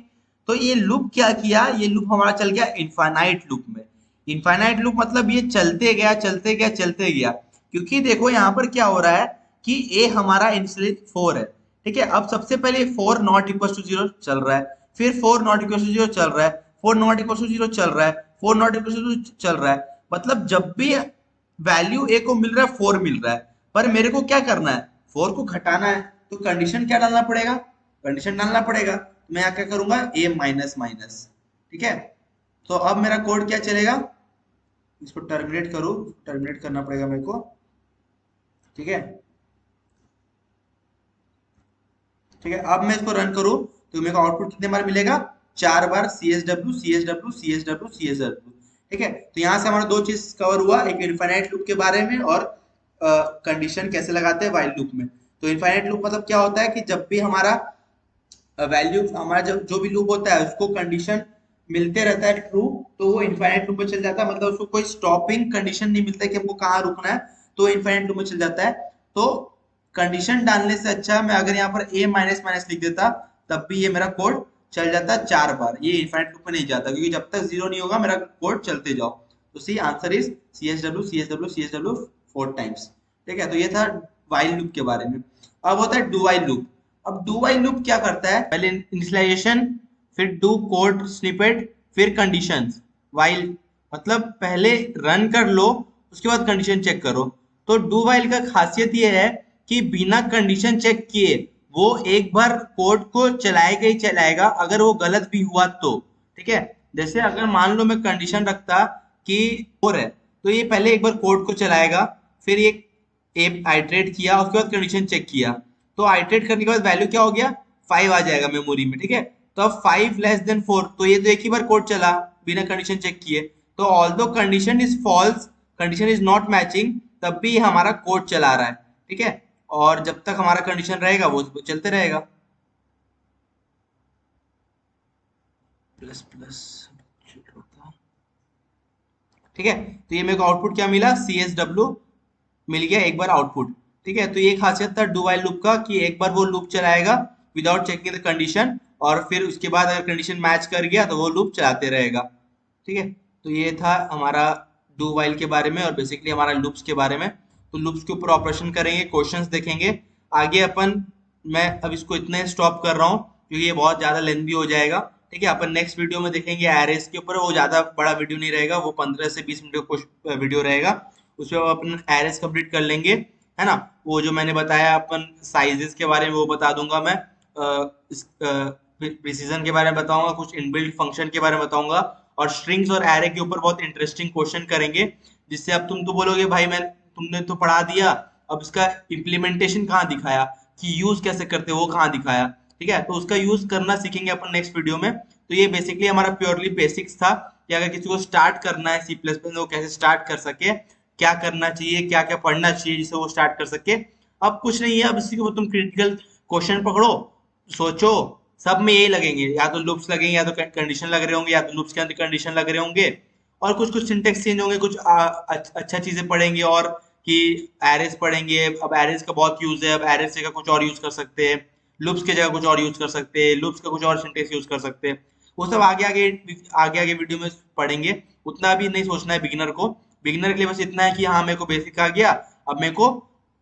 तो ये लूप क्या किया? ये लूप हमारा चल गया इनफाइनाइट लूप में। इनफाइनाइट लूप मतलब ये चलते गया चलते गया चलते गया। क्योंकि देखो यहाँ पर क्या हो रहा है कि ए हमारा इनिशियली 4 है, ठीक है। अब सबसे पहले 4 नॉट इक्वल टू 0 चल रहा है, फिर 4 नॉट इक्वल टू 0 चल रहा है, 4 नॉट इक्वल टू 0 चल रहा है, 4 नॉट इक्वल टू 0 चल रहा है। मतलब जब भी वैल्यू ए को मिल रहा है 4 मिल रहा है। पर मेरे को क्या करना है? 4 को घटाना है, तो कंडीशन क्या डालना पड़ेगा? कंडीशन डालना पड़ेगा। तो मैं यहाँ क्या करूंगा? ए माइनस माइनस, ठीक है। तो अब मेरा कोड क्या चलेगा? इसको टर्मिनेट करूँ, टर्मिनेट करना पड़ेगा मेरे को, ठीक है। ठीक है, अब मैं इसको रन करूं तो मेरे को आउटपुट कितने बार मिलेगा? 4 बार C S W C S W C S W C S W. ठीक है, तो यहाँ से हमारा दो चीज कवर हुआ, एक इनफाइनाइट लूप के बारे में और कंडीशन कैसे लगाते हैं वाइल लूप में। तो इनफाइनाइट लूप मतलब क्या होता है? कि जब भी हमारा वैल्यू, हमारा जब जो भी लूप होता है उसको कंडीशन मिलते रहता है ट्रू, तो वो इनफाइनाइट लूप में चल जाता है। मतलब उसको कोई स्टॉपिंग कंडीशन नहीं मिलता है कि हमको कहाँ रुकना है, तो इनफाइनाइट लूप में चल जाता है। तो कंडीशन डालने से अच्छा मैं अगर यहाँ पर ए माइनस माइनस लिख देता, तब भी ये मेरा कोड चल जाता है 4 बार, ये इनफाइनाइट लूप में नहीं जाता, क्योंकि जब तक 0 नहीं होगा मेरा कोड चलते जाओ। तो C answer is C S W 4 times. ठीक है, तो ये था वाइल लूप के बारे में। अब होता है डू वाइल लूप। अब डू वाइल लूप क्या करता है, पहले इनिशियलाइजेशन, फिर डू कोड स्निपेट, फिर कंडीशंस। वाइल मतलब पहले रन कर लो, उसके बाद कंडीशन चेक करो। तो डू वाइल का खासियत ये है कि बिना कंडीशन चेक किए वो एक बार कोड को चलाएगा ही चलाएगा, अगर वो गलत भी हुआ तो। ठीक है, जैसे अगर मान लो मैं कंडीशन रखता कि 4 है, तो ये पहले एक बार कोड को चलाएगा, फिर ये आइटरेट किया, उसके बाद कंडीशन चेक किया, तो आइटरेट करने के बाद वैल्यू क्या हो गया, 5 आ जाएगा मेमोरी में। ठीक है, तो अब 5 <4, तो ये तो एक ही बार कोड चला बिना कंडीशन चेक किए। तो although condition is false, condition is not matching, तब भी हमारा कोड चला रहा है। ठीक है, और जब तक हमारा कंडीशन रहेगा वो चलते रहेगा। Plus plus. ठीक है, तो ये मेरे को आउटपुट क्या मिला, CSW मिल गया एक बार आउटपुट। ठीक है, तो ये खासियत था डू वाइल लूप का कि एक बार वो लूप चलाएगा विदाउट चेकिंग द कंडीशन, और फिर उसके बाद अगर कंडीशन मैच कर गया तो वो लूप चलाते रहेगा। ठीक है, तो ये था हमारा डू वाइल के बारे में और बेसिकली हमारा लूप्स के बारे में। तो लूप्स के ऊपर ऑपरेशन करेंगे, क्वेश्चंस देखेंगे आगे अपन। मैं अब इसको इतने स्टॉप कर रहा हूँ क्योंकि ये बहुत ज्यादा लेंथी हो जाएगा। ठीक है, अपन नेक्स्ट वीडियो में देखेंगे एरेस के ऊपर, वो ज्यादा बड़ा वीडियो नहीं रहेगा, वो 15 से 20 मिनट का वीडियो रहेगा। उसमें अपन एरेस कंप्लीट कर लेंगे, है ना। वो जो मैंने बताया अपन साइजेस के बारे में वो बता दूंगा मैं, प्रिसीजन के बारे में बताऊंगा, कुछ इनबिल्ट फंक्शन के बारे में बताऊंगा, और स्ट्रिंग्स और एरे के ऊपर बहुत इंटरेस्टिंग क्वेश्चन करेंगे, जिससे अब तुम तो बोलोगे भाई मैं तुमने तो पढ़ा दिया, अब इसका इम्प्लीमेंटेशन कहाँ दिखाया, कि यूज कैसे करते हो वो कहाँ दिखाया। ठीक है, तो उसका यूज करना सीखेंगे अपन नेक्स्ट वीडियो में। तो ये बेसिकली हमारा प्योरली बेसिक्स था कि अगर किसी को स्टार्ट करना है C++ वो कैसे स्टार्ट कर सके, क्या करना चाहिए, क्या क्या पढ़ना चाहिए जिससे वो स्टार्ट कर सके। अब कुछ नहीं है, अब इसी को तुम क्रिटिकल क्वेश्चन पकड़ो, सोचो, सब में यही लगेंगे, या तो लूप्स लगेंगे या तो कंडीशन लग रहे होंगे, या तो लूप्स के अंदर कंडीशन लग रहे होंगे, और कुछ कुछ सिंटेक्स चेंज होंगे, कुछ अच्छा चीजें पढ़ेंगे, और कि एरेस पढ़ेंगे। अब एरेस का बहुत यूज है, अब एरेस जगह कुछ और यूज कर सकते हैं, लूप्स की जगह कुछ और यूज कर सकते हैं, लूप्स का कुछ और सिंटेक्स यूज कर सकते हैं। वो सब आगे आगे आगे आगे वीडियो में पढ़ेंगे। उतना भी नहीं सोचना है बिगिनर को, बिगिनर के लिए बस इतना है कि हाँ मेरे को बेसिक आ गया, अब मेरे को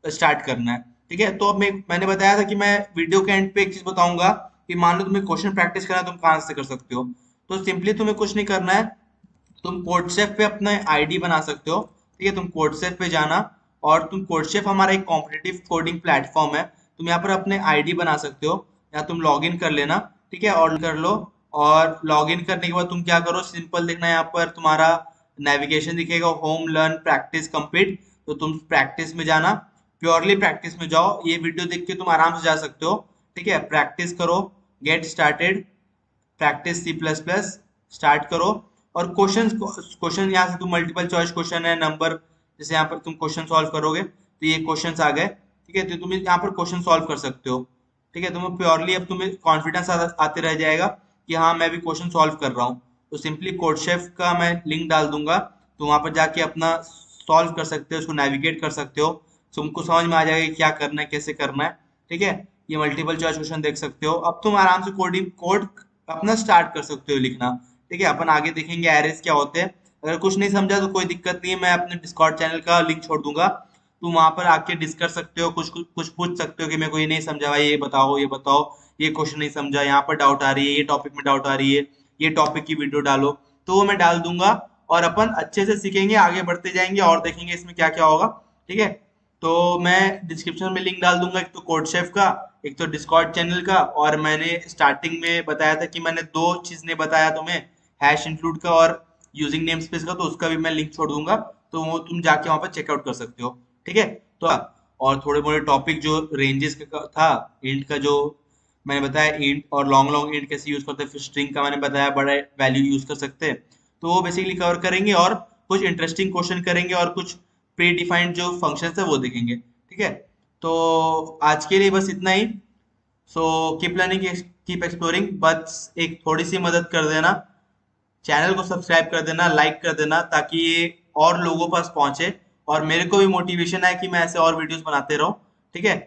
स्टार्ट करना है। ठीक है, तो अब मैंने बताया था कि मैं वीडियो के एंड पे एक चीज बताऊंगा कि मान लो तुम्हें क्वेश्चन प्रैक्टिस करना है, तुम कहाँ से कर सकते हो। तो सिंपली तुम्हें कुछ नहीं करना है, तुम कोडसेफ पे अपना आईडी बना सकते हो। ठीक है, तुम कोडसेफ पे जाना, और तुम कोडसेफ हमारा एक कॉम्पिटिटिव कोडिंग प्लेटफॉर्म है, तुम यहाँ पर अपने आईडी बना सकते हो, या तुम लॉग इन कर लेना। ठीक है, और कर लो, और लॉग इन करने के बाद तुम क्या करो, सिंपल देखना यहाँ पर तुम्हारा नेविगेशन दिखेगा, होम लर्न प्रैक्टिस कंप्लीट, तो तुम प्रैक्टिस में जाना, प्योरली प्रैक्टिस में जाओ, ये वीडियो देख के तुम आराम से जा सकते हो। ठीक है, प्रैक्टिस करो, get started, practice C++ start करो, और क्वेश्चन यहाँ से तुम मल्टीपल चॉइस क्वेश्चन है, नंबर, जैसे यहाँ पर तुम क्वेश्चन सॉल्व करोगे तो ये क्वेश्चंस आ गए। ठीक है, तो तुम यहाँ पर क्वेश्चन सॉल्व कर सकते हो। ठीक है, तुम्हें प्योरली अब तुम्हें कॉन्फिडेंस आते रह जाएगा कि हाँ मैं भी क्वेश्चन सॉल्व कर रहा हूँ। तो सिंपली कोडशेफ का मैं लिंक डाल दूंगा, तो वहां पर जाके अपना सॉल्व कर सकते हो, उसको नेविगेट कर सकते हो, तुमको समझ में आ जाएगा कि क्या करना है, कैसे करना है। ठीक है, ये मल्टीपल चॉइस क्वेश्चन देख सकते हो, अब तुम आराम से कोड अपना स्टार्ट कर सकते हो लिखना। ठीक है, अपन आगे देखेंगे एरेस क्या होते हैं। अगर कुछ नहीं समझा तो कोई दिक्कत नहीं है, मैं अपने डिस्कॉर्ड चैनल का लिंक छोड़ दूंगा, तुम वहां पर आके डिस्कस कर सकते हो, कुछ कुछ पूछ सकते हो कि मेरे को ये नहीं समझा भाई, ये बताओ ये बताओ, ये क्वेश्चन नहीं समझा, यहाँ पर डाउट आ रही है, ये टॉपिक में डाउट आ रही है, ये टॉपिक की वीडियो डालो, तो वो मैं डाल दूंगा, और अपन अच्छे से सीखेंगे, आगे बढ़ते जाएंगे और देखेंगे इसमें क्या क्या होगा। ठीक है, तो मैं डिस्क्रिप्शन में लिंक डाल दूंगा, एक तो कोडशेफ का, एक तो डिस्कॉर्ड चैनल का, और मैंने स्टार्टिंग में बताया था कि मैंने दो चीज ने बताया तुम्हें, हैश इंक्लूड का और यूजिंग नेम स्पेस का, तो उसका भी मैं लिंक छोड़ दूंगा, तो वो तुम जाके वहां पर चेकआउट कर सकते हो। ठीक है, तो और थोड़े मोड़े टॉपिक जो रेंजेस का था, इंट का जो मैंने बताया, इंट और लॉन्ग लॉन्ग इंट कैसे यूज करते हैं, फिर स्ट्रिंग का मैंने बताया बड़ा वैल्यू यूज कर सकते हैं, तो वो बेसिकली कवर करेंगे, और कुछ इंटरेस्टिंग क्वेश्चन करेंगे, और कुछ प्री डिफाइंड जो फंक्शन है वो देखेंगे। ठीक है, तो आज के लिए बस इतना ही। So keep learning, keep exploring, बस एक थोड़ी सी मदद कर देना, चैनल को सब्सक्राइब कर देना, लाइक कर देना, ताकि ये और लोगों पास पहुंचे, और मेरे को भी मोटिवेशन है कि मैं ऐसे और वीडियोस बनाते रहूं। ठीक है,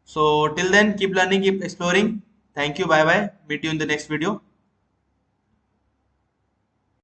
so till then keep learning, keep exploring, thank you, bye bye, meet you in the next video.